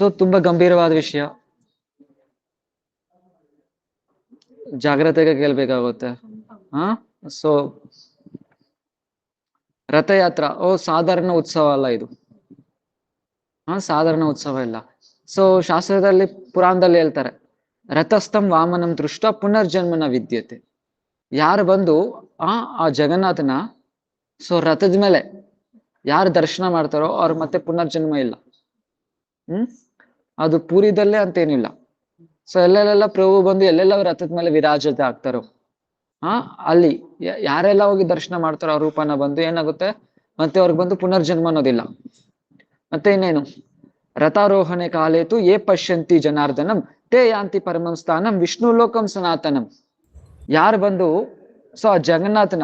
So ತುಂಬಾ ಗಂಭೀರವಾದ ವಿಷಯ, ಜಾಗ್ರತೆಗೆ ಕೇಳ್ಬೇಕಾಗುತ್ತೆ. ಹಾ ಸೊ ರಥಯಾತ್ರ ಸಾಧಾರಣ ಉತ್ಸವ ಅಲ್ಲ ಇದು. ಸಾಧಾರಣ ಉತ್ಸವ ಇಲ್ಲ. ಸೊ ಶಾಸ್ತ್ರದಲ್ಲಿ ಪುರಾಣದಲ್ಲಿ ಹೇಳ್ತಾರೆ, ರಥಸ್ಥಂ ವಾಮನಂ ದೃಷ್ಟ ಪುನರ್ಜನ್ಮನ ವಿದ್ಯತೆ. ಯಾರು ಬಂದು ಆ ಜಗನ್ನಾಥನ ಸೊ ರಥದ ಮೇಲೆ ಯಾರು ದರ್ಶನ ಮಾಡ್ತಾರೋ ಅವ್ರ ಮತ್ತೆ ಪುನರ್ಜನ್ಮ ಇಲ್ಲ. ಅದು ಪೂರಿದಲ್ಲೇ ಅಂತೇನಿಲ್ಲ. ಸೊ ಎಲ್ಲೆಲ್ಲ ಪ್ರಭು ಬಂದು ಎಲ್ಲೆಲ್ಲ ರಥದ ಮೇಲೆ ವಿರಾಜತೆ ಆಗ್ತಾರೋ ಅಲ್ಲಿ ಯಾರೆಲ್ಲ ಹೋಗಿ ದರ್ಶನ ಮಾಡ್ತಾರೋ ಆ ರೂಪನ ಬಂದು ಏನಾಗುತ್ತೆ, ಮತ್ತೆ ಅವ್ರಿಗೆ ಬಂದು ಪುನರ್ಜನ್ಮ ಅನ್ನೋದಿಲ್ಲ. ಮತ್ತೆ ಇನ್ನೇನು, ರಥಾರೋಹಣೆ ಕಾಲೇತು ಯೇ ಪಶ್ಯಂತಿ ಜನಾರ್ದನಂ ತೇ ಯಾಂತಿ ಪರಮಂ ಸ್ಥಾನಂ ವಿಷ್ಣು ಲೋಕಂ ಸನಾತನಂ. ಯಾರು ಬಂದು ಸೊ ಆ ಜಗನ್ನಾಥನ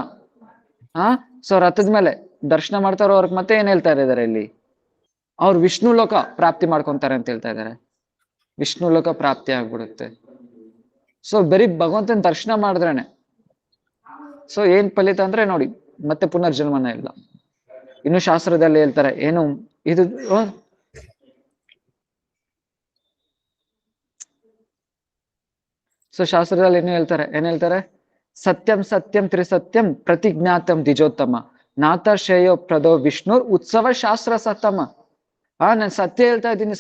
ಸೊ ರಥದ ಮೇಲೆ ದರ್ಶನ ಮಾಡ್ತಾರೋ ಅವ್ರಿಗೆ ಮತ್ತೆ ಏನ್ ಹೇಳ್ತಾ ಇದ್ದಾರೆ ಇಲ್ಲಿ, ಅವ್ರು ವಿಷ್ಣು ಲೋಕ ಪ್ರಾಪ್ತಿ ಮಾಡ್ಕೊಂತಾರೆ ಅಂತ ಹೇಳ್ತಾ ಇದ್ದಾರೆ. ವಿಷ್ಣು ಲೋಕ ಪ್ರಾಪ್ತಿ ಆಗ್ಬಿಡುತ್ತೆ. ಸೊ ಬರೀ ಭಗವಂತನ ದರ್ಶನ ಮಾಡಿದ್ರೇನೆ ಸೊ ಏನ್ ಫಲಿತ ಅಂದ್ರೆ ನೋಡಿ, ಮತ್ತೆ ಪುನರ್ಜನ್ಮನ ಇಲ್ಲ. ಇನ್ನು ಶಾಸ್ತ್ರದಲ್ಲಿ ಹೇಳ್ತಾರೆ ಏನು ಇದು, ಸೊ ಶಾಸ್ತ್ರದಲ್ಲಿ ಏನ್ ಹೇಳ್ತಾರೆ, ಸತ್ಯಂ ಸತ್ಯಂ ತ್ರಿಸತ್ಯಂ ಪ್ರತಿಜ್ಞಾತಂ ದ್ವಿಜೋತ್ತಮ ನಾಥ ಶ್ರೇಯೋ ಪ್ರದೋ ವಿಷ್ಣು ಉತ್ಸವ ಶಾಸ್ತ್ರ ಸತ್ತಮ. ನಾನು ಸತ್ಯ ಹೇಳ್ತಾ ಇದ್ದೀನಿ.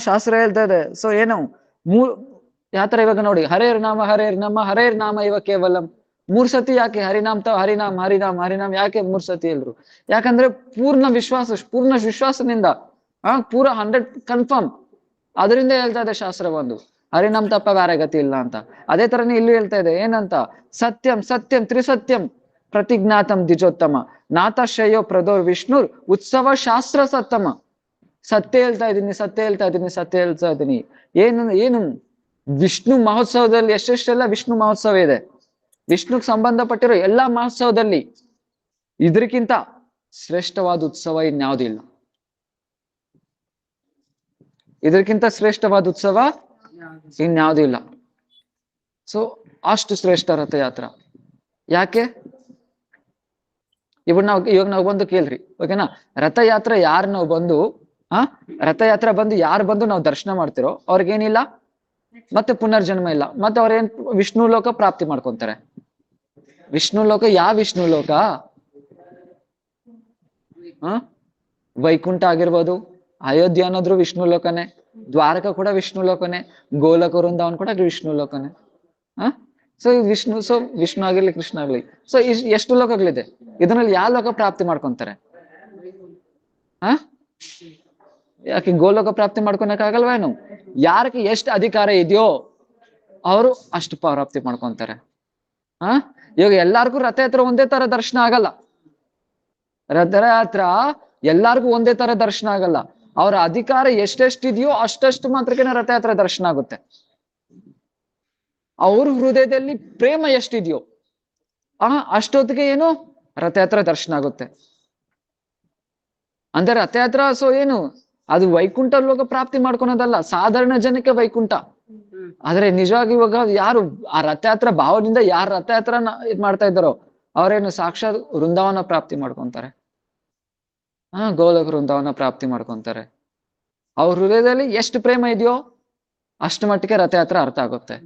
ಶಾಸ್ತ್ರ ಹೇಳ್ತಾ ಇದೆ. ಸೊ ಏನು ಯಾತರ ಇವಾಗ ನೋಡಿ, ಹರೇರ್ ನಾಮ ಇವ ಕೇವಲಂ. 3 ಸತಿ ಯಾಕೆ ಹರಿನಾಮ್ ಯಾಕೆ 3 ಸತಿ ಎಲ್ರು? ಯಾಕಂದ್ರೆ ಪೂರ್ಣ ವಿಶ್ವಾಸನಿಂದ ಪೂರ 100 ಕನ್ಫರ್ಮ್ ಅದರಿಂದ ಹೇಳ್ತಾ ಇದೆ ಶಾಸ್ತ್ರ ಒಂದು, ಹರಿನಾಮ್ ತಪ್ಪ ಬೇರೆ ಗತಿ ಇಲ್ಲ ಅಂತ. ಅದೇ ತರನೇ ಇಲ್ಲೂ ಹೇಳ್ತಾ ಇದೆ ಏನಂತ, ಸತ್ಯಂ ಸತ್ಯಂ ತ್ರಿಸತ್ಯಂ ಪ್ರತಿಜ್ಞಾತಂ ದ್ವಿಜೋತ್ತಮ ನಾಥ ಶ್ರೇಯೋ ಪ್ರದೋ ವಿಷ್ಣು ಉತ್ಸವ ಶಾಸ್ತ್ರ ಸತ್ತಮ. ಸತ್ಯ ಹೇಳ್ತಾ ಇದ್ದೀನಿ. ಏನು ವಿಷ್ಣು ಮಹೋತ್ಸವದಲ್ಲಿ ಎಷ್ಟೆಷ್ಟೆಲ್ಲ ವಿಷ್ಣು ಮಹೋತ್ಸವ ಇದೆ, ವಿಷ್ಣುಗ್ ಸಂಬಂಧಪಟ್ಟಿರೋ ಎಲ್ಲಾ ಮಹೋತ್ಸವದಲ್ಲಿ ಇದಕ್ಕಿಂತ ಶ್ರೇಷ್ಠವಾದ ಉತ್ಸವ ಇನ್ಯಾವುದಿಲ್ಲ. ಇದಕ್ಕಿಂತ ಶ್ರೇಷ್ಠವಾದ ಉತ್ಸವ ಇನ್ಯಾವುದೂ ಇಲ್ಲ. ಸೊ ಅಷ್ಟು ಶ್ರೇಷ್ಠ ರಥಯಾತ್ರ. ಯಾಕೆ ಇವಾಗ ನಾವು ಬಂದು ಕೇಳ್ರಿ, ಓಕೆನಾ? ರಥಯಾತ್ರೆ ಯಾರು ನಾವು ಬಂದು ರಥಯಾತ್ರೆ ಬಂದು ಯಾರು ಬಂದು ನಾವು ದರ್ಶನ ಮಾಡ್ತಿರೋ ಅವ್ರಿಗೇನಿಲ್ಲ, ಮತ್ತೆ ಪುನರ್ಜನ್ಮ ಇಲ್ಲ, ಮತ್ತೆ ಅವ್ರೇನ್ ವಿಷ್ಣು ಲೋಕ ಪ್ರಾಪ್ತಿ ಮಾಡ್ಕೊಂತಾರೆ. ವಿಷ್ಣು ಲೋಕ ಯಾವ ವಿಷ್ಣು ಲೋಕ? ವೈಕುಂಠ ಆಗಿರ್ಬೋದು, ಅಯೋಧ್ಯ ಅನ್ನೋದ್ರು ವಿಷ್ಣು ಲೋಕನೇ, ದ್ವಾರಕ ಕೂಡ ವಿಷ್ಣು ಲೋಕನೇ, ಗೋಲಕ ವೃಂದಾವನ್ ಕೂಡ ವಿಷ್ಣು ಲೋಕನೇ. ಸೊ ವಿಷ್ಣು ಆಗಿರ್ಲಿ ಕೃಷ್ಣ ಆಗ್ಲಿ, ಸೊ ಎಷ್ಟು ಲೋಕಗಳಿದೆ, ಇದರಲ್ಲಿ ಯಾವ ಲೋಕ ಪ್ರಾಪ್ತಿ ಮಾಡ್ಕೊಂತಾರೆ? ಯಾಕೆ ಗೋಲೋಕ ಪ್ರಾಪ್ತಿ ಮಾಡ್ಕೊಳಕ್ಕಾಗಲ್ವೇನು? ಯಾರಿಗೆ ಎಷ್ಟು ಅಧಿಕಾರ ಇದೆಯೋ ಅವರು ಅಷ್ಟು ಪ್ರಾಪ್ತಿ ಮಾಡ್ಕೊಂತಾರೆ. ಇವಾಗ ಎಲ್ಲಾರ್ಗೂ ರಥಯಾತ್ರ ಒಂದೇ ತರ ದರ್ಶನ ಆಗಲ್ಲ. ರಥಯಾತ್ರ ಎಲ್ಲಾರ್ಗೂ ಒಂದೇ ತರ ದರ್ಶನ ಆಗಲ್ಲ. ಅವರ ಅಧಿಕಾರ ಎಷ್ಟೆಷ್ಟಿದೆಯೋ ಅಷ್ಟಷ್ಟು ಮಾತ್ರಕ್ಕೆ ರಥಯಾತ್ರೆ ದರ್ಶನ ಆಗುತ್ತೆ. ಅವ್ರ ಹೃದಯದಲ್ಲಿ ಪ್ರೇಮ ಎಷ್ಟಿದೆಯೋ ಅಷ್ಟೊತ್ತಿಗೆ ಏನು ರಥಯಾತ್ರೆ ದರ್ಶನ ಆಗುತ್ತೆ. ಅಂದ್ರೆ ರಥಯಾತ್ರ ಸೊ ಏನು ಅದು ವೈಕುಂಠ ಲೋಕ ಪ್ರಾಪ್ತಿ ಮಾಡ್ಕೊಳೋದಲ್ಲ, ಸಾಧಾರಣ ಜನಕ್ಕೆ ವೈಕುಂಠ. ಆದ್ರೆ ನಿಜವಾಗಿ ಇವಾಗ ಯಾರು ಆ ರಥಯಾತ್ರೆ ಭಾವದಿಂದ ಯಾರು ರಥಯಾತ್ರನ ಇದ್ ಮಾಡ್ತಾ ಇದ್ದಾರೋ ಅವ್ರೇನು ಸಾಕ್ಷಾತ್ ವೃಂದಾವನ ಪ್ರಾಪ್ತಿ ಮಾಡ್ಕೊಂತಾರೆ. ಗೋಲಕ ವೃಂದಾವನ ಪ್ರಾಪ್ತಿ ಮಾಡ್ಕೊಂತಾರೆ. ಅವ್ರ ಹೃದಯದಲ್ಲಿ ಎಷ್ಟು ಪ್ರೇಮ ಇದೆಯೋ ಅಷ್ಟು ಮಟ್ಟಿಗೆ ರಥಯಾತ್ರೆ ಅರ್ಥ ಆಗುತ್ತೆ.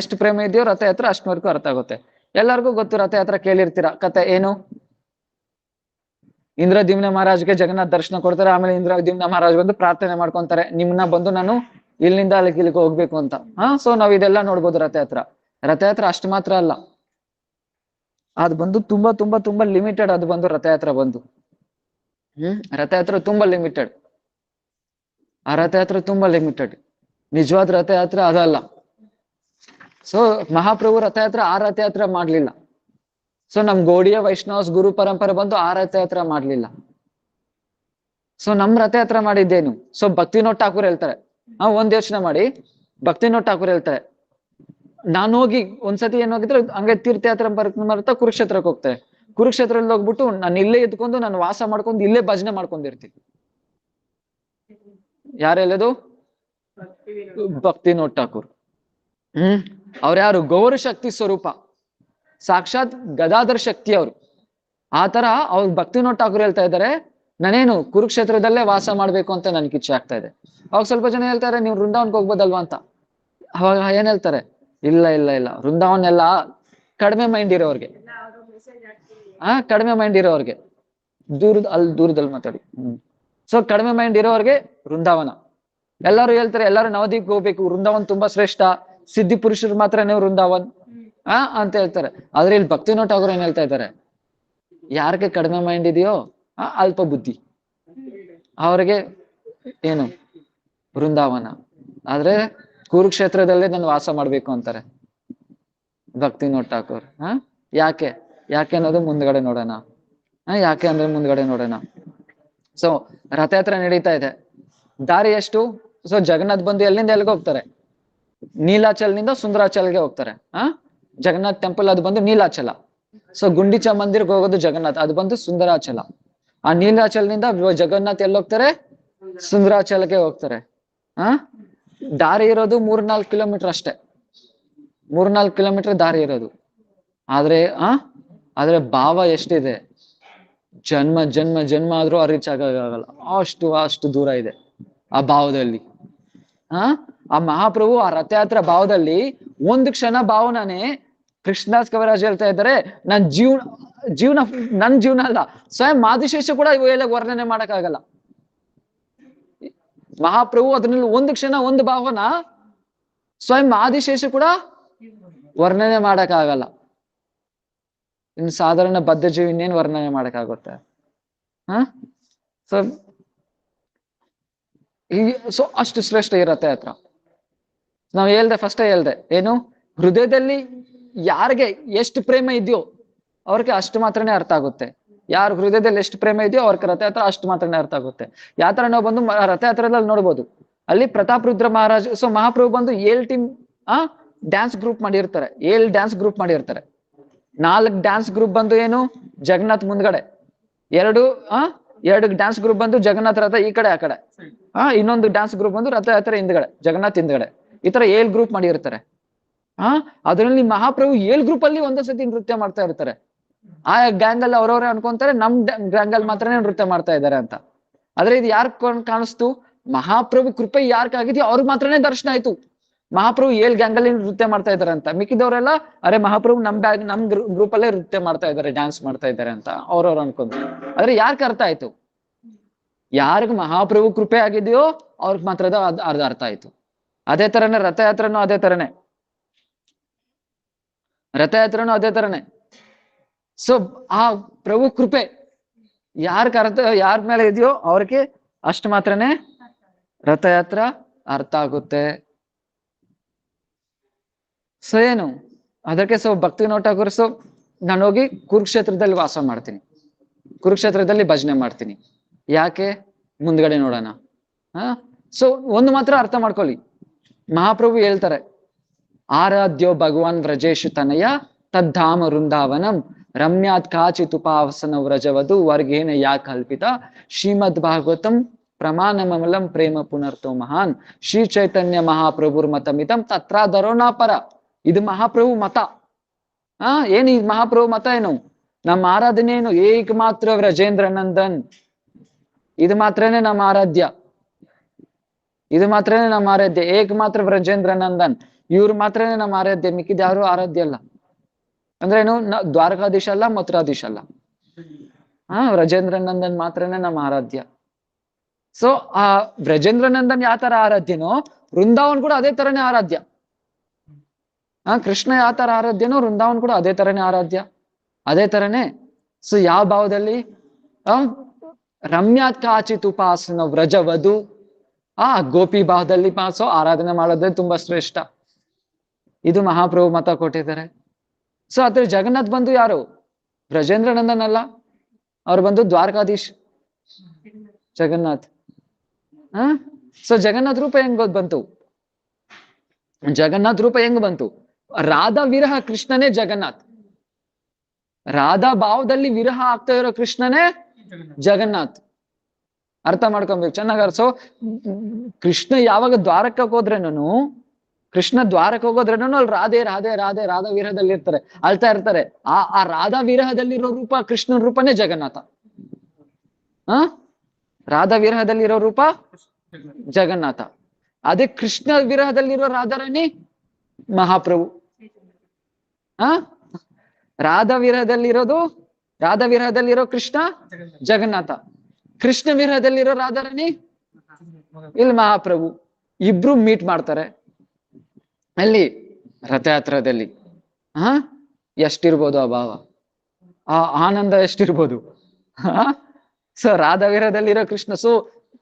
ಎಷ್ಟು ಪ್ರೇಮ ಇದೆಯೋ ರಥಯಾತ್ರೆ ಅಷ್ಟವರೆಗೂ ಅರ್ಥ ಆಗುತ್ತೆ. ಎಲ್ಲರಿಗೂ ಗೊತ್ತು, ರಥಯಾತ್ರೆ ಕೇಳಿರ್ತೀರ ಕತೆ ಏನು? ಇಂದ್ರದ್ಯುಮ್ನ ಮಹಾರಾಜ್ಗೆ ಜಗನ್ನಾಥ್ ದರ್ಶನ ಕೊಡ್ತಾರೆ. ಆಮೇಲೆ ಇಂದ್ರದ್ಯುಮ್ನ ಮಹಾರಾಜ್ ಬಂದು ಪ್ರಾರ್ಥನೆ ಮಾಡ್ಕೊಂತಾರೆ, ನಿಮ್ನ ಬಂದು ನಾನು ಇಲ್ಲಿಂದ ಇಲ್ಲಿಗೆ ಹೋಗ್ಬೇಕು ಅಂತ. ಸೊ ನಾವ್ ಇದೆಲ್ಲ ನೋಡ್ಬೋದು. ರಥಯಾತ್ರ ಅಷ್ಟು ಮಾತ್ರ ಅಲ್ಲ, ಅದು ಬಂದು ತುಂಬಾ ತುಂಬಾ ತುಂಬಾ ಲಿಮಿಟೆಡ್. ಅದು ಬಂದು ರಥಯಾತ್ರ ಬಂದು ರಥಯಾತ್ರ ತುಂಬಾ ಲಿಮಿಟೆಡ್. ಆ ರಥಯಾತ್ರೆ ತುಂಬಾ ಲಿಮಿಟೆಡ್. ನಿಜವಾದ ರಥಯಾತ್ರೆ ಅದಲ್ಲ. ಸೊ ಮಹಾಪ್ರಭು ರಥಯಾತ್ರೆ ಆ ರಥಯಾತ್ರೆ ಮಾಡ್ಲಿಲ್ಲ. ಸೊ ನಮ್ ಗೌಡಿಯ ವೈಷ್ಣವಸ್ ಗುರು ಪರಂಪರೆ ಬಂದು ಆ ರಥಯಾತ್ರೆ ಮಾಡ್ಲಿಲ್ಲ. ಸೊ ನಮ್ ರಥಯಾತ್ರೆ ಮಾಡಿದ್ದೇನು? ಸೊ ಭಕ್ತಿನೋಟ್ ಠಾಕೂರ್ ಹೇಳ್ತಾರೆ, ಒಂದ್ ಯೋಚನೆ ಮಾಡಿ, ಭಕ್ತಿನೋಟ್ ಠಾಕೂರ್ ಹೇಳ್ತಾರೆ, ನಾನು ಹೋಗಿ ಒಂದ್ಸತಿ ಏನಾಗಿದ್ರೆ ಹಂಗೆ ತೀರ್ಥಯಾತ್ರೆ ಬರ್ತಾ ಕುರುಕ್ಷೇತ್ರಕ್ಕೆ ಹೋಗ್ತಾರೆ. ಕುರುಕ್ಷೇತ್ರದಲ್ಲಿ ಹೋಗ್ಬಿಟ್ಟು ನಾನು ಇಲ್ಲೇ ಇದ್ಕೊಂಡು ನಾನು ವಾಸ ಮಾಡ್ಕೊಂಡು ಇಲ್ಲೇ ಭಜನೆ ಮಾಡ್ಕೊಂಡಿರ್ತೀನಿ. ಯಾರೆಲ್ಲದು? ಭಕ್ತಿನೋಟ್ ಠಾಕೂರ್. ಅವ್ರ್ಯಾರು ಗೌರ ಶಕ್ತಿ ಸ್ವರೂಪ, ಸಾಕ್ಷಾತ್ ಗದಾಧರ್ ಶಕ್ತಿ ಅವರು. ಆ ತರ ಅವ್ರು ಭಕ್ತಿನೋಟ್ ಠಾಕೂರ್ ಹೇಳ್ತಾ ಇದ್ದಾರೆ, ನಾನೇನು ಕುರುಕ್ಷೇತ್ರದಲ್ಲೇ ವಾಸ ಮಾಡ್ಬೇಕು ಅಂತ ನನ್ಗೆ ಇಚ್ಛೆ ಆಗ್ತಾ ಇದೆ. ಅವಾಗ ಸ್ವಲ್ಪ ಜನ ಹೇಳ್ತಾರೆ ನೀವು ವೃಂದಾವನ್ಗೆ ಹೋಗ್ಬೋದಲ್ವಾ ಅಂತ. ಅವಾಗ ಏನ್ ಹೇಳ್ತಾರೆ, ಇಲ್ಲ ಇಲ್ಲ ಇಲ್ಲ, ವೃಂದಾವನ್ ಎಲ್ಲ ಕಡಿಮೆ ಮೈಂಡ್ ಇರೋರ್ಗೆ, ಕಡಿಮೆ ಮೈಂಡ್ ಇರೋರ್ಗೆ, ದೂರದಲ್ಲಿ ಮಾತಾಡಿ. ಸೊ ಕಡಿಮೆ ಮೈಂಡ್ ಇರೋರ್ಗೆ ವೃಂದಾವನ. ಎಲ್ಲರೂ ಹೇಳ್ತಾರೆ ಎಲ್ಲರೂ ನವದೀಪ್ ಹೋಗ್ಬೇಕು, ವೃಂದಾವನ್ ತುಂಬಾ ಶ್ರೇಷ್ಠ, ಸಿದ್ಧಿ ಪುರುಷರು ಮಾತ್ರನೇ ವೃಂದಾವನ್ ಅಂತ ಹೇಳ್ತಾರೆ. ಆದ್ರೆ ಇಲ್ಲಿ ಭಕ್ತಿನೋಟ್ ಅವರು ಏನ್ ಹೇಳ್ತಾ ಇದ್ದಾರೆ, ಯಾರಿಗೆ ಕಡಿಮೆ ಮೈಂಡ್ ಇದೆಯೋ ಅಲ್ಪ ಬುದ್ಧಿ ಅವ್ರಿಗೆ ಏನು ವೃಂದಾವನ. ಆದ್ರೆ ಕುರುಕ್ಷೇತ್ರದಲ್ಲೇ ನಾನು ವಾಸ ಮಾಡ್ಬೇಕು ಅಂತಾರೆ ಭಕ್ತಿನೋಟ್ ಠಾಕೂರ್. ಯಾಕೆ ಯಾಕೆ ಅನ್ನೋದು ಮುಂದ್ಗಡೆ ನೋಡೋಣ. ಯಾಕೆ ಅಂದ್ರೆ ಮುಂದ್ಗಡೆ ನೋಡೋಣ. ಸೊ ರಥಯಾತ್ರೆ ನಡೀತಾ ಇದೆ. ದಾರಿ ಎಷ್ಟು? ಸೊ ಜಗನ್ನಾಥ್ ಬಂದು ಎಲ್ಲಿಂದ ಎಲ್ಲಿಗೆ ಹೋಗ್ತಾರೆ? ನೀಲಾಚಲ್ನಿಂದ ಸುಂದರಾಚಲ್ಗೆ ಹೋಗ್ತಾರೆ. ಜಗನ್ನಾಥ್ ಟೆಂಪಲ್ ಅದು ಬಂದು ನೀಲಾಚಲ. ಸೊ ಗುಂಡಿಚಾ ಮಂದಿರ್ಗೆ ಹೋಗೋದು ಜಗನ್ನಾಥ್, ಅದು ಬಂದು ಸುಂದರಾಚಲ. ಆ ನೀಲಾಚಲ್ನಿಂದ ಜಗನ್ನಾಥ್ ಎಲ್ಲಿ ಹೋಗ್ತಾರೆ? ಸುಂದರಾಚಲಕ್ಕೆ ಹೋಗ್ತಾರೆ. ದಾರಿ ಇರೋದು 3-4 ಕಿಲೋಮೀಟರ್ ಅಷ್ಟೇ, 3-4 ಕಿಲೋಮೀಟರ್ ದಾರಿ ಇರೋದು. ಆದ್ರೆ ಭಾವ ಎಷ್ಟಿದೆ, ಜನ್ಮ ಜನ್ಮ ಜನ್ಮ ಆದ್ರೂ ರೀಚ್ ಆಗಲ್ಲ, ಅಷ್ಟು ದೂರ ಇದೆ ಆ ಭಾವದಲ್ಲಿ. ಆ ಮಹಾಪ್ರಭು ಆ ರಥಯಾತ್ರಾ ಭಾವದಲ್ಲಿ ಒಂದು ಕ್ಷಣ ಭಾವನಾನೇ ಕೃಷ್ಣದಾಸ್ ಕವಿರಾಜ್ ಹೇಳ್ತಾ ಇದ್ದಾರೆ, ನನ್ ಜೀವನ ಅಲ್ಲ, ಸ್ವಯಂ ಆದಿಶೇಷ ಕೂಡ ಇವೆಲ್ಲ ವರ್ಣನೆ ಮಾಡಕ್ಕಾಗಲ್ಲ. ಮಹಾಪ್ರಭು ಅದ್ರಲ್ಲಿ ಒಂದು ಕ್ಷಣ ಒಂದು ಭಾವನ ಸ್ವಯಂ ಆದಿಶೇಷ ಕೂಡ ವರ್ಣನೆ ಮಾಡಕ್ಕಾಗಲ್ಲ. ಇನ್ನು ಸಾಧಾರಣ ಬದ್ಧ ಜೀವಿ ಇನ್ನೇನು ವರ್ಣನೆ ಮಾಡಕ್ಕಾಗುತ್ತೆ? ಸೊ ಅಷ್ಟು ಶ್ರೇಷ್ಠ ಈ ರಥಯಾತ್ರ. ನಾವು ಫಸ್ಟೇ ಹೇಳ್ದೆ ಏನು, ಹೃದಯದಲ್ಲಿ ಯಾರಿಗೆ ಎಷ್ಟು ಪ್ರೇಮ ಇದೆಯೋ ಅವ್ರಿಗೆ ಅಷ್ಟು ಮಾತ್ರನೇ ಅರ್ಥ ಆಗುತ್ತೆ. ಯಾರ ಹೃದಯದಲ್ಲಿ ಎಷ್ಟು ಪ್ರೇಮ ಇದೆಯೋ ಅವ್ರಿಗೆ ರಥಯಾತ್ರ ಅಷ್ಟು ಮಾತ್ರನೇ ಅರ್ಥ ಆಗುತ್ತೆ. ಯಾತರ ನಾವು ಬಂದು ರಥಯಾತ್ರದಲ್ಲಿ ನೋಡ್ಬೋದು, ಅಲ್ಲಿ ಪ್ರತಾಪ್ ರುದ್ರ ಮಹಾರಾಜ್, ಸೊ ಮಹಾಪ್ರಭು ಬಂದು 7 ಟೀಮ್ ಡ್ಯಾನ್ಸ್ ಗ್ರೂಪ್ ಮಾಡಿರ್ತಾರೆ, 7 ಡ್ಯಾನ್ಸ್ ಗ್ರೂಪ್ ಮಾಡಿರ್ತಾರೆ. 4 ಡ್ಯಾನ್ಸ್ ಗ್ರೂಪ್ ಬಂದು ಏನು ಜಗನ್ನಾಥ್ ಮುಂದ್ಗಡೆ, 2 ಡ್ಯಾನ್ಸ್ ಗ್ರೂಪ್ ಬಂದು ಜಗನ್ನಾಥ್ ರಥ ಈ ಕಡೆ ಆ ಕಡೆ, ಇನ್ನೊಂದು ಡ್ಯಾನ್ಸ್ ಗ್ರೂಪ್ ಬಂದು ರಥಯಾತ್ರೆ ಹಿಂದ್ಗಡೆ, ಜಗನ್ನಾಥ್ ಹಿಂದ್ಗಡೆ. ಈ ತರ 7 ಗ್ರೂಪ್ ಮಾಡಿರ್ತಾರೆ. ಅದರಲ್ಲಿ ಮಹಾಪ್ರಭು 7 ಗ್ರೂಪ್ ಅಲ್ಲಿ ಒಂದೇ ಸತಿ ನೃತ್ಯ ಮಾಡ್ತಾ ಇರ್ತಾರೆ. ಆ ಗ್ಯಾಂಗ್ ಅಲ್ಲಿ ಅವ್ರವ್ರೆ ಅನ್ಕೊಂತಾರೆ ನಮ್ ಗ್ಯಾಂಗ್ ಅಲ್ಲಿ ಮಾತ್ರನೇ ನೃತ್ಯ ಮಾಡ್ತಾ ಇದ್ದಾರೆ ಅಂತ. ಆದ್ರೆ ಇದು ಯಾರ್ ಕಾಣಿಸ್ತು? ಮಹಾಪ್ರಭು ಕೃಪೆ ಯಾರ್ಗಾಗಿದೆಯೋ ಅವ್ರಿಗೆ ಮಾತ್ರನೇ ದರ್ಶನ ಆಯ್ತು. ಮಹಾಪ್ರಭು 7 ಗ್ಯಾಂಗ್ ಅಲ್ಲಿ ನೃತ್ಯ ಮಾಡ್ತಾ ಇದಾರೆ ಅಂತ. ಮಿಕ್ಕಿದವರೆಲ್ಲ ಅರೆ ಮಹಾಪ್ರಭು ನಮ್ ಗ್ರೂಪ್ ಅಲ್ಲೇ ನೃತ್ಯ ಮಾಡ್ತಾ ಇದ್ದಾರೆ, ಡ್ಯಾನ್ಸ್ ಮಾಡ್ತಾ ಇದ್ದಾರೆ ಅಂತ ಅವ್ರವ್ರು ಅನ್ಕೊಂತಾರೆ. ಆದ್ರೆ ಯಾರ್ಗ್ ಅರ್ಥ ಆಯ್ತು? ಯಾರಿಗ ಮಹಾಪ್ರಭು ಕೃಪೆ ಆಗಿದೆಯೋ ಅವ್ರಿಗೆ ಮಾತ್ರ ಅರ್ಧ ಅರ್ಥ ಆಯ್ತು. ಅದೇ ತರನೇ ರಥಯಾತ್ರನೂ ಅದೇ ತರನೇ, ರಥಯಾತ್ರನೂ ಅದೇ ತರನೇ. ಸೊ ಆ ಪ್ರಭು ಕೃಪೆ ಯಾರ ಮೇಲೆ ಇದೆಯೋ ಅವ್ರಿಗೆ ಅಷ್ಟು ಮಾತ್ರನೇ ರಥಯಾತ್ರ ಅರ್ಥ ಆಗುತ್ತೆ. ಸೊ ಏನು ಅದಕ್ಕೆ ಸೊ ಭಕ್ತಿ ನೋಟ ಗುರುಸು ನಾನು ಹೋಗಿ ಕುರುಕ್ಷೇತ್ರದಲ್ಲಿ ವಾಸ ಮಾಡ್ತೀನಿ, ಕುರುಕ್ಷೇತ್ರದಲ್ಲಿ ಭಜನೆ ಮಾಡ್ತೀನಿ. ಯಾಕೆ? ಮುಂದ್ಗಡೆ ನೋಡೋಣ. ಸೊ ಒಂದು ಮಾತ್ರ ಅರ್ಥ ಮಾಡ್ಕೊಳ್ಳಿ, ಮಹಾಪ್ರಭು ಹೇಳ್ತಾರೆ ಆರಾಧ್ಯ ಭಗವಾನ್ ವ್ರಜೇಶು ತನಯ ತದ್ಧಾಮ ವೃಂದಾವನಂ ರಮ್ಯಾತ್ ಕಾಚಿತ್ ಉಪಾಸನ ವ್ರಜವಧು ವರ್ಗೇನ ಯಾ ಕಲ್ಪಿತ ಶ್ರೀಮದ್ ಭಾಗವತಂ ಪ್ರಮಾಣಮಲಂ ಪ್ರೇಮ ಪುನರ್ತೋ ಮಹಾನ್ ಶ್ರೀ ಚೈತನ್ಯ ಮಹಾಪ್ರಭುರ್ ಮತಮಿತಂ ತತ್ರಾದರೋನಾ ಪರ. ಇದು ಮಹಾಪ್ರಭು ಮತ. ಏನು ಈ ಮಹಾಪ್ರಭು ಮತ? ಏನು ನಮ್ಮ ಆರಾಧನೆ ಏನು? ಏಕಮಾತ್ರ ವ್ರಜೇಂದ್ರ ನಂದನ್, ಇದು ಮಾತ್ರನೇ ನಮ್ಮ ಆರಾಧ್ಯ, ಇದು ಮಾತ್ರನೇ ನಮ್ಮ ಆರಾಧ್ಯ. ಏಕಮಾತ್ರ ವ್ರಜೇಂದ್ರ ನಂದನ್, ಇವ್ರು ಮಾತ್ರನೇ ನಮ್ಮ ಆರಾಧ್ಯ, ಮಿಕ್ಕಿದ ಯಾರು ಆರಾಧ್ಯ ಅಲ್ಲ. ಅಂದ್ರೆ ಏನು? ದ್ವಾರಕಾಧೀಶ ಅಲ್ಲ, ಮಥುರಾಧೀಶ ಅಲ್ಲ, ವ್ರಜೇಂದ್ರ ನಂದನ್ ಮಾತ್ರನೇ ನಮ್ಮ ಆರಾಧ್ಯ. ಸೊ ಆ ವ್ರಜೇಂದ್ರ ನಂದನ್ ಯಾವ ತರ ಆರಾಧ್ಯನೋ ವೃಂದಾವನ್ ಕೂಡ ಅದೇ ತರನೇ ಆರಾಧ್ಯ. ಕೃಷ್ಣ ಯಾವ ತರ ಆರಾಧ್ಯನೋ ವೃಂದಾವನ್ ಕೂಡ ಅದೇ ತರನೇ ಆರಾಧ್ಯ, ಅದೇ ತರನೇ. ಸೊ ಯಾವ ಭಾವದಲ್ಲಿ? ರಮ್ಯಾತ್ ಕಾಚಿತ್ ಉಪಾಸನ ವ್ರಜವಧು, ಗೋಪಿ ಭಾವದಲ್ಲಿ ಸೊ ಆರಾಧನೆ ಮಾಡೋದೇ ತುಂಬಾ ಶ್ರೇಷ್ಠ. ಇದು ಮಹಾಪ್ರಭು ಮತ ಕೊಟ್ಟಿದ್ದಾರೆ. ಸೊ ಅದ್ರ ಜಗನ್ನಾಥ್ ಬಂದು ಯಾರು? ಬ್ರಜೇಂದ್ರ ನಂದನ್ ಅಲ್ಲ, ಅವ್ರು ಬಂದು ದ್ವಾರಕಾಧೀಶ್ ಜಗನ್ನಾಥ್. ಸೊ ಜಗನ್ನಾಥ್ ರೂಪ ಹೆಂಗ್ ಬಂತು? ಜಗನ್ನಾಥ್ ರೂಪ ಹೆಂಗ್ ಬಂತು? ರಾಧಾ ವಿರಹ ಕೃಷ್ಣನೇ ಜಗನ್ನಾಥ್, ರಾಧಾ ಭಾವದಲ್ಲಿ ವಿರಹ ಆಗ್ತಾ ಇರೋ ಕೃಷ್ಣನೇ ಜಗನ್ನಾಥ್. ಅರ್ಥ ಮಾಡ್ಕೊಬೇಕು ಚೆನ್ನಾಗ. ಸೊ ಕೃಷ್ಣ ಯಾವಾಗ ದ್ವಾರಕಕ್ಕೆ ಹೋದ್ರೇನು, ಕೃಷ್ಣ ದ್ವಾರಕ್ಕೆ ಹೋಗೋದ್ರೇನು ಅಲ್ಲಿ ರಾಧೆ ರಾಧೆ ರಾಧೆ ರಾಧಾ ವಿರಹದಲ್ಲಿ ಇರ್ತಾರೆ, ಅಳ್ತಾ ಇರ್ತಾರೆ. ಆ ರಾಧಾ ವಿರಹದಲ್ಲಿರೋ ರೂಪ ಕೃಷ್ಣನ ರೂಪನೇ ಜಗನ್ನಾಥ. ರಾಧಾ ವಿರಹದಲ್ಲಿರೋ ರೂಪ ಜಗನ್ನಾಥ. ಅದೇ ಕೃಷ್ಣ ವಿರಹದಲ್ಲಿರೋ ರಾಧಾರಾಣಿ ಮಹಾಪ್ರಭು. ಆ ರಾಧಾ ವಿರಹದಲ್ಲಿರೋ ಕೃಷ್ಣ ಜಗನ್ನಾಥ, ಕೃಷ್ಣ ವಿರಹದಲ್ಲಿರೋ ರಾಧಾರಾಣಿ ಇಲ್ಲಿ ಮಹಾಪ್ರಭು. ಇಬ್ರು ಮೀಟ್ ಮಾಡ್ತಾರೆ ಅಲ್ಲಿ ರಥಯಾತ್ರದಲ್ಲಿ. ಎಷ್ಟಿರ್ಬೋದು ಆ ಭಾವ, ಆ ಆನಂದ ಎಷ್ಟಿರ್ಬೋದು. ಸೊ ರಾಧಾ ವಿರಹದಲ್ಲಿರೋ ಕೃಷ್ಣ, ಸೊ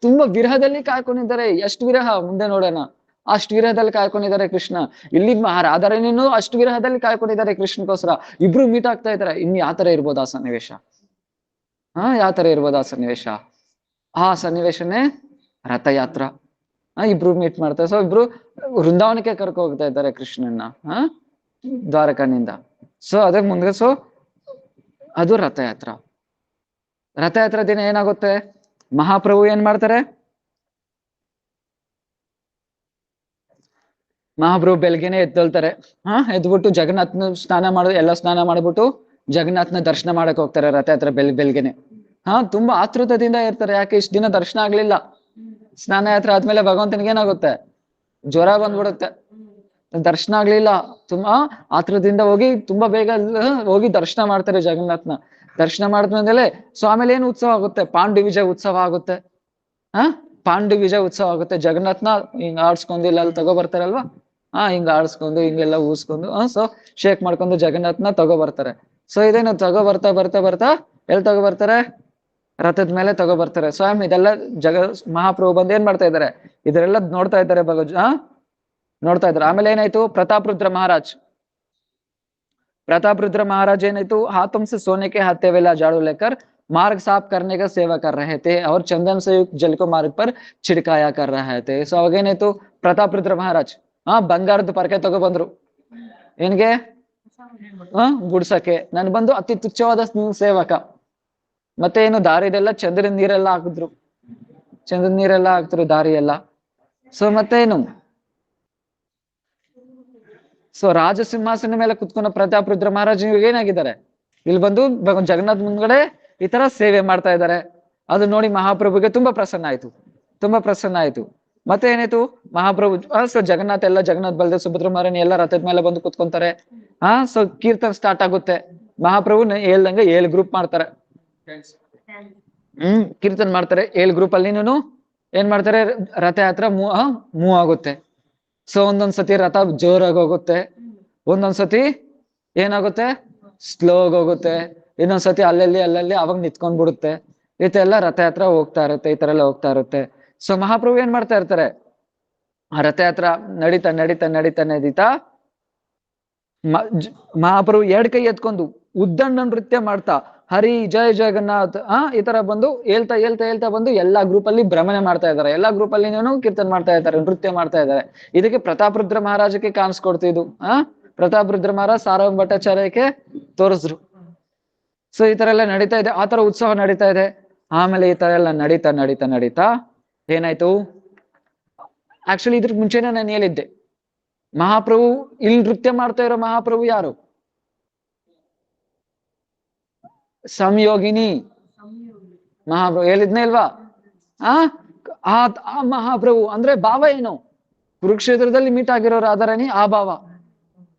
ತುಂಬಾ ವಿರಹದಲ್ಲಿ ಕಾಯ್ಕೊಂಡಿದ್ದಾರೆ. ಎಷ್ಟು ವಿರಹ ಮುಂದೆ ನೋಡೋಣ. ಅಷ್ಟು ವಿರಹದಲ್ಲಿ ಕಾಯ್ಕೊಂಡಿದ್ದಾರೆ ಕೃಷ್ಣ. ಇಲ್ಲಿ ರಾಧಾರಾಣಿನೂ ಅಷ್ಟು ವಿರಹದಲ್ಲಿ ಕಾಯ್ಕೊಂಡಿದ್ದಾರೆ ಕೃಷ್ಣಗೋಸ್ಕರ. ಇಬ್ರು ಮೀಟ್ ಆಗ್ತಾ ಇದಾರೆ. ಇನ್ ಯಾವ ತರ ಇರ್ಬೋದು ಆ ಸನ್ನಿವೇಶ? ಯಾವ ತರ ಇರ್ಬೋದು ಆ ಸನ್ನಿವೇಶ? ಆ ಸನ್ನಿವೇಶನೇ ರಥಯಾತ್ರ. ಇಬ್ರು ಮೀಟ್ ಮಾಡ್ತಾರೆ. ಸೊ ಇಬ್ರು ವೃಂದಾವನಕ್ಕೆ ಕರ್ಕೊ ಹೋಗ್ತಾ ಇದ್ದಾರೆ ಕೃಷ್ಣನ್ನ ದ್ವಾರಕನಿಂದ. ಸೊ ಅದಕ್ಕೆ ಮುಂದೆ ಸೊ ಅದು ರಥಯಾತ್ರ. ರಥಯಾತ್ರ ದಿನ ಏನಾಗುತ್ತೆ? ಮಹಾಪ್ರಭು ಏನ್ ಮಾಡ್ತಾರೆ? ಮಹಾಪ್ರಭು ಬೆಳಗ್ಗೆನೆ ಎದ್ದೊಳ್ತಾರೆ. ಎದ್ಬಿಟ್ಟು ಜಗನ್ನಾಥನ ಎಲ್ಲ ಸ್ನಾನ ಮಾಡ್ಬಿಟ್ಟು ಜಗನ್ನಾಥನ ದರ್ಶನ ಮಾಡಕ್ ಹೋಗ್ತಾರೆ ರಥಯಾತ್ರ ಬೆಳಗ್ಗೆನೆ. ತುಂಬಾ ಆತೃತದಿಂದ ಇರ್ತಾರೆ. ಯಾಕೆ ಇಷ್ಟ ದಿನ ದರ್ಶನ ಆಗ್ಲಿಲ್ಲ. ಸ್ನಾನ ಯಾತ್ರೆ ಆದ್ಮೇಲೆ ಭಗವಂತನಿಗೆ ಏನಾಗುತ್ತೆ? ಜ್ವರ ಬಂದ್ಬಿಡುತ್ತೆ. ದರ್ಶನ ಆಗ್ಲಿಲ್ಲ. ತುಂಬಾ ಆತೃತದಿಂದ ಹೋಗಿ ತುಂಬಾ ಬೇಗ ಹೋಗಿ ದರ್ಶನ ಮಾಡ್ತಾರೆ ಜಗನ್ನಾಥನ. ದರ್ಶನ ಮಾಡಿದ್ಮೇಲೆ ಸೊ ಆಮೇಲೆ ಏನು ಉತ್ಸವ ಆಗುತ್ತೆ? ಪಾಂಡು ವಿಜಯ ಉತ್ಸವ ಆಗುತ್ತೆ. ಪಾಂಡು ವಿಜಯ ಉತ್ಸವ ಆಗುತ್ತೆ. ಜಗನ್ನಾಥನ ಹಿಂಗ ಆಡ್ಸ್ಕೊಂಡು ಇಲ್ಲೆಲ್ಲ ತಗೋ ಬರ್ತಾರಲ್ವಾ, ಹಿಂಗ ಆಡ್ಸ್ಕೊಂಡು ಹಿಂಗೆಲ್ಲ ಊಸ್ಕೊಂಡು ಸೊ ಶೇಕ್ ಮಾಡ್ಕೊಂಡು ಜಗನ್ನಾಥನ ತಗೋ ಬರ್ತಾರೆ. ಸೊ ಇದೇನು ತಗೋ ಬರ್ತಾ ಎಲ್ಲಿ ತಗೋ ಬರ್ತಾರೆ? ರಥದ ಮೇಲೆ ತಗೋ ಬರ್ತಾರೆ. ಸ್ವಯಂ ಇದೆಲ್ಲ ಮಹಾಪ್ರಭು ಬಂದು ಏನ್ ಮಾಡ್ತಾ ಇದ್ದಾರೆ? ಇದರೆಲ್ಲ ನೋಡ್ತಾ ಇದ್ದಾರೆ ನೋಡ್ತಾ ಇದ್ದಾರೆ. ಆಮೇಲೆ ಏನಾಯ್ತು? ಪ್ರತಾಪ್ ರುದ್ರ महाराज ಏನಾಯ್ತು? हाथों से सोने के हथेली झाड़ू लेकर मार्ग साफ करने का सेवा कर रहे थे और चंदन से युक्त जल को मार्ग पर छिड़काया कर रहे थे. ಸೊ ಅವಾಗ ಏನಾಯ್ತು? ಪ್ರತಾಪ್ ರುದ್ರ ಮಹಾರಾಜ್ ಬಂಗಾರದ ಪರಕೆ ತಗೋ ಬಂದ್ರು. ಏನ್ಗೆ? ಗುಡ್ಸಕ್ಕೆ. ನನ್ ಬಂದು ಅತಿ ತುಚ್ಛವಾದ ಸೇವಕ. ಮತ್ತೆ ಏನು ದಾರಿದೆಲ್ಲ ಚಂದ್ರನ ನೀರೆಲ್ಲ ಹಾಕಿದ್ರು. ದಾರಿ ಎಲ್ಲ. ಸೊ ಮತ್ತೇನು? ಸೊ ರಾಜ ಸಿಂಹಾಸನ ಮೇಲೆ ಕುತ್ಕೊಂಡ ಪ್ರತಾಪ್ ರುದ್ರ ಮಹಾರಾಜ್ ಏನಾಗಿದ್ದಾರೆ? ಇಲ್ಲಿ ಬಂದು ಜಗನ್ನಾಥ್ ಮುಂದ್ಗಡೆ ಈ ತರ ಸೇವೆ ಮಾಡ್ತಾ ಇದ್ದಾರೆ. ಅದು ನೋಡಿ ಮಹಾಪ್ರಭುಗೆ ತುಂಬಾ ಪ್ರಸನ್ನ ಆಯ್ತು. ಮತ್ತೆ ಏನಾಯ್ತು? ಮಹಾಪ್ರಭು ಸೊ ಜಗನ್ನಾಥ್ ಬಲ್ದೇವ್ ಸುಭದ್ರ ಮಹಾರಾಣಿ ಎಲ್ಲ ರಥದ ಮೇಲೆ ಬಂದು ಕುತ್ಕೊಂತಾರೆ. ಸೊ ಕೀರ್ತನ್ ಸ್ಟಾರ್ಟ್ ಆಗುತ್ತೆ. ಮಹಾಪ್ರಭು ಹೇಳ್ದಂಗೆ 7 ಗ್ರೂಪ್ ಮಾಡ್ತಾರೆ. ಕೀರ್ತನ್ ಮಾಡ್ತಾರೆ 7 ಗ್ರೂಪ್ ಅಲ್ಲಿ. ಏನ್ ಮಾಡ್ತಾರೆ? ರಥಯಾತ್ರ ಮೂವ್ ಆಗುತ್ತೆ. ಸೊ ಒಂದೊಂದ್ಸತಿ ರಥ ಜೋರಾಗಿ ಹೋಗುತ್ತೆ, ಒಂದೊಂದ್ಸತಿ ಏನಾಗುತ್ತೆ? ಸ್ಲೋ ಹೋಗುತ್ತೆ, ಇನ್ನೊಂದ್ಸತಿ ಅಲ್ಲಲ್ಲಿ ಅವಾಗ ನಿತ್ಕೊಂಡ್ಬಿಡುತ್ತೆ. ಇದೆಲ್ಲ ರಥಯಾತ್ರ ಹೋಗ್ತಾ ಇರುತ್ತೆ. ಈ ತರ ಎಲ್ಲ ಹೋಗ್ತಾ ಇರುತ್ತೆ. ಸೊ ಮಹಾಪ್ರಭು ಏನ್ ಮಾಡ್ತಾ ಇರ್ತಾರೆ? ಆ ರಥಯಾತ್ರ ನಡೀತಾ ಮಹಾಪ್ರಭು 2 ಕೈ ಎತ್ಕೊಂಡು ಉದ್ದಂಡ ನೃತ್ಯ ಮಾಡ್ತಾ ಹರಿ ಜಯ ಜಗನ್ನಾಥ್ ಈ ತರ ಬಂದು ಹೇಳ್ತಾ ಬಂದು ಎಲ್ಲಾ ಗ್ರೂಪ್ ಅಲ್ಲಿ ಭ್ರಮಣೆ ಮಾಡ್ತಾ ಇದ್ದಾರೆ. ಎಲ್ಲಾ ಗ್ರೂಪ್ ಅಲ್ಲಿ ಕೀರ್ತನ್ ಮಾಡ್ತಾ ಇದ್ದಾರೆ, ನೃತ್ಯ ಮಾಡ್ತಾ ಇದ್ದಾರೆ. ಇದಕ್ಕೆ ಪ್ರತಾಪ್ ರುದ್ರ ಮಹಾರಾಜಕ್ಕೆ ಕಾಣಿಸ್ಕೊಡ್ತಿದ್ದು. ಪ್ರತಾಪ್ ರುದ್ರ ಮಹಾರಾಜ್ ಸಾರ್ವಭೌಮ ಭಟ್ಟಾಚಾರ್ಯಕ್ಕೆ ತೋರಿಸಿದ್ರು. ಸೊ ಈ ತರ ಎಲ್ಲ ನಡೀತಾ ಇದೆ. ಆ ತರ ಉತ್ಸವ ನಡೀತಾ ಇದೆ. ಆಮೇಲೆ ಈ ತರ ಎಲ್ಲ ನಡೀತಾ ಏನಾಯ್ತು? ಆಕ್ಚುಲಿ ಇದ್ರ ಮುಂಚೆನೆ ನಾನು ಹೇಳಿದ್ದೆ, ಮಹಾಪ್ರಭು ಇಲ್ಲಿ ನೃತ್ಯ ಮಾಡ್ತಾ ಇರೋ ಮಹಾಪ್ರಭು ಯಾರು? ಸಂಯೋಗಿನಿ ಮಹಾಪ್ರಭು. ಹೇಳಿದ್ನೇ ಇಲ್ವಾ? ಆ ಮಹಾಪ್ರಭು ಅಂದ್ರೆ ಭಾವ ಏನು? ಕುರುಕ್ಷೇತ್ರದಲ್ಲಿ ಮೀಟ್ ಆಗಿರೋ ರಾಧಾರಾಣಿ ಆ ಭಾವ.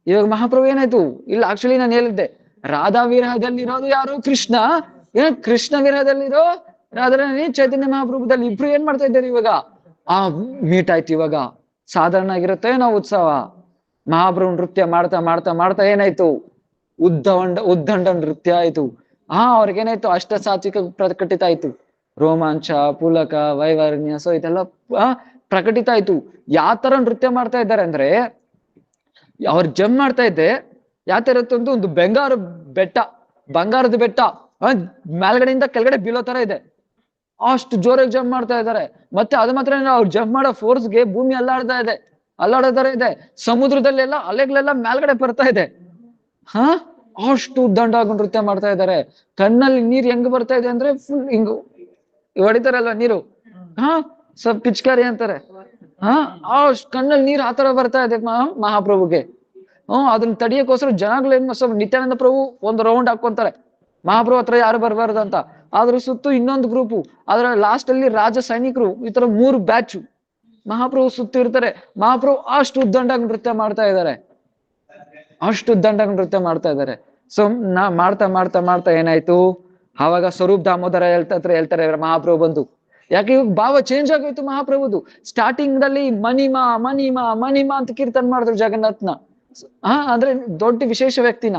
ಇವಾಗ ಮಹಾಪ್ರಭು ಏನಾಯ್ತು? ಇಲ್ಲಿ ಆಕ್ಚುಲಿ ನಾನು ಹೇಳಿದ್ದೆ, ರಾಧಾ ವಿರಹದಲ್ಲಿರೋದು ಯಾರು? ಕೃಷ್ಣ. ಕೃಷ್ಣ ವಿರಹದಲ್ಲಿರೋ ರಾಧಾರಾಣಿ ಚೈತನ್ಯ ಮಹಾಪ್ರಭುದಲ್ಲಿ ಇಬ್ರು ಏನ್ ಮಾಡ್ತಾ ಇದ್ದಾರೆ ಇವಾಗ? ಮೀಟ್ ಆಯ್ತು. ಇವಾಗ ಸಾಧಾರಣ ಆಗಿರುತ್ತೆ ನಾವು ಉತ್ಸವ. ಮಹಾಪ್ರಭು ನೃತ್ಯ ಮಾಡ್ತಾ ಏನಾಯ್ತು? ಉದ್ದಂಡ ನೃತ್ಯ ಆಯ್ತು. ಅವ್ರಿಗೇನಾಯ್ತು? ಅಷ್ಟ ಸಾತ್ವಿಕ ಪ್ರಕಟಿತ ಆಯ್ತು. ರೋಮಾಂಚ, ಪುಲಕ, ವೈವರ್ಣ್ಯ, ಸೊ ಇದೆಲ್ಲ ಪ್ರಕಟಿತ ಆಯ್ತು. ಯಾವ ತರ ನೃತ್ಯ ಮಾಡ್ತಾ ಇದ್ದಾರೆ ಅಂದ್ರೆ, ಅವ್ರು ಜಂಪ್ ಮಾಡ್ತಾ ಇದ್ದೆ ಯಾವ ತರ ಇರುತ್ತೆ? ಒಂದು ಬಂಗಾರದ ಬೆಟ್ಟ ಮೇಲ್ಗಡೆಯಿಂದ ಕೆಳಗಡೆ ಬೀಳೋ ತರ ಇದೆ. ಅಷ್ಟು ಜೋರಾಗಿ ಜಂಪ್ ಮಾಡ್ತಾ ಇದ್ದಾರೆ. ಮತ್ತೆ ಅದು ಮಾತ್ರ ಅವ್ರು ಜಂಪ್ ಮಾಡೋ ಫೋರ್ಸ್ಗೆ ಭೂಮಿ ಅಲ್ಲಾಡೋ ತರ ಇದೆ. ಸಮುದ್ರದಲ್ಲೆಲ್ಲ ಅಲೆಗಳೆಲ್ಲ ಮೇಲ್ಗಡೆ ಬರ್ತಾ ಇದೆ. ಅಷ್ಟು ಉದ್ದಂಡಾಗಿ ನೃತ್ಯ ಮಾಡ್ತಾ ಇದ್ದಾರೆ. ಕಣ್ಣಲ್ಲಿ ನೀರ್ ಹೆಂಗ್ ಬರ್ತಾ ಇದೆ ಅಂದ್ರೆ ಫುಲ್ ಹಿಂಗ್ ಹೊಡಿತಾರಲ್ವ ನೀರು, ಸ್ವಲ್ಪ ಪಿಚ್ಕಾರಿ ಅಂತಾರೆ. ಕಣ್ಣಲ್ಲಿ ನೀರ್ ಆತರ ಬರ್ತಾ ಇದೆ ಮಹಾಪ್ರಭುಗೆ. ಅದನ್ನ ತಡಿಯಕ್ಕೋಸ್ಕರ ಜನಗಳು ಏನ್ ಸ್ವಲ್ಪ ನಿತ್ಯಾನಂದ ಪ್ರಭು ಒಂದು ರೌಂಡ್ ಹಾಕೊಂತಾರೆ. ಮಹಾಪ್ರಭು ಹತ್ರ ಯಾರು ಬರಬಾರ್ದು ಅಂತ. ಅದ್ರ ಸುತ್ತು ಇನ್ನೊಂದು ಗ್ರೂಪು, ಅದರ ಲಾಸ್ಟ್ ಅಲ್ಲಿ ರಾಜ ಸೈನಿಕರು, ಈ ತರ 3 ಬ್ಯಾಚ್ ಮಹಾಪ್ರಭು ಸುತ್ತು ಇರ್ತಾರೆ. ಮಹಾಪ್ರಭು ಅಷ್ಟು ಉದ್ದಂಡಾಗಿ ನೃತ್ಯ ಮಾಡ್ತಾ ಇದ್ದಾರೆ, ಅಷ್ಟು ಉದ್ದಂಡಾಗಿ ನೃತ್ಯ ಮಾಡ್ತಾ ಇದ್ದಾರೆ. ಸೊ ಮಾಡ್ತಾ ಮಾಡ್ತಾ ಮಾಡ್ತಾ ಏನಾಯ್ತು, ಆವಾಗ ಸ್ವರೂಪ್ ದಾಮೋದರ ಹೇಳ್ತಾರೆ ಮಹಾಪ್ರಭು ಬಂದು. ಯಾಕೆ ಇವಾಗ ಭಾವ ಚೇಂಜ್ ಆಗೋಯ್ತು ಮಹಾಪ್ರಭುದು. ಸ್ಟಾರ್ಟಿಂಗ್ ದಲ್ಲಿ ಮಣಿಮಾ ಮಣಿಮಾ ಮಣಿಮಾ ಅಂತ ಕೀರ್ತನೆ ಮಾಡಿದ್ರು ಜಗನ್ನಾಥ್ನ. ಅಂದ್ರೆ ದೊಡ್ಡ ವಿಶೇಷ ವ್ಯಕ್ತಿನ,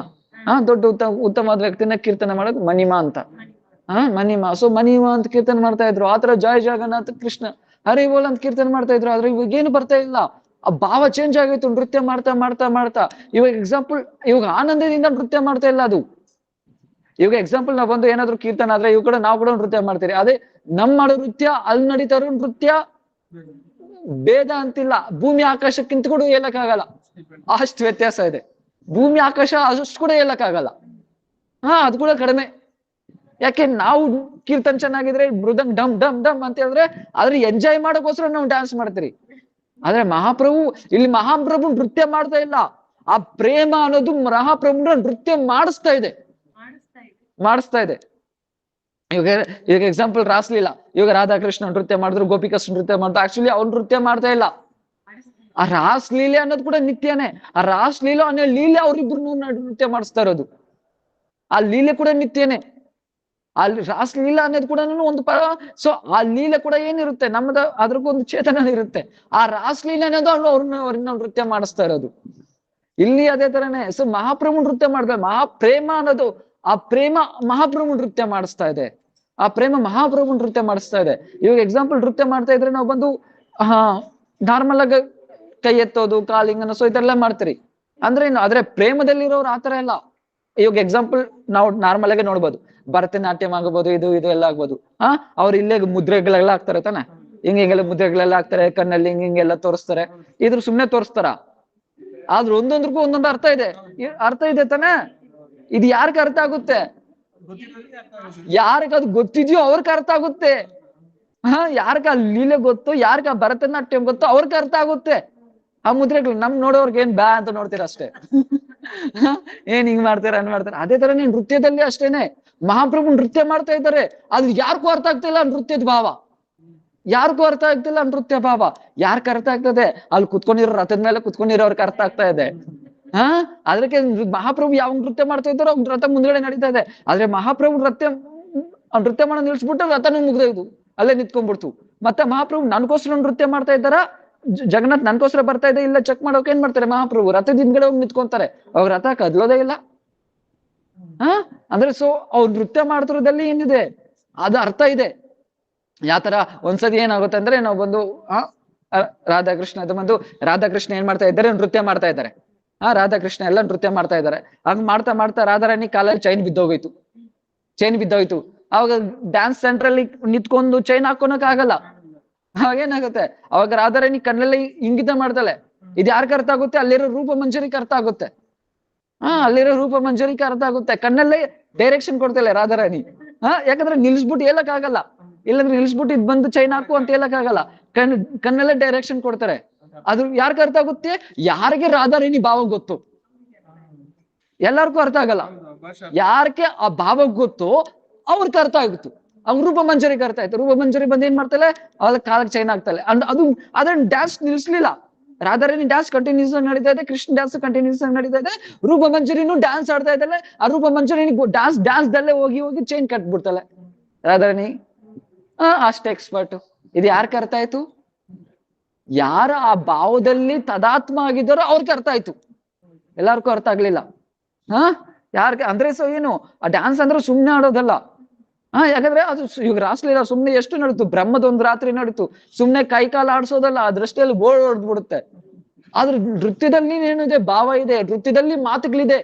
ದೊಡ್ಡ ಉತ್ತಮವಾದ ವ್ಯಕ್ತಿನ ಕೀರ್ತನೆ ಮಾಡೋದು ಮಣಿಮಾ ಅಂತ. ಮಣಿಮಾ. ಸೊ ಮಣಿಮಾ ಅಂತ ಕೀರ್ತನೆ ಮಾಡ್ತಾ ಇದ್ರು. ಆತರ ಜಯ ಜಗನ್ನಾಥ ಕೃಷ್ಣ ಹರಿ ಬೋಲ್ ಅಂತ ಕೀರ್ತನೆ ಮಾಡ್ತಾ ಇದ್ರು. ಆದ್ರೆ ಇವಾಗ ಏನು ಬರ್ತಾ ಇಲ್ಲ, ಆ ಭಾವ ಚೇಂಜ್ ಆಗೋಯ್ತು ನೃತ್ಯ ಮಾಡ್ತಾ ಮಾಡ್ತಾ ಮಾಡ್ತಾ. ಇವಾಗ ಎಕ್ಸಾಂಪಲ್, ಇವಾಗ ಆನಂದದಿಂದ ನೃತ್ಯ ಮಾಡ್ತಾ ಇಲ್ಲ ಅದು. ಇವಾಗ ಎಕ್ಸಾಂಪಲ್ ನಾವ್ ಬಂದು ಏನಾದ್ರು ಕೀರ್ತನ ಆದ್ರೆ ಇವ್ ಕೂಡ ನಾವು ಕೂಡ ನೃತ್ಯ ಮಾಡ್ತೀರಿ. ಅದೇ ನಮ್ ಮಾಡೋ ನೃತ್ಯ ಅಲ್ಲಿ ನಡೀತಾ ಇರೋ ನೃತ್ಯ ಭೇದ ಅಂತಿಲ್ಲ. ಭೂಮಿ ಆಕಾಶಕ್ಕಿಂತ ಕೂಡ ಹೇಳಕ್ಕಾಗಲ್ಲ, ಅಷ್ಟು ವ್ಯತ್ಯಾಸ ಇದೆ. ಭೂಮಿ ಆಕಾಶ ಅಷ್ಟು ಕೂಡ ಹೇಳಕ್ಕಾಗಲ್ಲ. ಅದು ಕೂಡ ಕಡಿಮೆ. ಯಾಕೆ ನಾವು ಕೀರ್ತನ್ ಚೆನ್ನಾಗಿದ್ರೆ ಮೃದಂಗ್ ಡಮ್ ಡಮ್ ಡಮ್ ಅಂತ ಹೇಳಿದ್ರೆ ಆದ್ರೆ ಎಂಜಾಯ್ ಮಾಡೋಕೋಸ್ಕರ ನಾವು ಡ್ಯಾನ್ಸ್ ಮಾಡ್ತೀರಿ. ಆದ್ರೆ ಮಹಾಪ್ರಭು ಇಲ್ಲಿ ಮಹಾಪ್ರಭು ನೃತ್ಯ ಮಾಡ್ತಾ ಇಲ್ಲ, ಆ ಪ್ರೇಮ ಅನ್ನೋದು ಮಹಾಪ್ರಭುನ ನೃತ್ಯ ಮಾಡಿಸ್ತಾ ಇದೆ. ಇವಾಗ ಎಕ್ಸಾಂಪಲ್ ರಾಸ್ಲೀಲಾ, ಇವಾಗ ರಾಧಾಕೃಷ್ಣ ನೃತ್ಯ ಮಾಡಿದ್ರು, ಗೋಪಿಕೃಷ್ಣ ನೃತ್ಯ ಮಾಡಿದ್ರು. ಆಕ್ಚುಲಿ ಅವ್ರು ನೃತ್ಯ ಮಾಡ್ತಾ ಇಲ್ಲ. ಆ ರಾಸ್ಲೀಲೆ ಅನ್ನೋದು ಕೂಡ ನಿತ್ಯನೇ. ಆ ರಾಸ್ಲೀಲಾ ಅನ್ನೋ ಲೀಲೆ ಅವ್ರಿಬ್ರು ನೃತ್ಯ ಮಾಡಿಸ್ತಾ ಇರೋದು. ಆ ಲೀಲೆ ಕೂಡ ನಿತ್ಯನೇ. ಅಲ್ಲಿ ರಾಸ್ಲೀಲಾ ಅನ್ನೋದು ಕೂಡ ಒಂದು ಸೊ ಆ ಲೀಲೆ ಕೂಡ ಏನಿರುತ್ತೆ ನಮ್ಮದ, ಅದ್ರಕ್ಕೊಂದು ಚೇತನ ಇರುತ್ತೆ. ಆ ರಾಸ್ಲೀಲೆ ಅನ್ನೋದು ಅವ್ರನ್ನ ನೃತ್ಯ ಮಾಡಿಸ್ತಾ ಇರೋದು. ಇಲ್ಲಿ ಅದೇ ತರನೇ. ಸೊ ಮಹಾಪ್ರಭು ನೃತ್ಯ ಮಾಡ್ತಾರೆ. ಮಹಾಪ್ರೇಮ ಅನ್ನೋದು, ಆ ಪ್ರೇಮ ಮಹಾಪ್ರಭು ನೃತ್ಯ ಮಾಡಿಸ್ತಾ ಇದೆ. ಆ ಪ್ರೇಮ ಮಹಾಪ್ರಭು ನೃತ್ಯ ಮಾಡಿಸ್ತಾ ಇದೆ. ಇವಾಗ ಎಕ್ಸಾಂಪಲ್ ನೃತ್ಯ ಮಾಡ್ತಾ ಇದ್ರೆ ನಾವು ಬಂದು ನಾರ್ಮಲ್ ಆಗಿ ಕೈ ಎತ್ತೋದು, ಕಾಲಿಂಗನ, ಸೊ ಇದೆಲ್ಲ ಮಾಡ್ತೀರಿ. ಅಂದ್ರೆ ಏನು, ಆದ್ರೆ ಪ್ರೇಮದಲ್ಲಿರೋರು ಆತರ ಎಲ್ಲ. ಇವಾಗ ಎಕ್ಸಾಂಪಲ್ ನಾವು ನಾರ್ಮಲ್ ಆಗಿ ನೋಡ್ಬೋದು, ಭರತನಾಟ್ಯಂ ಆಗಬಹುದು, ಇದು ಎಲ್ಲ ಆಗ್ಬೋದು. ಅವ್ರು ಇಲ್ಲೇ ಮುದ್ರೆಗಳೆಲ್ಲ ಹಾಕ್ತಾರೆ ತಾನೆ, ಹಿಂಗೆಲ್ಲ ಮುದ್ರೆಗಳೆಲ್ಲ ಹಾಕ್ತಾರೆ, ಕಣ್ಣಲ್ಲಿ ಹಿಂಗೆಲ್ಲ ತೋರಿಸ್ತಾರೆ. ಇದ್ರ ಸುಮ್ನೆ ತೋರಿಸ್ತಾರ? ಆದ್ರೂ ಒಂದೊಂದ್ರಿಗೂ ಒಂದೊಂದು ಅರ್ಥ ಇದೆ ತಾನೆ. ಇದು ಯಾರಿಗೆ ಅರ್ಥ ಆಗುತ್ತೆ? ಯಾರಿಗೆ ಅದು ಗೊತ್ತಿದ್ಯೋ ಅವ್ರಿಗೆ ಅರ್ಥ ಆಗುತ್ತೆ. ಯಾರ್ಗ ಆ ಲೀಲೆ ಗೊತ್ತು, ಯಾರ್ಗ ಆ ಭರತನಾಟ್ಯಂ ಗೊತ್ತು ಅವ್ರಿಗೆ ಅರ್ಥ ಆಗುತ್ತೆ. ಆ ಮುದ್ರೆಗಳು ನಮ್ ನೋಡೋರ್ಗೆ ಏನ್ ಬ್ಯಾ ಅಂತ ನೋಡ್ತೀರ ಅಷ್ಟೇ. ಏನ್ ಹಿಂಗ್ ಮಾಡ್ತಾರೆ ಅನ್ ಮಾಡ್ತಾರೆ. ಅದೇ ತರ ನೀನ್ ನೃತ್ಯದಲ್ಲಿ ಅಷ್ಟೇನೆ. ಮಹಾಪ್ರಭು ನೃತ್ಯ ಮಾಡ್ತಾ ಇದ್ದಾರೆ, ಆದ್ರೆ ಯಾರಿಗೂ ಅರ್ಥ ಆಗ್ತಿಲ್ಲ ನೃತ್ಯದ ಭಾವ. ಯಾರಿಗೂ ಅರ್ಥ ಆಗ್ತಿಲ್ಲ ನೃತ್ಯ ಭಾವ. ಯಾರ್ಗ ಅರ್ಥ ಆಗ್ತದೆ? ಅಲ್ಲಿ ಕುತ್ಕೊಂಡಿರೋ ರಥದ ಮೇಲೆ ಕುತ್ಕೊಂಡಿರೋರ್ಗೆ ಅರ್ಥ ಆಗ್ತಾ ಇದೆ. ಅದಕ್ಕೆ ಮಹಾಪ್ರಭು ಯಾವ ನೃತ್ಯ ಮಾಡ್ತಾ ಇದ್ದಾರೋ ಅವ್ನ ರಥ ಮುಂದ್ಗಡೆ ನಡೀತಾ ಇದೆ. ಆದ್ರೆ ಮಹಾಪ್ರಭು ನೃತ್ಯ ಮಾಡೋ ನಿಲ್ಸ್ಬಿಟ್ಟು ರಥನೂ ಮುಗ್ದೋಯ್ತು, ಅಲ್ಲೇ ನಿಂತ್ಕೊಂಡ್ಬಿಡ್ತು. ಮತ್ತೆ ಮಹಾಪ್ರಭು ನನ್ಗೋಸ್ಕರ ನೃತ್ಯ ಮಾಡ್ತಾ ಇದ್ದಾರ, ಜಗನ್ನಾಥ್ ನನ್ಗೋಸ್ಕರ ಬರ್ತಾ ಇದೆ ಇಲ್ಲ ಚೆಕ್ ಮಾಡೋಕೆ ಏನ್ ಮಾಡ್ತಾರೆ ಮಹಾಪ್ರಭು? ರಥದ ಹಿಂದ್ಗಡೆ ಹೋಗಿ ನಿಂತ್ಕೊಂತಾರೆ. ಅವ್ರ ರಥ ಕದ್ಲೋದೇ ಇಲ್ಲ. ಅಂದ್ರೆ ಸೊ ಅವ್ರು ನೃತ್ಯ ಮಾಡ್ತಿರೋದಲ್ಲಿ ಏನಿದೆ ಅದು ಅರ್ಥ ಇದೆ. ಯಾತರ ಒಂದ್ಸತಿ ಏನಾಗುತ್ತೆ ಅಂದ್ರೆ ನಾವು ಬಂದು ರಾಧಾಕೃಷ್ಣ ಅದು ಬಂದು ರಾಧಾಕೃಷ್ಣ ಏನ್ ಮಾಡ್ತಾ ಇದ್ದಾರೆ, ನೃತ್ಯ ಮಾಡ್ತಾ ಇದ್ದಾರೆ. ರಾಧಾಕೃಷ್ಣ ಎಲ್ಲ ನೃತ್ಯ ಮಾಡ್ತಾ ಇದ್ದಾರೆ. ಹಂಗ್ ಮಾಡ್ತಾ ಮಾಡ್ತಾ ರಾಧಾರಾಣಿ ಕಾಲಲ್ಲಿ ಚೈನ್ ಬಿದ್ದೋಯ್ತು. ಅವಾಗ ಡ್ಯಾನ್ಸ್ ಸೆಂಟರ್ ಅಲ್ಲಿ ನಿಂತ್ಕೊಂಡು ಚೈನ್ ಹಾಕೋನಕ್ ಆಗಲ್ಲ. ಅವಾಗೇನಾಗುತ್ತೆ, ಅವಾಗ ರಾಧಾರಾಣಿ ಕಣ್ಣಲ್ಲಿ ಇಂಗಿತ ಮಾಡ್ತಾಳೆ. ಇದು ಯಾರ್ಗೆ ಅರ್ಥ ಆಗುತ್ತೆ? ಅಲ್ಲಿರೋ ರೂಪ ಮಂಜರಿಗೆ ಅರ್ಥ ಆಗುತ್ತೆ. ಅಲ್ಲಿರೋ ರೂಪ ಮಂಜರಿಗೆ ಅರ್ಥ ಆಗುತ್ತೆ. ಕಣ್ಣಲ್ಲೇ ಡೈರೆಕ್ಷನ್ ಕೊಡ್ತಾಳೆ ರಾಧಾರಾಣಿ. ಯಾಕಂದ್ರೆ ನಿಲ್ಸ್ಬಿಟ್ಟು ಹೇಳಕ್ ಆಗಲ್ಲ. ಇಲ್ಲಾಂದ್ರೆ ನಿಲ್ಸ್ಬಿಟ್ಟು ಇದ್ ಬಂದು ಚೈನ್ ಹಾಕು ಅಂತ ಹೇಳಕ್ ಆಗಲ್ಲ. ಕಣ್ಣಲ್ಲೇ ಡೈರೆಕ್ಷನ್ ಕೊಡ್ತಾರೆ. ಅದು ಯಾರ್ಗ ಅರ್ಥ ಆಗುತ್ತೆ? ಯಾರಿಗೆ ರಾಧಾರಾಣಿ ಭಾವ ಗೊತ್ತು. ಎಲ್ಲರಿಗೂ ಅರ್ಥ ಆಗಲ್ಲ. ಯಾರಿಗೆ ಆ ಭಾವ ಗೊತ್ತು ಅವ್ರಿಗೆ ಅರ್ಥ ಆಗುತ್ತೆ. ಅವ್ರ ರೂಪ ಮಂಜರಿಗೆ ಅರ್ಥ ಆಯ್ತು. ರೂಪ ಮಂಜರಿ ಬಂದು ಏನ್ ಮಾಡ್ತಾಳೆ, ಅವ್ಳ ಕಾಲಕ್ಕೆ ಚೈನ್ ಆಗ್ತಾಳೆ. ಅದು ಅದನ್ನ ಡ್ಯಾನ್ಸ್ ನಿಲ್ಸ್ಲಿಲ್ಲ. ರಾಧಾರಾಣಿ ಡ್ಯಾನ್ಸ್ ಕಂಟಿನ್ಯೂಸ್ ಆಗಿ ನಡೀತಾ ಇದೆ, ಕೃಷ್ಣ ಡ್ಯಾನ್ಸ್ ಕಂಟಿನ್ಯೂಸ್ ಆಗಿ ನಡೀತಾ ಇದೆ. ರೂಪ ಮಂಜರಿನೂ ಡ್ಯಾನ್ಸ್ ಆಡ್ತಾ ಇದ್ದಾಳೆ. ಆ ರೂಪ ಮಂಜರಿನಿ ಡ್ಯಾನ್ಸ್ ದಲ್ಲೇ ಹೋಗಿ ಚೈನ್ ಕಟ್ಬಿಡ್ತಾಳೆ ರಾಧಾರಾಣಿ. ಅಷ್ಟು ಎಕ್ಸ್ಪರ್ಟ್. ಇದು ಯಾರ್ಗೆ ಅರ್ಥ ಆಯ್ತು? ಯಾರ ಆ ಭಾವದಲ್ಲಿ ತದಾತ್ಮ ಆಗಿದ್ದಾರೋ ಅವ್ರಿಗೆ ಅರ್ಥ ಆಯ್ತು. ಎಲ್ಲಾರ್ಗೂ ಅರ್ಥ ಆಗ್ಲಿಲ್ಲ. ಯಾರ್ಗೆ ಅಂದ್ರೆ ಸೊ ಏನು, ಆ ಡ್ಯಾನ್ಸ್ ಅಂದ್ರೆ ಸುಮ್ನೆ ಆಡೋದಲ್ಲ. ಯಾಕಂದ್ರೆ ಅದು ಇವಾಗ ರಾಸ್ಲಿಲ್ಲ ಸುಮ್ನೆ ಎಷ್ಟು ನಡೀತು, ಬ್ರಹ್ಮದೊಂದು ರಾತ್ರಿ ನಡೀತು. ಸುಮ್ನೆ ಕೈ ಕಾಲು ಆಡ್ಸೋದಲ್ಲ, ಆ ದೃಷ್ಟಿಯಲ್ಲಿ ಬೋರ್ಡ್ ಹೊಡೆದ್ಬಿಡುತ್ತೆ. ಆದ್ರೆ ನೃತ್ಯದಲ್ಲಿ ಏನಿದೆ, ಭಾವ ಇದೆ. ನೃತ್ಯದಲ್ಲಿ ಮಾತುಗಳಿದೆ.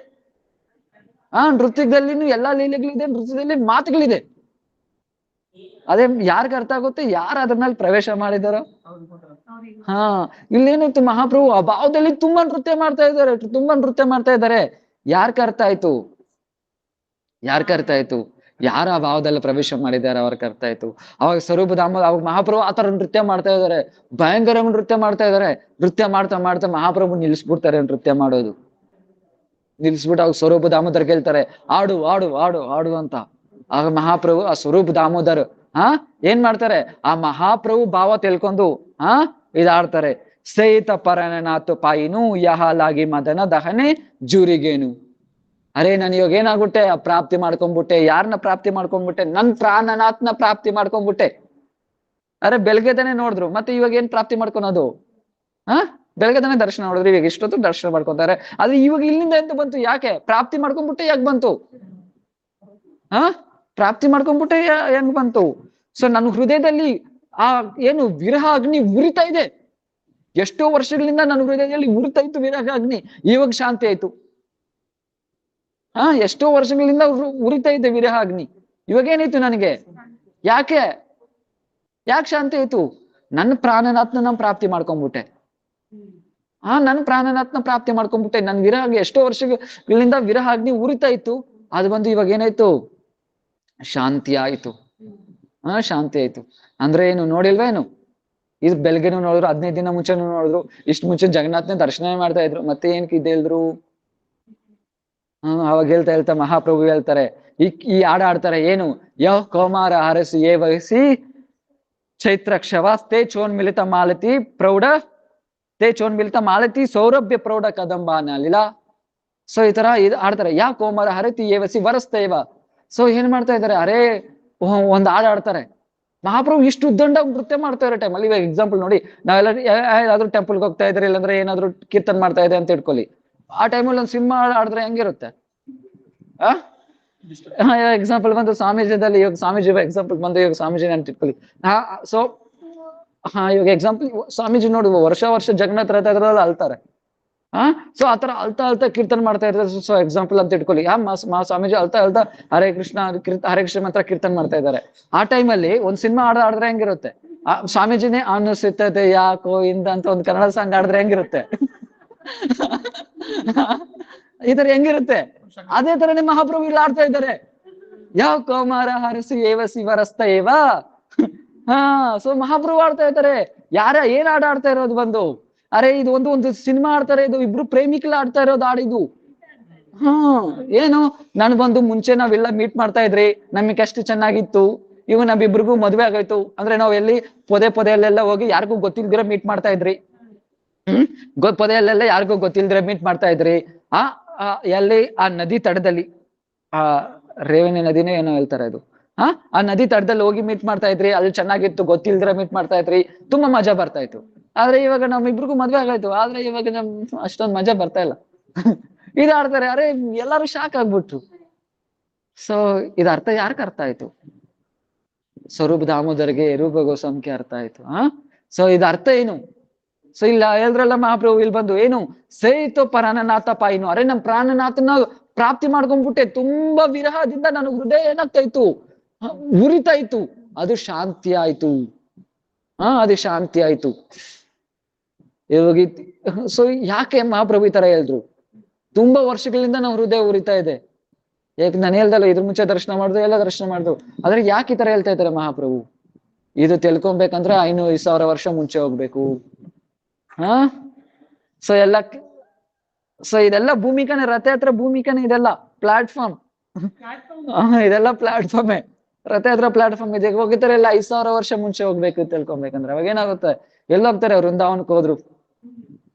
ನೃತ್ಯದಲ್ಲಿನೂ ಎಲ್ಲಾ ಲೀಲೆಗಳಿದೆ, ನೃತ್ಯದಲ್ಲಿ ಮಾತುಗಳಿದೆ. ಅದೇ ಯಾರ್ಗ ಅರ್ಥ ಆಗುತ್ತೆ, ಯಾರು ಅದ್ರಲ್ಲಿ ಪ್ರವೇಶ ಮಾಡಿದಾರೋ. ಇಲ್ಲೇನಿತ್ತು, ಮಹಾಪ್ರಭು ಆ ಭಾವದಲ್ಲಿ ತುಂಬಾ ನೃತ್ಯ ಮಾಡ್ತಾ ಇದ್ದಾರೆ. ಯಾರ್ಗ ಅರ್ಥ ಆಯ್ತು? ಯಾರ ಆ ಭಾವದಲ್ಲಿ ಪ್ರವೇಶ ಮಾಡಿದ್ದಾರೆ ಅವ್ರಿಗೆ ಅರ್ಥ ಆಯ್ತು. ಅವಾಗ ಸ್ವರೂಪ ಅವಾಗ ಮಹಾಪ್ರಭು ಆತರ ನೃತ್ಯ ಮಾಡ್ತಾ ಇದ್ದಾರೆ, ಭಯಂಕರ ನೃತ್ಯ ಮಾಡ್ತಾ ಇದ್ದಾರೆ. ನೃತ್ಯ ಮಾಡ್ತಾ ಮಾಡ್ತಾ ಮಹಾಪ್ರಭು ನಿಲ್ಲಿಸ್ಬಿಡ್ತಾರೆ ನೃತ್ಯ ಮಾಡೋದು. ನಿಲ್ಸ್ಬಿಟ್ಟು ಅವಾಗ ಸ್ವರೂಪ ದಾಮೋದರ್ ಕೇಳ್ತಾರೆ, ಆಡು ಆಡು ಆಡು ಆಡು ಅಂತ. ಆಗ ಮಹಾಪ್ರಭು ಆ ಸ್ವರೂಪ ದಾಮೋದರ್ ಏನ್ ಮಾಡ್ತಾರೆ, ಆ ಮಹಾಪ್ರಭು ಭಾವ ತಿಳ್ಕೊಂಡು ಇದಾಡ್ತಾರೆ. ಸಹಿತ ಪರನಾಥ್ ಪಾಯಿನು ಯಹಾಲಾಗಿ ಮದನ ದಹನೆ ಜೂರಿಗೇನು. ಅರೆ ನಾನು ಇವಾಗ ಏನಾಗ್ಬಿಟ್ಟೆ, ಆ ಪ್ರಾಪ್ತಿ ಮಾಡ್ಕೊಂಡ್ಬಿಟ್ಟೆ. ಯಾರನ್ನ ಪ್ರಾಪ್ತಿ ಮಾಡ್ಕೊಂಡ್ಬಿಟ್ಟೆ? ನನ್ ಪ್ರಾಣನಾಥ್ನ ಪ್ರಾಪ್ತಿ ಮಾಡ್ಕೊಂಡ್ಬಿಟ್ಟೆ. ಅರೆ ಬೆಳಗ್ಗೆ ತಾನೆ ನೋಡಿದ್ರು, ಮತ್ತೆ ಇವಾಗ ಏನ್ ಪ್ರಾಪ್ತಿ ಮಾಡ್ಕೊಳೋದು? ಬೆಳಗ್ಗೆ ತಾನೆ ದರ್ಶನ ನೋಡಿದ್ರು, ಇವಾಗ ಇಷ್ಟೊತ್ತು ದರ್ಶನ ಮಾಡ್ಕೊತಾರೆ. ಆದ್ರೆ ಇವಾಗ ಇಲ್ಲಿಂದ ಎಂತ ಬಂತು? ಯಾಕೆ ಪ್ರಾಪ್ತಿ ಮಾಡ್ಕೊಂಡ್ಬಿಟ್ಟೆ? ಯಾಕೆ ಬಂತು? ಪ್ರಾಪ್ತಿ ಮಾಡ್ಕೊಂಡ್ಬಿಟ್ಟೆ ಹೆಂಗ್ ಬಂತು? ಸೊ ನನ್ನ ಹೃದಯದಲ್ಲಿ ಆ ಏನು ವಿರಹ ಅಗ್ನಿ ಉರಿತಾ ಇದೆ. ಎಷ್ಟೋ ವರ್ಷಗಳಿಂದ ನನ್ನ ಹೃದಯದಲ್ಲಿ ಉರಿತಾ ಇತ್ತು ವಿರಹ ಅಗ್ನಿ, ಇವಾಗ ಶಾಂತಿ ಆಯ್ತು. ಎಷ್ಟೋ ವರ್ಷಗಳಿಂದ ಉರಿತಾ ಇದೆ ವಿರಹ ಅಗ್ನಿ, ಇವಾಗ ಏನಾಯ್ತು ನನಗೆ? ಯಾಕೆ ಶಾಂತಿ ಆಯ್ತು? ನನ್ನ ಪ್ರಾಣನಾಥ್ನ ಪ್ರಾಪ್ತಿ ಮಾಡ್ಕೊಂಡ್ಬಿಟ್ಟೆ. ನನ್ನ ಪ್ರಾಣನಾಥ್ನ ಪ್ರಾಪ್ತಿ ಮಾಡ್ಕೊಂಡ್ಬಿಟ್ಟೆ. ನನ್ ವಿರಹ ಎಷ್ಟೋ ವರ್ಷಗಳಿಂದ ವಿರಹ ಅಗ್ನಿ ಉರಿತಾ ಇತ್ತು, ಅದು ಬಂದು ಇವಾಗ ಏನಾಯ್ತು? ಶಾಂತಿ ಆಯ್ತು. ಶಾಂತಿ ಆಯ್ತು. ಅಂದ್ರೆ ಏನು ನೋಡಿಲ್ವೇನು? ಇದು ಬೆಳಗ್ಗೆನೂ ನೋಡಿದ್ರು, 15 ದಿನ ಮುಂಚೆನೂ ನೋಡಿದ್ರು, ಇಷ್ಟು ಮುಂಚೆ ಜಗನ್ನಾಥ್ನ ದರ್ಶನ ಮಾಡ್ತಾ ಇದ್ರು, ಮತ್ತೆ ಏನಕ್ಕೆ ಇದ್ದೇಳಿದ್ರು? ಅವಾಗ ಹೇಳ್ತಾ ಮಹಾಪ್ರಭು ಹೇಳ್ತಾರೆ, ಈ ಹಾಡು ಆಡ್ತಾರೆ ಏನು? ಯೋ ಕೌಮಾರ ಹರಸಿ ಏ ವಹಿಸಿ ಚೈತ್ರಕ್ಷವ ತೇ ಚೋನ್ಮಿಲಿತ ಮಾಲತಿ ಪ್ರೌಢ ತೇ ಚೋನ್ಮಿಲಿತ ಮಾಲತಿ ಸೌರಭ್ಯ ಪ್ರೌಢ ಕದಂಬಾನ ಲೀಲಾ. ಸೊ ಈ ತರ ಇದು ಆಡ್ತಾರೆ. ಯಾ ಕೋಮಾರ ಹರತಿ ಏವಸಿ ವರಸ್ತೇವ. ಸೊ ಏನ್ ಮಾಡ್ತಾ ಇದಾರೆ? ಅರೇ ಒಂದ್ ಹಾಡು ಆಡ್ತಾರೆ. ಮಹಾಪ್ರಭು ಇಷ್ಟು ಉದ್ದಂಡ ನೃತ್ಯ ಮಾಡ್ತಾ ಇರೋ ಟೈಮಲ್ಲಿ, ಇವಾಗ ಎಕ್ಸಾಂಪಲ್ ನೋಡಿ, ನಾವೆಲ್ಲ ಯಾವ್ದಾದ್ರು ಟೆಂಪಲ್ಗೆ ಹೋಗ್ತಾ ಇದ್ರೆ, ಇಲ್ಲಾಂದ್ರೆ ಏನಾದ್ರು ಕೀರ್ತನ್ ಮಾಡ್ತಾ ಇದೆ ಅಂತ ಇಟ್ಕೊಳ್ಳಿ. ಆ ಟೈಮಲ್ಲಿ ಒಂದು ಸಿನಿಮಾ ಆಡಿದ್ರೆ ಹೆಂಗಿರುತ್ತೆ? ಎಕ್ಸಾಂಪಲ್ ಬಂದು ಸ್ವಾಮೀಜಿದಲ್ಲಿ, ಇವಾಗ ಸ್ವಾಮೀಜಿ ಎಕ್ಸಾಂಪಲ್ ಬಂದು, ಇವಾಗ ಸ್ವಾಮೀಜಿ ಅಂತ ಇಟ್ಕೊಳ್ಳಿ. ಸೊ ಇವಾಗ ಎಕ್ಸಾಂಪಲ್ ಸ್ವಾಮೀಜಿ ನೋಡಿ, ವರ್ಷ ಜಗನ್ನಾಥ ರಥದಲ್ಲಿ ಅಳ್ತಾರೆ. ಸೊ ಆತರ ಅಳ್ತಾ ಕೀರ್ತನ್ ಮಾಡ್ತಾ ಇದ್ದಾರೆ. ಸೊ ಎಕ್ಸಾಂಪಲ್ ಅಂತ ಇಟ್ಕೊಳ್ಳಿ. ಸ್ವಾಮೀಜಿ ಅಳ್ತಾ ಹರೇ ಕೃಷ್ಣ ಹರೇ ಕೃಷ್ಣ ಮಾತ್ರ ಕೀರ್ತನ್ ಮಾಡ್ತಾ ಇದ್ದಾರೆ. ಆ ಟೈಮಲ್ಲಿ ಒಂದ್ ಸಿನಿಮಾ ಆಡಿದ್ರೆ ಹೆಂಗಿರುತ್ತೆ? ಸ್ವಾಮೀಜಿನೇ ಅನಿಸುತ್ತದೆ ಯಾಕೋ ಇಂದ ಅಂತ ಒಂದು ಕನ್ನಡ ಸಾಂಗ್ ಆಡಿದ್ರೆ ಹೆಂಗಿರುತ್ತೆ? ಈ ತರ ಹೆಂಗಿರುತ್ತೆ? ಅದೇ ತರನೇ ಮಹಾಪ್ರಭು ಇಲ್ಲಿ ಆಡ್ತಾ ಇದ್ದಾರೆ. ಯಾವ ಕೌಮಾರ ಹರಸಿ ಏವಸಿ ವರಸ್ತ ಏವ. ಸೊ ಮಹಾಪ್ರಭು ಆಡ್ತಾ ಇದ್ದಾರೆ. ಏನ್ ಆಡ್ತಾ ಇರೋದು ಬಂದು? ಅರೆ ಇದು ಒಂದು ಸಿನಿಮಾ ಆಡ್ತಾರೆ, ಇದು ಇಬ್ರು ಪ್ರೇಮಿಕಲ ಆಡ್ತಾ ಇರೋದು ಹಾಡಿದು. ಏನು ನಾನು ಬಂದು ಮುಂಚೆ ನಾವೆಲ್ಲ ಮೀಟ್ ಮಾಡ್ತಾ ಇದ್ರಿ, ನಮಗೆ ಅಷ್ಟು ಚೆನ್ನಾಗಿತ್ತು, ಇವ್ ನಮ್ಮಿಬ್ರಿಗೂ ಮದ್ವೆ ಆಗೋಯ್ತು ಅಂದ್ರೆ ನಾವ್ ಎಲ್ಲಿ ಪೊದೆಯಲ್ಲೆಲ್ಲ ಹೋಗಿ ಯಾರಿಗೂ ಗೊತ್ತಿಲ್ದಿರ ಮೀಟ್ ಮಾಡ್ತಾ ಇದ್ರಿ. ಪೊದೆಯಲ್ಲೆಲ್ಲ ಯಾರಿಗೂ ಗೊತ್ತಿಲ್ದಿರ ಮೀಟ್ ಮಾಡ್ತಾ ಇದ್ರಿ. ಎಲ್ಲಿ ಆ ನದಿ ತಡದಲ್ಲಿ, ಆ ರೇವಣಿ ನದಿನೇ ಏನೋ ಹೇಳ್ತಾರೆ ಅದು. ಆ ನದಿ ತಡದಲ್ಲಿ ಹೋಗಿ ಮೀಟ್ ಮಾಡ್ತಾ ಇದ್ರಿ, ಅಲ್ಲಿ ಚೆನ್ನಾಗಿತ್ತು, ಗೊತ್ತಿಲ್ದಿರ ಮೀಟ್ ಮಾಡ್ತಾ ಇದ್ರಿ, ತುಂಬಾ ಮಜಾ ಬರ್ತಾ ಇತ್ತು. ಆದ್ರೆ ಇವಾಗ ನಮ್ಮಿಬ್ರಿಗೂ ಮದ್ವೆ ಆಗಾಯ್ತು, ಆದ್ರೆ ಇವಾಗ ನಮ್ ಅಷ್ಟೊಂದು ಮಜಾ ಬರ್ತಾ ಇಲ್ಲ. ಇದಾಡ್ತಾರೆ. ಅರೆ ಎಲ್ಲಾರು ಶಾಕ್ ಆಗ್ಬಿಟ್ರು. ಸೊ ಇದ ಅರ್ಥ ಯಾರ್ಕ್ ಅರ್ಥ ಆಯ್ತು? ಸ್ವರೂಪ ದಾಮೋದರ್ಗೆ, ರೂಪ ಗೋಸ್ವಾಮಿಗೆ ಅರ್ಥ ಆಯ್ತು. ಸೊ ಇದ ಅರ್ಥ ಏನು? ಸೊ ಇಲ್ಲ ಹೇಳಿದ್ರಲ್ಲ ಮಹಾಪ್ರಭು ಇಲ್ಲಿ ಬಂದು ಏನು ಸೇತು ಪ್ರಾಣನಾಥ ಪಾಯಿನು. ಅರೆ ನಮ್ ಪ್ರಾಣನಾಥನ ಪ್ರಾಪ್ತಿ ಮಾಡ್ಕೊಂಡ್ಬಿಟ್ಟೆ. ತುಂಬಾ ವಿರಹದಿಂದ ನನಗ್ ಹೃದಯ ಏನಾಗ್ತಾ ಇತ್ತು? ಉರಿತಾ ಇತ್ತು. ಅದು ಶಾಂತಿ ಆಯ್ತು. ಅದು ಶಾಂತಿ ಆಯ್ತು. ಇವಾಗ ಸೊ ಯಾಕೆ ಮಹಾಪ್ರಭು ಈ ತರ ಹೇಳಿದ್ರು? ತುಂಬಾ ವರ್ಷಗಳಿಂದ ನಾವು ಹೃದಯ ಉರಿತಾ ಇದೆ. ಯಾಕೆ ನಾನು ಹೇಳ್ದಲ್ಲ, ಇದ್ರ ಮುಂಚೆ ದರ್ಶನ ಮಾಡಿದ್ರು, ಎಲ್ಲ ದರ್ಶನ ಮಾಡಿದ್ರು, ಆದ್ರೆ ಯಾಕೆ ಈ ತರ ಹೇಳ್ತಾ ಇದ್ದಾರೆ ಮಹಾಪ್ರಭು? ಇದು ತಿಳ್ಕೊಬೇಕಂದ್ರೆ 500,000 ವರ್ಷ ಮುಂಚೆ ಹೋಗ್ಬೇಕು. ಸೊ ಇದೆಲ್ಲ ಭೂಮಿಕನೇ, ರಥಯಾತ್ರೆ ಭೂಮಿಕನೇ, ಇದೆಲ್ಲ ಪ್ಲಾಟ್ಫಾರ್ಮ್. ಇದೆಲ್ಲ ಪ್ಲಾಟ್ಫಾರ್ಮೇ, ರಥಯಾತ್ರೆ ಪ್ಲಾಟ್ಫಾರ್ಮ್. ಇದೆ ಹೋಗಿತಾರೆ ಎಲ್ಲ 5,000 ವರ್ಷ ಮುಂಚೆ ಹೋಗ್ಬೇಕು ತಿಳ್ಕೊಬೇಕಂದ್ರೆ. ಅವಾಗ ಏನಾಗುತ್ತೆ? ಎಲ್ಲೋಗ್ತಾರೆ? ವೃಂದಾವನಕ್ಕೆ ಹೋದ್ರು.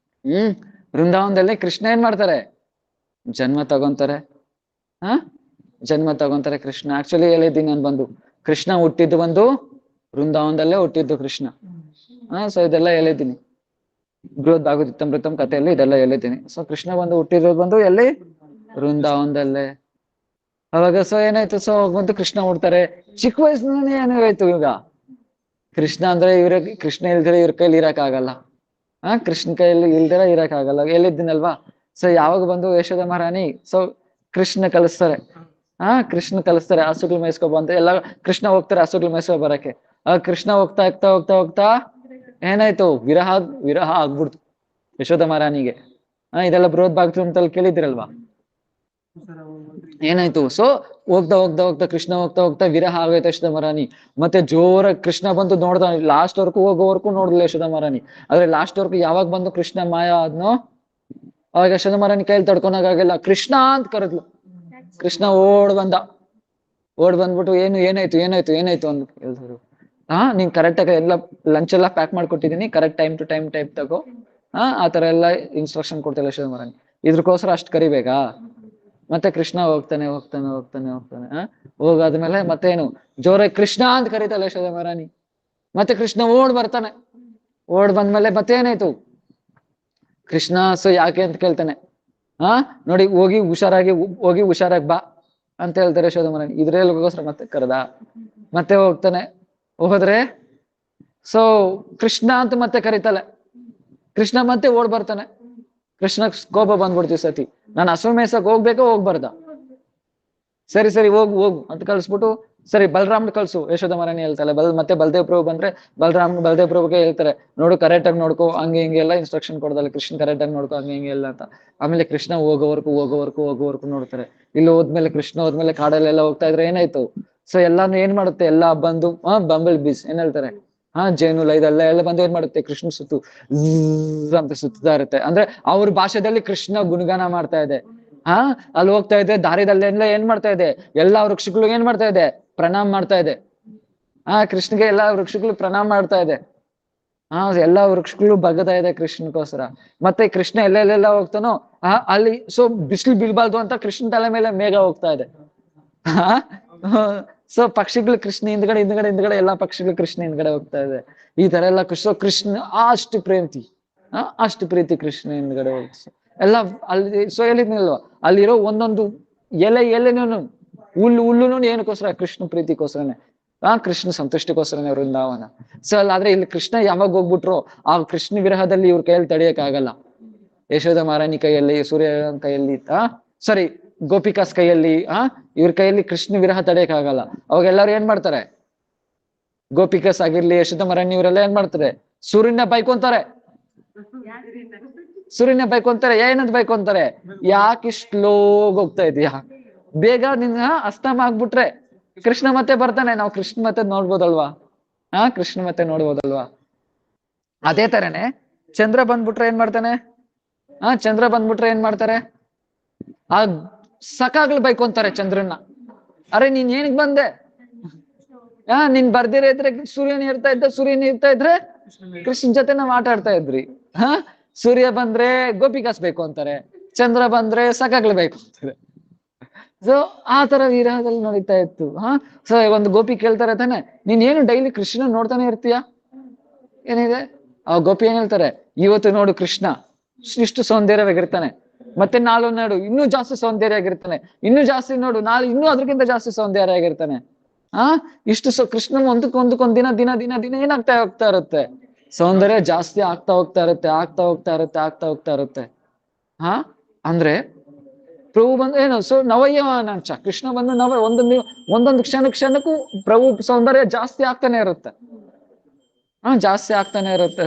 ವೃಂದಾವನದಲ್ಲಿ ಕೃಷ್ಣ ಏನ್ ಮಾಡ್ತಾರೆ? ಜನ್ಮ ತಗೊಂತಾರೆ. ಜನ್ಮ ತಗೊಂತಾರೆ ಕೃಷ್ಣ. ಆಕ್ಚುಲಿ ಹೇಳಿದ್ದೀನಿ ನಾನು ಬಂದು, ಕೃಷ್ಣ ಹುಟ್ಟಿದ್ದು ಬಂದು ವೃಂದಾವನದಲ್ಲೇ ಹುಟ್ಟಿದ್ದು ಕೃಷ್ಣ. ಸೊ ಇದೆಲ್ಲ ಹೇಳಿದ್ದೀನಿ, ಬೃಹದ್ ಭಾಗವತಮೃತಂ ಕಥೆಯಲ್ಲಿ ಇದೆಲ್ಲ ಹೇಳಿದ್ದೀನಿ. ಸೊ ಕೃಷ್ಣ ಬಂದು ಹುಟ್ಟಿರೋದು ಬಂದು ಎಲ್ಲಿ? ವೃಂದಾವನದಲ್ಲೇ. ಅವಾಗ ಸೊ ಏನಾಯ್ತು? ಸೊ ಬಂದು ಕೃಷ್ಣ ಹುಡ್ತಾರೆ. ಚಿಕ್ಕ ವಯಸ್ಸಿನ ಏನಾಯ್ತು? ಈಗ ಕೃಷ್ಣ ಅಂದ್ರೆ ಕೃಷ್ಣ ಇಲ್ದಿರ ಇವ್ರ ಕೈಲಿ ಇರಕ್ ಆಗಲ್ಲ. ಕೃಷ್ಣ ಕೈಯಲ್ಲಿ ಇಲ್ದಿರ ಇರಕ್ ಆಗಲ್ಲ. ಹೇಳಿದ್ದೀನಲ್ವಾ? ಸೊ ಯಾವಾಗ ಬಂದು ಯಶೋದ ಮಹಾರಾಣಿ ಸೊ ಕೃಷ್ಣ ಕಲಿಸ್ತಾರೆ. ಕೃಷ್ಣ ಕಲಿಸ್ತಾರೆ, ಹಸುಗಳು ಮೇಯಿಸ್ಕೊ ಬಂದು ಎಲ್ಲ ಕೃಷ್ಣ ಹೋಗ್ತಾರೆ ಹಸುಗಳು ಮೇಯಿಸ್ಕೊ ಬರಕ್ಕೆ. ಕೃಷ್ಣ ಹೋಗ್ತಾ ಏನಾಯ್ತು? ವಿರಹ ಆಗ್ಬಿಡ್ತು ಯಶೋದ ಮಹಾರಾಣಿಗೆ. ಇದೆಲ್ಲ ಬೃಹದ್ ಭಾಗವತದಲ್ಲಿ ಕೇಳಿದಿರಲ್ವಾ? ಏನಾಯ್ತು? ಸೊ ಹೋಗ್ತಾ ಕೃಷ್ಣ ಹೋಗ್ತಾ ವಿರಹ ಆಗೋಯ್ತು ಯಶೋದ ಮಹಾರಾಣಿ. ಮತ್ತೆ ಜೋರ ಕೃಷ್ಣ ಬಂದು ನೋಡ್ದ, ಲಾಸ್ಟ್ ವರ್ಗೂ ಹೋಗೋವರ್ಗೂ ನೋಡ್ಲಿಲ್ಲ ಯಶೋದ ಮಹಾರಾಣಿ. ಆದ್ರೆ ಲಾಸ್ಟ್ ವರ್ಗೂ ಯಾವಾಗ ಬಂದು ಕೃಷ್ಣ ಮಾಯ ಆದ್ನೋ ಅವಾಗ ಯಶೋಧ ಮಹಾರಾಣಿ ಕೈಯಲ್ಲಿ ತಡ್ಕೊಳಕ್ಕಾಗಿಲ್ಲ, ಕೃಷ್ಣ ಅಂತ ಕರೆದ್ಲು. ಕೃಷ್ಣ ಓಡ್ ಬಂದ್ಬಿಟ್ಟು ಏನಾಯ್ತು ಏನಾಯ್ತು ಏನಾಯ್ತು ಅಂತ ಹೇಳಿದ್ರು. ನೀನ್ ಕರೆಕ್ಟ್ ಎಲ್ಲ ಲಂಚ್ ಎಲ್ಲ ಪ್ಯಾಕ್ ಮಾಡ್ಕೊಟ್ಟಿದೀನಿ, ಕರೆಕ್ಟ್ ಟೈಮ್ ಟು ಟೈಮ್ ತಗೋ. ಆ ತರ ಎಲ್ಲ ಇನ್ಸ್ಟ್ರಕ್ಷನ್ ಕೊಡ್ತಿಲ್ಲ ಯಶೋಧ ಮಹಾರಾಣಿ. ಇದ್ರಕ್ಕೋಸ್ಕರ ಅಷ್ಟು ಕರಿಬೇಕಾ? ಮತ್ತೆ ಕೃಷ್ಣ ಹೋಗ್ತಾನೆ ಹೋಗಾದ್ಮೇಲೆ ಮತ್ತೇನು ಜೋರಾಗಿ ಕೃಷ್ಣ ಅಂತ ಕರೀತಲ್ಲ ಯಶೋಧ ಮಹಾರಾಣಿ. ಮತ್ತೆ ಕೃಷ್ಣ ಓಡ್ ಬರ್ತಾನೆ. ಓಡ್ ಬಂದ್ಮೇಲೆ ಮತ್ತೇನಾಯ್ತು? ಕೃಷ್ಣ ಯಾಕೆ ಅಂತ ಕೇಳ್ತಾನೆ. ನೋಡಿ ಹೋಗಿ ಹುಷಾರಾಗಿ ಬಾ ಅಂತ ಹೇಳ್ತಾರೆ ಯಶೋಧ ಮಹಾರಾಣಿ. ಇದ್ರಗೋಸ್ಕರ ಮತ್ತೆ ಕರೆದ. ಮತ್ತೆ ಹೋಗ್ತಾನೆ. ಹೋದ್ರೆ ಕೃಷ್ಣ ಅಂತ ಮತ್ತೆ ಕರೀತಲ್ಲ. ಕೃಷ್ಣ ಮತ್ತೆ ಓಡ್ ಬರ್ತಾನೆ. ಕೃಷ್ಣ ಕೋಪ ಬಂದ್ಬಿಡ್ತೀವಿ ಸತಿ, ನಾನು ಹಸು ಮೇಯ್ಸಕ್ ಹೋಗ್ಬಾರ್ದ? ಸರಿ ಹೋಗು ಅಂತ ಕಳ್ಸ್ಬಿಟ್ಟು, ಸರಿ ಬಲರಾಮ್ ಕಳ್ಸು ಯಶೋಧ ಮಹಾರಾಣಿ ಹೇಳ್ತಾಳೆ. ಮತ್ತೆ ಬಲದೇವ್ ಪ್ರಭು ಬಂದ್ರೆ ಬಲದೇವ್ ಪ್ರಭುಗೆ ಹೇಳ್ತಾರೆ, ನೋಡು ಕರೆಕ್ಟ್ ಆಗಿ ನೋಡ್ಕೋ, ಹಂಗೆ ಹಿಂಗೆ ಎಲ್ಲ ಇನ್ಸ್ಟ್ರಕ್ಷನ್ ಕೊಡ್ದಲ್ಲ, ಕೃಷ್ಣ ಕರೆಕ್ಟ್ ಆಗಿ ನೋಡ್ಕೋ, ಹಂಗೆ ಹಿಂಗೆ ಎಲ್ಲ ಅಂತ. ಆಮೇಲೆ ಕೃಷ್ಣ ಹೋಗೋವರ್ಕು ನೋಡ್ತಾರೆ. ಇಲ್ಲಿ ಹೋದ್ಮೇಲೆ ಕೃಷ್ಣ ಹೋದ್ಮೇಲೆ ಕಾಡಲ್ಲೆಲ್ಲ ಹೋಗ್ತಾ ಇದ್ರೆ ಏನಾಯ್ತು? ಎಲ್ಲಾನು ಏನ್ ಮಾಡುತ್ತೆ? ಎಲ್ಲಾ ಬಂದು ಬಂಬಲ್ ಬೀಸ್ ಏನ್ ಹೇಳ್ತಾರೆ, ಜೇನುಲ ಇದೆಲ್ಲ ಬಂದು ಏನ್ ಮಾಡುತ್ತೆ? ಕೃಷ್ಣ ಅಂತ ಸುತ್ತಾ ಇರುತ್ತೆ. ಅಂದ್ರೆ ಅವ್ರ ಭಾಷೆದಲ್ಲಿ ಕೃಷ್ಣ ಗುಣಗಾನ ಮಾಡ್ತಾ ಇದೆ. ಅಲ್ಲಿ ಹೋಗ್ತಾ ಇದೆ, ದಾರಿದಲ್ಲೆಲ್ಲ ಏನ್ ಮಾಡ್ತಾ ಇದೆ? ಎಲ್ಲಾ ವೃಕ್ಷಗಳು ಏನ್ ಮಾಡ್ತಾ ಇದೆ? ಪ್ರಣಾಮ ಮಾಡ್ತಾ ಇದೆ. ಕೃಷ್ಣಗೆ ಎಲ್ಲಾ ವೃಕ್ಷಗಳು ಪ್ರಣಾಮ ಮಾಡ್ತಾ ಇದೆ. ಎಲ್ಲಾ ವೃಕ್ಷಗಳು ಬಗ್ಗತಾ ಇದೆ ಕೃಷ್ಣಗೋಸ್ಕರ. ಮತ್ತೆ ಕೃಷ್ಣ ಎಲ್ಲೆಲ್ಲೆಲ್ಲ ಹೋಗ್ತಾನೋ ಅಲ್ಲಿ ಬಿಸಿಲು ಬೀಳ್ಬಾರ್ದು ಅಂತ ಕೃಷ್ಣ ತಲೆ ಮೇಲೆ ಮೇಘ ಹೋಗ್ತಾ ಇದೆ. ಪಕ್ಷಿಗಳು ಕೃಷ್ಣ ಹಿಂದ್ಗಡೆ ಎಲ್ಲಾ ಪಕ್ಷಿಗಳು ಕೃಷ್ಣ ಹಿಂದ್ಗಡೆ ಹೋಗ್ತಾ ಇದೆ. ಈ ತರ ಎಲ್ಲ ಕೃಷ್ಣ ಅಷ್ಟು ಪ್ರೀತಿ ಕೃಷ್ಣ ಹಿಂದ್ಗಡೆ ಹೋಗ್ತ ಎಲ್ಲ. ಅಲ್ಲಿ ಹೇಳಿದ್ನಲ್ವಾ, ಅಲ್ಲಿರೋ ಒಂದೊಂದು ಎಲೆನೂ ಹುಲ್ಲುನು ಏನಕ್ಕೋಸ್ಕರ? ಕೃಷ್ಣ ಪ್ರೀತಿಗೋಸ್ಕರನೇ, ಕೃಷ್ಣ ಸಂತುಷ್ಟಿಗೋಸ್ಕರನೇ ವೃಂದಾವನ. ಆದ್ರೆ ಇಲ್ಲಿ ಕೃಷ್ಣ ಯಾವಾಗ ಹೋಗ್ಬಿಟ್ರು, ಆ ಕೃಷ್ಣ ವಿರಹದಲ್ಲಿ ಇವ್ರ ಕೈಯಲ್ಲಿ ತಡೆಯಕ್ ಆಗಲ್ಲ. ಯಶೋಧ ಮಹಾರಾಣಿ ಕೈಯಲ್ಲಿ, ಸೂರ್ಯ ಕೈಯಲ್ಲಿ, ಗೋಪಿಕಾಸ್ ಕೈಯಲ್ಲಿ, ಇವ್ರ ಕೈಯಲ್ಲಿ ಕೃಷ್ಣ ವಿರಹ ತಡೆಯಕ್ ಆಗಲ್ಲ. ಅವಾಗ ಎಲ್ಲಾರು ಏನ್ ಮಾಡ್ತಾರೆ? ಗೋಪಿಕಾಸ್ ಆಗಿರ್ಲಿ, ಯಶೋಧ ಮಹಾರಾಣಿ ಇವರೆಲ್ಲ ಏನ್ ಮಾಡ್ತಾರೆ? ಸೂರ್ಯನ ಬೈಕೊಂತಾರೆ. ಏನಂತ ಬೈಕೊಂತಾರೆ? ಯಾಕೆ ಸ್ಲೋಗ್ ಹೋಗ್ತಾ ಇದೀಯಾ? ಬೇಗ ನಿನ್ನ ಅಸ್ತಮ ಆಗ್ಬಿಟ್ರೆ ಕೃಷ್ಣ ಮತ್ತೆ ಬರ್ತಾನೆ, ನಾವು ಕೃಷ್ಣ ಮತ್ತೆ ನೋಡ್ಬೋದಲ್ವಾ? ಕೃಷ್ಣ ಮತ್ತೆ ನೋಡ್ಬೋದಲ್ವಾ? ಅದೇ ತರನೇ ಚಂದ್ರ ಬಂದ್ಬಿಟ್ರೆ ಏನ್ ಮಾಡ್ತಾನೆ? ಚಂದ್ರ ಬಂದ್ಬಿಟ್ರೆ ಏನ್ ಮಾಡ್ತಾರೆ? ಆ ಸಖಾಗ್ಲು ಬೈಕೊಂತಾರೆ ಚಂದ್ರನ್ನ. ಅರೆ ನೀನ್ ಏನಕ್ ಬಂದೆ? ನೀನ್ ಬರ್ದಿರ ಇದ್ರೆ ಸೂರ್ಯನ ಇರ್ತಾ ಇದ್ರೆ ಕೃಷ್ಣನ್ ಜೊತೆ ನಾವ್ ಆಟ ಆಡ್ತಾ ಇದ್ರಿ. ಸೂರ್ಯ ಬಂದ್ರೆ ಗೋಪಿಕಾಸ್ ಬೇಕು ಅಂತಾರೆ, ಚಂದ್ರ ಬಂದ್ರೆ ಸಖಾಗ್ಲು ಬೇಕು ಅಂತಾರೆ. ಆ ತರ ವಿರಹದಲ್ಲಿ ನಡೀತಾ ಇತ್ತು. ಒಂದು ಗೋಪಿ ಕೇಳ್ತಾರೆ ತಾನೆ, ನೀನ್ ಏನು ಡೈಲಿ ಕೃಷ್ಣ ನೋಡ್ತಾನೆ ಇರ್ತೀಯ, ಏನಿದೆ? ಆ ಗೋಪಿ ಏನ್ ಹೇಳ್ತಾರೆ? ಇವತ್ತು ನೋಡು ಕೃಷ್ಣ ಇಷ್ಟು ಸೌಂದರ್ಯವಾಗಿರ್ತಾನೆ, ಮತ್ತೆ ನಾಳೆ ನೋಡು ಇನ್ನೂ ಜಾಸ್ತಿ ಸೌಂದರ್ಯ ಆಗಿರ್ತಾನೆ, ಇನ್ನೂ ಜಾಸ್ತಿ ನೋಡು ನಾಳೆ ಇನ್ನೂ ಅದಕ್ಕಿಂತ ಜಾಸ್ತಿ ಸೌಂದರ್ಯ ಆಗಿರ್ತಾನೆ. ಇಷ್ಟು ಕೃಷ್ಣ ಒಂದಕ್ಕೊಂದ್ ದಿನ ಏನಾಗ್ತಾ ಹೋಗ್ತಾ ಇರುತ್ತೆ? ಸೌಂದರ್ಯ ಜಾಸ್ತಿ ಆಗ್ತಾ ಹೋಗ್ತಾ ಇರುತ್ತೆ. ಅಂದ್ರೆ ಪ್ರಭು ಬಂದು ಏನು ನವಯವಾನಾಂಶ, ಕೃಷ್ಣ ಬಂದು ಒಂದೊಂದು ಕ್ಷಣಕ್ಕೂ ಪ್ರಭು ಸೌಂದರ್ಯ ಜಾಸ್ತಿ ಆಗ್ತಾನೆ ಇರುತ್ತೆ. ಜಾಸ್ತಿ ಆಗ್ತಾನೆ ಇರುತ್ತೆ.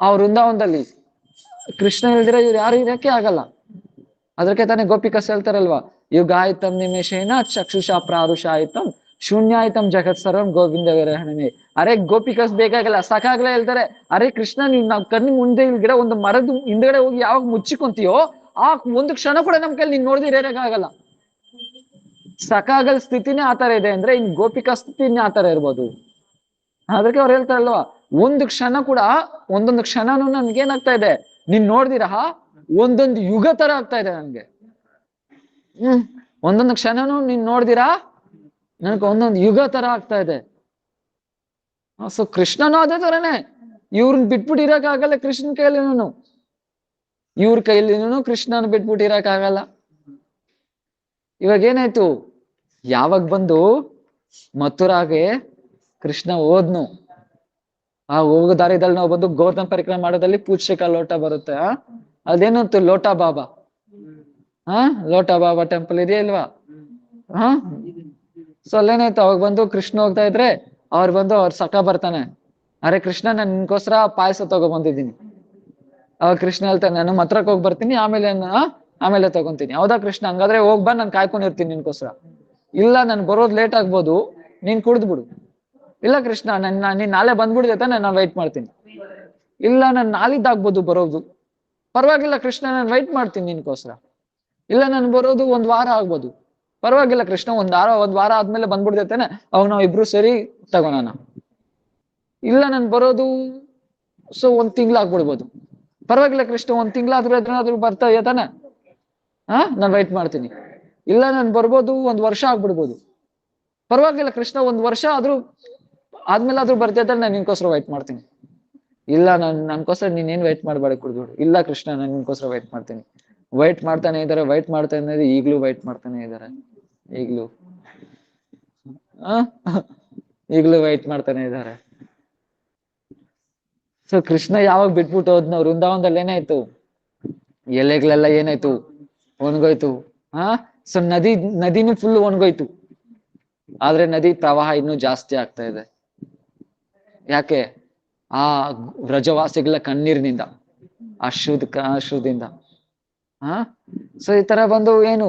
ಆ ವೃಂದಾವನದಲ್ಲಿ ಕೃಷ್ಣ ಇಲ್ದಿರ ಇವ್ರು ಯಾರು ಇರಕ್ಕೆ ಆಗಲ್ಲ. ಅದಕ್ಕೆ ತಾನೇ ಗೋಪಿಕಾಸ್ ಹೇಳ್ತಾರಲ್ವಾ, ಯುಗಾಯಿತಂ ನಿಮೇಶೇನ ಚಕ್ಷುಷಾ ಪ್ರಾರುಷಾಯಿತಂ ಶೂನ್ಯಾಯಿತಂ ಜಗತ್ ಸರ್ವಂ ಗೋವಿಂದ ವಿರಹಣೆ. ಅರೆ ಗೋಪಿಕಾಸ್ ಬೇಕಾಗಲ್ಲ, ಸಾಕಾಗ್ಲೇ ಹೇಳ್ತಾರೆ, ಅರೆ ಕೃಷ್ಣ ನಾವ್ ಕಣ್ಣು ಮುಂದೆ ಇಲ್ದಿರ ಒಂದು ಮರದ ಹಿಂದ್ಗಡೆ ಹೋಗಿ ಯಾವಾಗ ಮುಚ್ಚಿಕೊಂತೀಯೋ ಆ ಒಂದು ಕ್ಷಣ ಕೂಡ ನಮ್ ಕೈಲಿ ನೀನ್ ನೋಡ್ದಿರ ಇರಕ್ಕಾಗಲ್ಲ. ಸಾಕಾಗಲ್ ಸ್ಥಿತಿನೇ ಆತರ ಇದೆ ಅಂದ್ರೆ ಇನ್ ಗೋಪಿಕಾ ಸ್ಥಿತಿನೇ ಆತರ ಇರ್ಬೋದು. ಅದಕ್ಕೆ ಅವ್ರು ಹೇಳ್ತಾರಲ್ವಾ, ಒಂದೊಂದು ಕ್ಷಣನೂ ನನ್ಗೆ ಏನಾಗ್ತಾ ಇದೆ? ನೀನ್ ನೋಡ್ದಿರ ಒಂದೊಂದು ಯುಗ ತರ ಆಗ್ತಾ ಇದೆ ನನ್ಗೆ. ಒಂದೊಂದು ಕ್ಷಣನೂ ನೀನ್ ನೋಡ್ದಿರಾ ನನ್ಗೆ ಒಂದೊಂದು ಯುಗ ತರ ಆಗ್ತಾ ಇದೆ. ಕೃಷ್ಣನೂ ಅದೇ ತರನೇ, ಇವ್ರನ್ನ ಬಿಟ್ಬಿಟ್ಟು ಆಗಲ್ಲ ಕೃಷ್ಣನ್ ಕೈಲಿನೂ, ಇವ್ರ ಕೈಲಿನೂ ಕೃಷ್ಣನ ಬಿಟ್ಬಿಟ್ಟು ಇರಕ್ಕಾಗಲ್ಲ. ಇವಾಗ ಏನಾಯ್ತು? ಯಾವಾಗ ಬಂದು ಮಥುರಾಗೆ ಕೃಷ್ಣ ಹೋದ್ನು, ಆ ಹೋಗೋ ದಾರಿದಲ್ಲಿ ನಾವು ಬಂದು ಗೋವರ್ಧನ ಪರಿಕ್ರಮ ಮಾಡೋದಲ್ಲಿ ಪೂಜ್ಯಕ ಲೋಟ ಬರುತ್ತೆ. ಅದೇನಂತು ಲೋಟಾ ಬಾಬಾ, ಲೋಟಾ ಬಾಬಾ ಟೆಂಪಲ್ ಇದೆಯಾ ಇಲ್ವಾ? ಅಲ್ಲೇನಾಯ್ತು? ಅವಾಗ ಬಂದು ಕೃಷ್ಣ ಹೋಗ್ತಾ ಇದ್ರೆ ಅವ್ರ ಸಖ ಬರ್ತಾನೆ, ಅರೆ ಕೃಷ್ಣ ನಾನು ನಿನ್ಕೋಸ್ಕರ ಪಾಯಸ ತಗೊಬಂದಿದ್ದೀನಿ. ಅವಾಗ ಕೃಷ್ಣ ಹೇಳ್ತಾನೆ, ನಾನು ಮಥುರಕ್ಕೆ ಹೋಗಿ ಬರ್ತೀನಿ, ಆಮೇಲೆ ತಗೊಂತೀನಿ. ಹೌದಾ ಕೃಷ್ಣ, ಹಂಗಾದ್ರೆ ಹೋಗ್ಬಾ, ನಾನು ಕಾಯ್ಕೊಂಡಿರ್ತೀನಿ ನಿನ್ಕೋಸ್ಕರ. ಇಲ್ಲ ನನ್ ಬರೋದ್ ಲೇಟ್ ಆಗ್ಬೋದು, ನೀನ್ ಕುಡ್ದ್ಬಿಡು. ಇಲ್ಲ ಕೃಷ್ಣ, ನೀನ್ ನಾಳೆ ಬಂದ್ಬಿಡ್ದೆ ತಾನೆ, ನಾನು ವೆಯ್ಟ್ ಮಾಡ್ತೀನಿ. ಇಲ್ಲ ನನ್ ನಾಳಿದ್ದಾಗ್ಬೋದು ಬರೋದು, ಪರವಾಗಿಲ್ಲ ಕೃಷ್ಣ, ನಾನು ವೈಟ್ ಮಾಡ್ತೀನಿ ನಿನ್ಕೋಸ್ಕರ. ಇಲ್ಲ ನಾನು ಬರೋದು 1 ವಾರ ಆಗ್ಬೋದು, ಪರವಾಗಿಲ್ಲ ಕೃಷ್ಣ, 1 ವಾರ ಆದ್ಮೇಲೆ ಬಂದ್ಬಿಡ್ತೈತೇನೆ, ಅವಾಗ ನಾವ್ ಇಬ್ರು ಸೇರಿ ತಗೋಣ. ಇಲ್ಲ ನಾನು ಬರೋದು 1 ತಿಂಗ್ಳು ಆಗ್ಬಿಡ್ಬೋದು, ಪರವಾಗಿಲ್ಲ ಕೃಷ್ಣ, 1 ತಿಂಗ್ಳಾದ್ರೂ ಎದ್ರಾದ್ರೂ ಬರ್ತಾ ತಾನೆ, ನಾನು ವೈಟ್ ಮಾಡ್ತೀನಿ. ಇಲ್ಲ ನಾನು ಬರ್ಬೋದು 1 ವರ್ಷ ಆಗ್ಬಿಡ್ಬೋದು, ಪರವಾಗಿಲ್ಲ ಕೃಷ್ಣ, 1 ವರ್ಷ ಆದ್ಮೇಲೆ ಆದ್ರೂ ಬರ್ತಾ ನಾನು ನಿನ್ಕೋಸ್ಕರ ವೈಟ್ ಮಾಡ್ತೀನಿ. ಇಲ್ಲ ನನ್ಕೋಸ್ಕರ ನೀನೇನ್ ವೈಟ್ ಮಾಡ್ಬೇಡ ಕುಡ್ಬಿಡು. ಇಲ್ಲ ಕೃಷ್ಣ, ನಾನು ನಿನ್ಕೋಸ್ಕರ ವೈಟ್ ಮಾಡ್ತೀನಿ. ವೈಟ್ ಮಾಡ್ತಾನೆ ಇದಾರೆ, ವೈಟ್ ಮಾಡ್ತಾನೆ ಇದ್ದಾರೆ, ಈಗ್ಲೂ ವೈಟ್ ಮಾಡ್ತಾನೆ ಇದಾರೆ, ಈಗ್ಲೂ ವೈಟ್ ಮಾಡ್ತಾನೆ ಇದ್ದಾರೆ. ಸೊ ಕೃಷ್ಣ ಯಾವಾಗ ಬಿಟ್ಬಿಟ್ಟು ಹೋದ್ನ, ವೃಂದಾವನದಲ್ಲಿ ಏನಾಯ್ತು, ಎಲೆಗಳೆಲ್ಲ ಏನಾಯ್ತು, ಒಣಗೋಯ್ತು. So ನದಿನೂ full ಒಣಗೋಯ್ತು. ಆದ್ರೆ ನದಿ ಪ್ರವಾಹ ಇನ್ನೂ ಜಾಸ್ತಿ ಆಗ್ತಾ ಇದೆ. ಯಾಕೆ? ಆ ವ್ರಜವಾಸಿಗಳ ಕಣ್ಣೀರಿನಿಂದ, ಅಶ್ರುದಿಂದ. ಸೊ ಈ ತರ ಬಂದು ಏನು,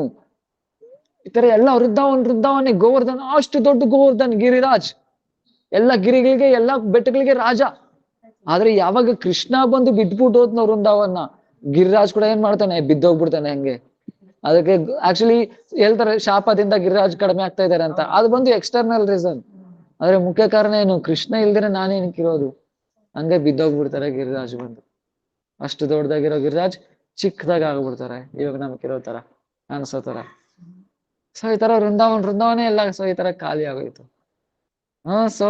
ಈ ತರ ಎಲ್ಲ ವೃಂದಾವನ ಗೋವರ್ಧನ, ಅಷ್ಟು ದೊಡ್ಡ ಗೋವರ್ಧನ್, ಗಿರಿರಾಜ್, ಎಲ್ಲ ಗಿರಿಗಳಿಗೆ, ಎಲ್ಲ ಬೆಟ್ಟಗಳಿಗೆ ರಾಜ. ಆದ್ರೆ ಯಾವಾಗ ಕೃಷ್ಣ ಬಂದು ಬಿದ್ಬಿಟ್ಟು ಹೋದ್ನ ವೃಂದಾವನ, ಗಿರಿರಾಜ್ ಕೂಡ ಏನ್ ಮಾಡ್ತಾನೆ, ಬಿದ್ದೋಗ್ಬಿಡ್ತಾನೆ ಹಂಗೆ. ಅದಕ್ಕೆ ಆಕ್ಚುಲಿ ಹೇಳ್ತಾರೆ, ಶಾಪದಿಂದ ಗಿರಿರಾಜ್ ಕಡಿಮೆ ಆಗ್ತಾ ಇದಾರೆ ಅಂತ. ಅದು ಬಂದು ಎಕ್ಸ್ಟರ್ನಲ್ ರೀಸನ್. ಆದ್ರೆ ಮುಖ್ಯ ಕಾರಣ ಏನು, ಕೃಷ್ಣ ಇಲ್ದಿರ ನಾನೇನಕ್ಕಿರೋದು, ಹಂಗೆ ಬಿದ್ದೋಗ್ಬಿಡ್ತಾರೆ ಗಿರಿರಾಜ್ ಬಂದು. ಅಷ್ಟು ದೊಡ್ಡದಾಗಿರೋ ಗಿರಿರಾಜ್ ಚಿಕ್ಕದಾಗ ಆಗ್ಬಿಡ್ತಾರೆ, ಇವಾಗ ನಮಗಿರೋ ತರ ಅನ್ಸೋ ತರ. ಸೊ ಈ ತರ ವೃಂದಾವನ ಎಲ್ಲ ಸೊ ಈ ತರ ಖಾಲಿ ಆಗೋಯ್ತು. ಸೊ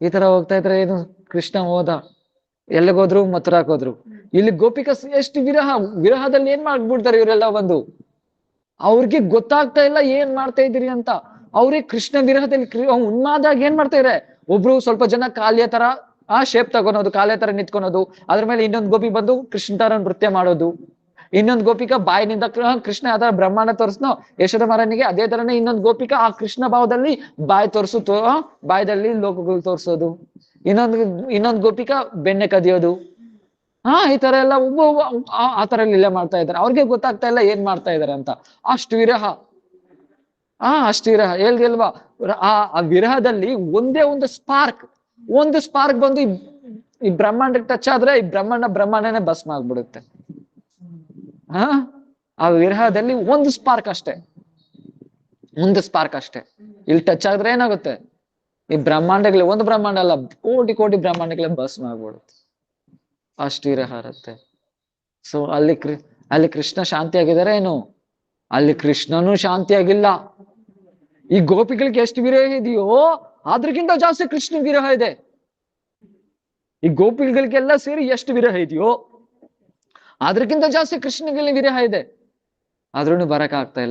ಈ ತರ ಹೋಗ್ತಾ ಇದ್ರೆ ಏನು, ಕೃಷ್ಣ ಹೋದ, ಎಲ್ಲಿಗೋದ್ರು, ಮಥುರಾಕ್ ಹೋದ್ರು. ಇಲ್ಲಿ ಗೋಪಿಕಾ ಎಷ್ಟು ವಿರಹದಲ್ಲಿ ಏನ್ ಮಾಡ್ಬಿಡ್ತಾರೆ ಇವರೆಲ್ಲ ಬಂದು, ಅವ್ರಿಗೆ ಗೊತ್ತಾಗ್ತಾ ಇಲ್ಲ ಏನ್ ಮಾಡ್ತಾ ಇದ್ದೀರಿ ಅಂತ. ಅವ್ರಿಗೆ ಕೃಷ್ಣ ವಿರಹದಲ್ಲಿ ಉನ್ಮಾದಾಗ ಏನ್ ಮಾಡ್ತಾ ಇದ್ರೆ, ಒಬ್ರು ಸ್ವಲ್ಪ ಜನ ಕಾಲಿಯ ತರ ಶೇಪ್ ತಗೊಳೋದು, ಕಾಲಿಯ ತರ ನಿಂತ್ಕೊಳೋದು, ಅದ್ರ ಮೇಲೆ ಇನ್ನೊಂದು ಗೋಪಿ ಬಂದು ಕೃಷ್ಣ ತರ ನೃತ್ಯ ಮಾಡೋದು, ಇನ್ನೊಂದು ಗೋಪಿಕಾ ಬಾಯಿನಿಂದ ಕೃಷ್ಣ ಯಾವ ತರ ಬ್ರಹ್ಮಾಂಡ ತೋರಿಸ್ನೋ ಯಶೋಧ ಮಹಾರಾಣಿಗೆ, ಅದೇ ತರನೇ ಇನ್ನೊಂದು ಗೋಪಿಕಾ ಆ ಕೃಷ್ಣ ಭಾವದಲ್ಲಿ ಬಾಯಿ ಬಾಯದಲ್ಲಿ ಲೋಕಗಳು ತೋರಿಸೋದು, ಇನ್ನೊಂದು ಗೋಪಿಕಾ ಬೆಣ್ಣೆ ಕದಿಯೋದು. ಈ ತರ ಎಲ್ಲ ಆ ತರ ಲೀಲೆ ಮಾಡ್ತಾ ಇದ್ದಾರೆ. ಅವ್ರಿಗೆ ಗೊತ್ತಾಗ್ತಾ ಇಲ್ಲ ಏನ್ ಮಾಡ್ತಾ ಇದಾರೆ ಅಂತ. ಅಷ್ಟು ವಿರಹ, ಅಷ್ಟು ವಿರಹ ಹೇಳ್ದಿಲ್ವಾ. ಆ ವಿರಹದಲ್ಲಿ ಒಂದೇ ಒಂದು ಸ್ಪಾರ್ಕ್ ಬಂದು ಈ ಬ್ರಹ್ಮಾಂಡಕ್ಕೆ ಟಚ್ ಆದ್ರೆ ಈ ಬ್ರಹ್ಮಾಂಡನೇ ಭಸ್ಮ ಆಗ್ಬಿಡುತ್ತೆ. ಆ ವಿರಹದಲ್ಲಿ ಒಂದು ಸ್ಪಾರ್ಕ್ ಅಷ್ಟೇ, ಇಲ್ಲಿ ಟಚ್ ಆದ್ರೆ ಏನಾಗುತ್ತೆ, ಈ ಬ್ರಹ್ಮಾಂಡಗಳೇ, ಒಂದು ಬ್ರಹ್ಮಾಂಡ ಅಲ್ಲ, ಕೋಟಿ ಬ್ರಹ್ಮಾಂಡಗಳೇ ಭಸ್ಮ ಆಗ್ಬಿಡುತ್ತೆ. ಅಷ್ಟು ವಿರಹ ಇರುತ್ತೆ. ಸೊ ಅಲ್ಲಿ ಕೃಷ್ಣ ಶಾಂತಿ ಆಗಿದ್ದಾರೆ ಏನು, ಅಲ್ಲಿ ಕೃಷ್ಣನೂ ಶಾಂತಿ ಆಗಿಲ್ಲ. ಈ ಗೋಪಿಗಳಿಗೆ ಎಷ್ಟು ವಿರಹ ಇದೆಯೋ ಅದ್ರಕ್ಕಿಂತ ಜಾಸ್ತಿ ಕೃಷ್ಣ ವಿರಹ ಇದೆ. ಈ ಗೋಪಿಗಳಿಗೆಲ್ಲ ಸೇರಿ ಎಷ್ಟು ವಿರಹ ಇದೆಯೋ ಅದ್ರಕ್ಕಿಂತ ಜಾಸ್ತಿ ಕೃಷ್ಣಗೆ ವಿರಹ ಇದೆ. ಆದ್ರೂ ಬರಕ್ ಆಗ್ತಾ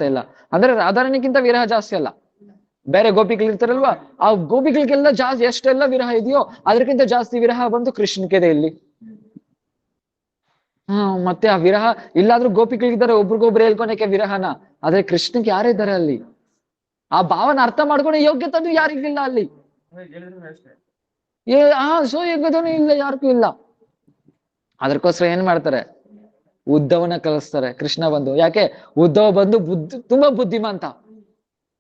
ಇಲ್ಲ. ಅಂದ್ರೆ ರಾಧಾರಣಿಗಿಂತ ವಿರಹ ಜಾಸ್ತಿ ಅಲ್ಲ, ಬೇರೆ ಗೋಪಿಗಳಿರ್ತಾರಲ್ವಾ, ಆ ಗೋಪಿಗಳಿಗೆಲ್ಲ ಜಾಸ್ತಿ ಎಷ್ಟೆಲ್ಲ ವಿರಹ ಇದೆಯೋ ಅದಕ್ಕಿಂತ ಜಾಸ್ತಿ ವಿರಹ ಬಂದು ಕೃಷ್ಣಕ್ಕಿದೆ ಇಲ್ಲಿ. ಮತ್ತೆ ಆ ವಿರಹ ಇಲ್ಲಾದ್ರೂ ಗೋಪಿಗಳಿದ್ದಾರೆ, ಒಬ್ರಿಗೊಬ್ರು ಹೇಳ್ಕೊಳಕ್ಕೆ ವಿರಹನ, ಆದ್ರೆ ಕೃಷ್ಣಕ್ಕೆ ಯಾರಿದ್ದಾರೆ ಅಲ್ಲಿ? ಆ ಭಾವನ ಅರ್ಥ ಮಾಡ್ಕೊಳೋ ಯೋಗ್ಯತೆ ಯಾರಿಗಿಲ್ಲ ಅಲ್ಲಿ. ಸೊ ಯೋಗ್ಯತನೂ ಇಲ್ಲ, ಯಾರಿಗೂ ಇಲ್ಲ. ಅದಕ್ಕೋಸ್ಕರ ಏನ್ ಮಾಡ್ತಾರೆ, ಉದ್ಧವನ ಕಳಿಸ್ತಾರೆ ಕೃಷ್ಣ ಬಂದು. ಯಾಕೆ? ಉದ್ಧವ ಬಂದು ತುಂಬಾ ಬುದ್ಧಿಮಾಂತ.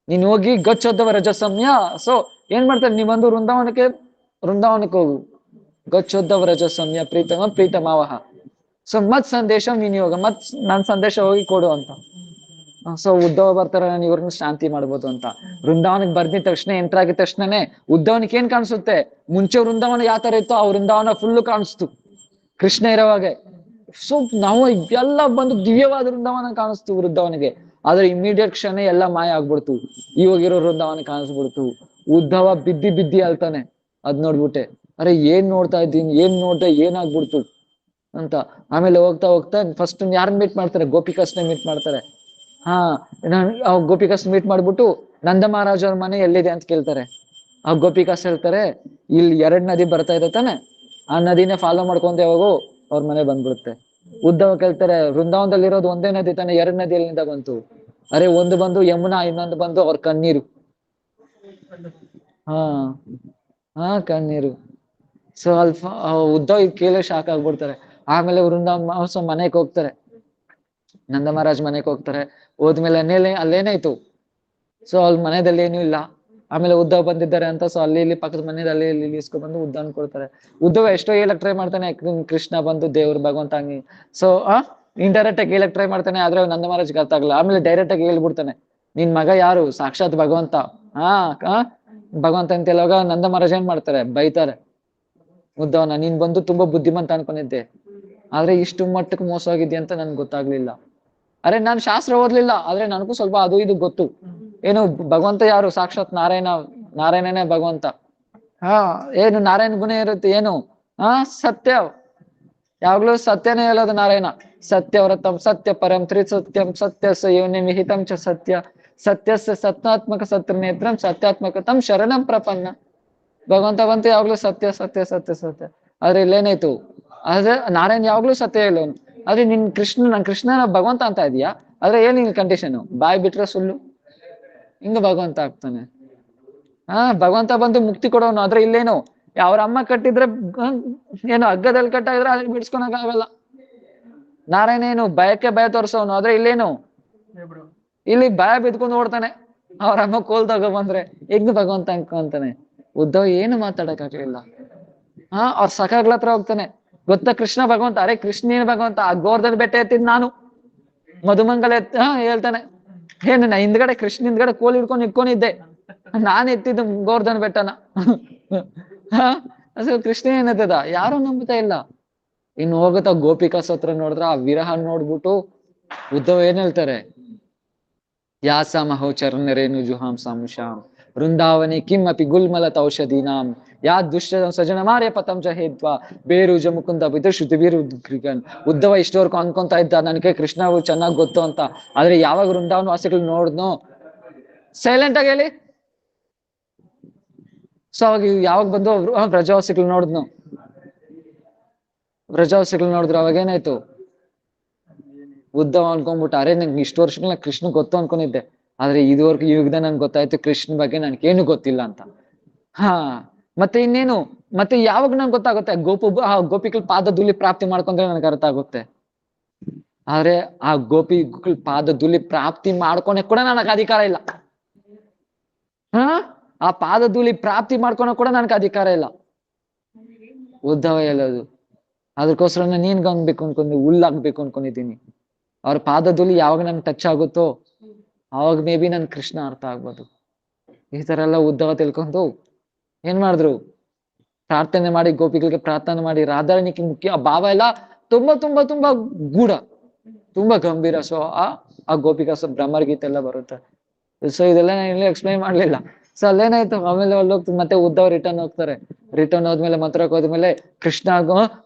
ನೀನ್ ಹೋಗಿ ಗಚ್ಚೋದ್ದವ ರಜಸಮ್ಯ. ಸೊ ಏನ್ ಮಾಡ್ತಾರೆ, ನೀವ್ ಬಂದು ವೃಂದಾವನಕ್ಕೆ ಹೋಗು, ಗಚ್ಚೋದ್ದವ ರಜಸಮ್ಯ ಪ್ರೀತಮಾವಹ. ಸೊ ಮತ್ ಸಂದೇಶ ವಿನಿಯೋಗ, ನನ್ ಸಂದೇಶ ಹೋಗಿ ಕೊಡು ಅಂತ. ಸೊ ಉದ್ಧವ ಬರ್ತಾರೆ, ನಾನು ಇವ್ರನ್ನ ಶಾಂತಿ ಮಾಡ್ಬೋದು ಅಂತ. ವೃಂದಾವನಕ್ಕೆ ಬರ್ದಿದ ತಕ್ಷಣ, ಎಂಟರ್ ಆಗಿದ ತಕ್ಷಣನೇ ಉದ್ಧವನಿಗೆ ಏನ್ ಕಾಣಿಸುತ್ತೆ, ಮುಂಚೆ ವೃಂದಾವನ ಯಾವ ತರ ಇತ್ತೋ ಆ ವೃಂದಾವನ ಫುಲ್ಲು ಕಾಣಿಸ್ತು ಕೃಷ್ಣ ಇರೋವಾಗೆ. ಸೊ ನಾವು ಎಲ್ಲ ಬಂದು ದಿವ್ಯವಾದ ವೃಂದಾವನ ಕಾಣಿಸ್ತು ವೃಂದಾವನಿಗೆ. ಆದ್ರೆ ಇಮಿಡಿಯೇಟ್ ಕ್ಷಣ ಎಲ್ಲ ಮಾಯ ಆಗ್ಬಿಡ್ತು, ಇವಾಗಿರೋ ವೃಂದಾವನ ಕಾಣಿಸ್ಬಿಡ್ತು. ಉದ್ಧವ ಬಿದ್ದಿ ಅಳ್ತಾನೆ ಅದ್ ನೋಡ್ಬಿಟ್ಟೆ. ಅರೆ ಏನ್ ನೋಡ್ತಾ ಇದ್ದೀನಿ, ಏನಾಗ್ಬಿಡ್ತು ಅಂತ. ಆಮೇಲೆ ಹೋಗ್ತಾ ಫಸ್ಟ್ ಯಾರನ್ನ ಮೀಟ್ ಮಾಡ್ತಾರೆ, ಗೋಪಿಕಾಸ್ನ ಮೀಟ್ ಮಾಡ್ತಾರೆ. ಗೋಪಿಕಾಸ್ ಮೀಟ್ ಮಾಡ್ಬಿಟ್ಟು ನಂದ ಮಹಾರಾಜ್ ಅವ್ರ ಮನೆ ಎಲ್ಲಿದೆ ಅಂತ ಕೇಳ್ತಾರೆ. ಆ ಗೋಪಿಕಾಸ್ ಹೇಳ್ತಾರೆ, ಇಲ್ಲಿ 2 ನದಿ ಬರ್ತಾ ಇದೆ ತಾನೆ, ಆ ನದಿನೇ ಫಾಲೋ ಮಾಡ್ಕೊಂತ ಹೋಗು, ಅವ್ರ ಮನೆ ಬಂದ್ಬಿಡುತ್ತೆ. ಉದ್ಧವ ಕೇಳ್ತಾರೆ, ವೃಂದಾವನದಲ್ಲಿ ಇರೋದು ಒಂದೇ ನದಿ ತಾನೆ, 2 ನದಿ ಎಲ್ಲಿಂದ ಬಂತು? ಅರೆ ಒಂದು ಬಂದು ಯಮುನಾ, ಇನ್ನೊಂದು ಬಂದು ಅವ್ರ ಕಣ್ಣೀರು. ಕಣ್ಣೀರು. ಸೊ ಉದ್ಧವ್ ಕೇಳಿ ಶಾಕ್ ಆಗ್ಬಿಡ್ತಾರೆ. ಆಮೇಲೆ ವೃಂದಾವನ ಮನೆಗೆ ಹೋಗ್ತಾರೆ, ನಂದ ಮಹಾರಾಜ್ ಮನೆಗೆ ಹೋಗ್ತಾರೆ. ಹೋದ್ಮೇಲೆ ಅಲ್ಲೇನಾಯ್ತು, ಸೊ ಅವ್ರ ಮನೆಯಲ್ಲಿ ಏನೂ ಇಲ್ಲ, ಆಮೇಲೆ ಉದ್ಧವ್ ಬಂದಿದ್ದಾರೆ ಅಂತ, ಸೊ ಅಲ್ಲಿ ಇಲ್ಲಿ ಪಕ್ಕದ ಮನೇಲಿ ಅಲ್ಲಿ ಇಲ್ಲಿ ಇಸ್ಕೊಂಡ್ ಬಂದು ಉದ್ದವ್ ಕೊಡ್ತಾರೆ. ಉದ್ಧವ್ ಎಷ್ಟೋ ಹೇಳಕ್ ಟ್ರೈ ಮಾಡ್ತಾನೆ, ಕೃಷ್ಣ ಬಂದು ದೇವ್ರು ಭಗವಂತ ಹಂಗಿ. ಸೊ ಇಂಡೈರೆಕ್ಟ್ ಆಗಿ ಹೇಳಕ್ ಟ್ರೈ ಮಾಡ್ತಾನೆ, ಆದ್ರೆ ನಂದ ಮಹಾರಾಜ್ಗೆ ಅರ್ಥ ಆಗಲ್ಲ. ಆಮೇಲೆ ಡೈರೆಕ್ಟ್ ಆಗಿ ಹೇಳ್ಬಿಡ್ತಾನೆ, ನಿನ್ ಮಗ ಯಾರು, ಸಾಕ್ಷಾತ್ ಭಗವಂತ. ಹಾ ಭಗವಂತ ಅಂತ ಹೇಳುವಾಗ ನಂದ ಮಹಾರಾಜ್ ಏನ್ ಮಾಡ್ತಾರೆ, ಬೈತಾರೆ ಉದ್ಧವ್ನ, ನೀನ್ ಬಂದು ತುಂಬಾ ಬುದ್ಧಿಮಂತ ಅನ್ಕೊಂಡಿದ್ದೆ, ಆದ್ರೆ ಇಷ್ಟು ಮಟ್ಟಕ್ಕೆ ಮೋಸ ಆಗಿದ್ದೆ ಅಂತ ನನ್ಗೆ ಗೊತ್ತಾಗ್ಲಿಲ್ಲ. ಅರೆ ನಾನ್ ಶಾಸ್ತ್ರ ಓದ್ಲಿಲ್ಲ, ಆದ್ರೆ ನನಗೂ ಸ್ವಲ್ಪ ಅದು ಇದು ಗೊತ್ತು. ಏನು ಭಗವಂತ ಯಾರು, ಸಾಕ್ಷಾತ್ ನಾರಾಯಣನೇ ಭಗವಂತ. ಹಾ ಏನು ನಾರಾಯಣ ಗುಣ ಇರುತ್ತೆ, ಏನು ಸತ್ಯ, ಯಾವಾಗ್ಲೂ ಸತ್ಯನೇ ಹೇಳೋದು ನಾರಾಯಣ. ಸತ್ಯವ್ರತಂ ಸತ್ಯ ಪರಂ ತ್ರಿಸತ್ಯಂ ಸತ್ಯಸ್ಯ ಯೋನಿ ವಿಹಿತಂ ಚ ಸತ್ಯ ಸತ್ಯಸ್ಯ ಸತ್ಯಾತ್ಮಕ ಸತ್ಯ ನೇತ್ರಂ ಸತ್ಯಾತ್ಮಕತಂ ಶರಣಂ ಪ್ರಪನ್ನ. ಭಗವಂತ ಬಂತು ಯಾವಾಗ್ಲೂ ಸತ್ಯ ಸತ್ಯ ಸತ್ಯ ಸತ್ಯ. ಆದ್ರೆ ಇಲ್ಲೇನಾಯ್ತು, ಆದ್ರೆ ನಾರಾಯಣ್ ಯಾವಾಗ್ಲೂ ಸತ್ಯ ಹೇಳೋನು. ಆದ್ರೆ ನಿನ್ ಕೃಷ್ಣನ ಭಗವಂತ ಅಂತ ಇದೀಯಾ, ಆದ್ರೆ ಏನ್ ನಿನ್ ಕಂಡೀಷನ್, ಬಾಯ್ ಬಿಟ್ರೆ ಸುಳ್ಳು, ಹಿಂಗ ಭಗವಂತ ಆಗ್ತಾನೆ. ಭಗವಂತ ಬಂದು ಮುಕ್ತಿ ಕೊಡೋನು. ಆದ್ರೆ ಇಲ್ಲೇನು, ಅವ್ರ ಅಮ್ಮ ಕಟ್ಟಿದ್ರೆ ಏನು ಹಗ್ಗದಲ್ಲಿ ಕಟ್ಟಾಗಿದ್ರೆ ಅಲ್ಲಿ ಬಿಡ್ಸ್ಕೊಳಕ್ ಆಗಲ್ಲ. ನಾರಾಯಣ ಏನು ಭಯಕ್ಕೆ ಭಯ ತೋರ್ಸೋನು, ಆದ್ರೆ ಇಲ್ಲೇನು, ಇಲ್ಲಿ ಭಯ ಬಿದ್ಕೊಂಡು ಓಡ್ತಾನೆ. ಅವ್ರ ಅಮ್ಮ ಕೋಲ್ ತಗೊಬಂದ್ರೆ ಹೆಂಗ್ ಭಗವಂತ ಅನ್ಕೊಂತಾನೆ. ಉದ್ಧವ್ ಏನು ಮಾತಾಡಕ್ ಆಗ್ಲಿಲ್ಲ. ಅವ್ರ ಸಖಾಗ್ಲ ಹತ್ರ ಹೋಗ್ತಾನೆ, ಗೊತ್ತಾ ಕೃಷ್ಣ ಭಗವಂತ, ಅರೆ ಕೃಷ್ಣೇನು ಭಗವಂತ, ಆ ಗೋರ್ಧನ್ ಬೆಟ್ಟ ಎತ್ತಿದ್ ನಾನು, ಮಧುಮಂಗಲ ಹೇಳ್ತಾನೆ, ಏನು ನಾ ಹಿಂದ್ಗಡೆ ಕೃಷ್ಣ ಹಿಂದ್ಗಡೆ ಕೋಲ್ ಹಿಡ್ಕೊಂಡು ಇಟ್ಕೊಂಡಿದ್ದೆ, ನಾನ್ ಎತ್ತಿದ್ದು ಗೋರ್ಧನ್ ಬೆಟ್ಟನ. ಅಸಲು ಕೃಷ್ಣ ಏನತ್ತದ, ಯಾರು ನಂಬುತ್ತಾ ಇಲ್ಲ. ಇನ್ನು ಹೋಗುತ್ತಾ ಗೋಪಿಕಾಸ್ ಹತ್ರ ನೋಡಿದ್ರ ಆ ವಿರಹ ನೋಡ್ಬಿಟ್ಟು ಉದ್ಧವ್ ಏನ್ ಹೇಳ್ತಾರೆ, ಯಾಸ ಮಹೋ ಚರಣರೇನು ಜುಹಾಂ ಸಂಶಾಂ ವೃಂದಾವನಿ ಕಿಮ್ ಅಪಿ ಗುಲ್ಮಲತ ಔಷಧೀನಾಂ ಯಾ ದುಷ್ಟ ಸಜನ ಮಾರ್ಯ ಪತಂಜ ಹೇದ್ವಾ ಬೇರುಜ ಮುಕುಂದ ಬಿದ್ದು ಶ್ರುತಿ ಬೀರು. ಉದ್ಧವ ಇಷ್ಟವರೆಗೂ ಅನ್ಕೊಂತ ಇದ್ದ ನನಗೆ ಕೃಷ್ಣ ಚೆನ್ನಾಗ್ ಗೊತ್ತು ಅಂತ, ಆದ್ರೆ ಯಾವಾಗ ವೃಂದಾವನ ವಾಸಿಗಳು ನೋಡಿದ್ನೋ, ಸೈಲೆಂಟ್ ಆಗಿ ಹೇಳಿ, ಸೊ ಅವಾಗ ಯಾವಾಗ ಬಂದು ಬ್ರಜವಾಸಿಗಳು ನೋಡಿದ್ನು, ಬ್ರಜವಾಸಿಗಳು ನೋಡಿದ್ರು, ಅವಾಗ ಏನಾಯ್ತು, ಉದ್ಧವ ಅನ್ಕೊಂಡ್ಬಿಟ್ಟು, ಅರೆ ನಂಗೆ ಇಷ್ಟು ವರ್ಷಗಳ ಕೃಷ್ಣ ಗೊತ್ತು ಅನ್ಕೊಂಡಿದ್ದೆ, ಆದ್ರೆ ಇದುವರೆಗೂ ಇವಾಗ ನನ್ಗೆ ಗೊತ್ತಾಯ್ತು ಕೃಷ್ಣ ಬಗ್ಗೆ ನನ್ಗೇನು ಗೊತ್ತಿಲ್ಲ ಅಂತ. ಮತ್ತೆ ಇನ್ನೇನು, ಮತ್ತೆ ಯಾವಾಗ ನಂಗೆ ಗೊತ್ತಾಗುತ್ತೆ, ಗೋಪಿಗಳ ಪಾದ ಧೂಳಿ ಪ್ರಾಪ್ತಿ ಮಾಡ್ಕೊಂಡ್ರೆ ನನ್ಗೆ ಅರ್ಥ ಆಗುತ್ತೆ. ಆದ್ರೆ ಆ ಗೋಪಿಗಳ ಪಾದ ಧೂಳಿ ಪ್ರಾಪ್ತಿ ಮಾಡ್ಕೊಳಕ್ ಕೂಡ ನನಗೆ ಅಧಿಕಾರ ಇಲ್ಲ. ಆ ಪಾದ ಧೂಳಿ ಪ್ರಾಪ್ತಿ ಮಾಡ್ಕೊಳಕ್ ಕೂಡ ನನಗೆ ಅಧಿಕಾರ ಇಲ್ಲ, ಉದ್ಧವ ಹೇಳೋದು. ಅದಕ್ಕೋಸ್ಕರ ನೀನ್ ಗಂಗ್ಬೇಕು ಅನ್ಕೊಂಡು ಹುಲ್ಲಾಗ್ಬೇಕು ಅನ್ಕೊಂಡಿದ್ದೀನಿ. ಅವ್ರ ಪಾದ ಧೂಳಿ ಯಾವಾಗ ನನ್ಗೆ ಟಚ್ ಆಗುತ್ತೋ ಅವಾಗ ಮೇ ಬಿ ನನ್ ಕೃಷ್ಣ ಅರ್ಥ ಆಗ್ಬೋದು. ಈ ತರ ಎಲ್ಲ ಉದ್ಧವ ತಿಳ್ಕೊಂಡು ಏನ್ ಮಾಡಿದ್ರು, ಪ್ರಾರ್ಥನೆ ಮಾಡಿ, ಗೋಪಿಗಳಿಗೆ ಪ್ರಾರ್ಥನೆ ಮಾಡಿ, ರಾಧಾರಣಿಗೆ ಮುಖ್ಯ ಭಾವ ಎಲ್ಲ ತುಂಬಾ ತುಂಬಾ ತುಂಬಾ ಗೂಢ, ತುಂಬಾ ಗಂಭೀರ. ಸೊ ಆ ಗೋಪಿಕಾ ಬ್ರಹ್ಮರ್ಗೀತೆ ಎಲ್ಲ ಬರುತ್ತೆ. ಸೊ ಇದೆಲ್ಲ ನಾನು ಇಲ್ಲಿ ಎಕ್ಸ್ಪ್ಲೈನ್ ಮಾಡ್ಲಿಲ್ಲ. ಸೊ ಅಲ್ಲೇನಾಯ್ತು, ಆಮೇಲೆ ಅಲ್ಲಿ ಹೋಗ್ತದೆ, ಮತ್ತೆ ಉದ್ಧವ್ ರಿಟರ್ನ್ ಹೋಗ್ತಾರೆ. ರಿಟರ್ನ್ ಹೋದ್ಮೇಲೆ ಮಂತ್ರಕ್ಕೆ ಹೋದ್ಮೇಲೆ ಕೃಷ್ಣ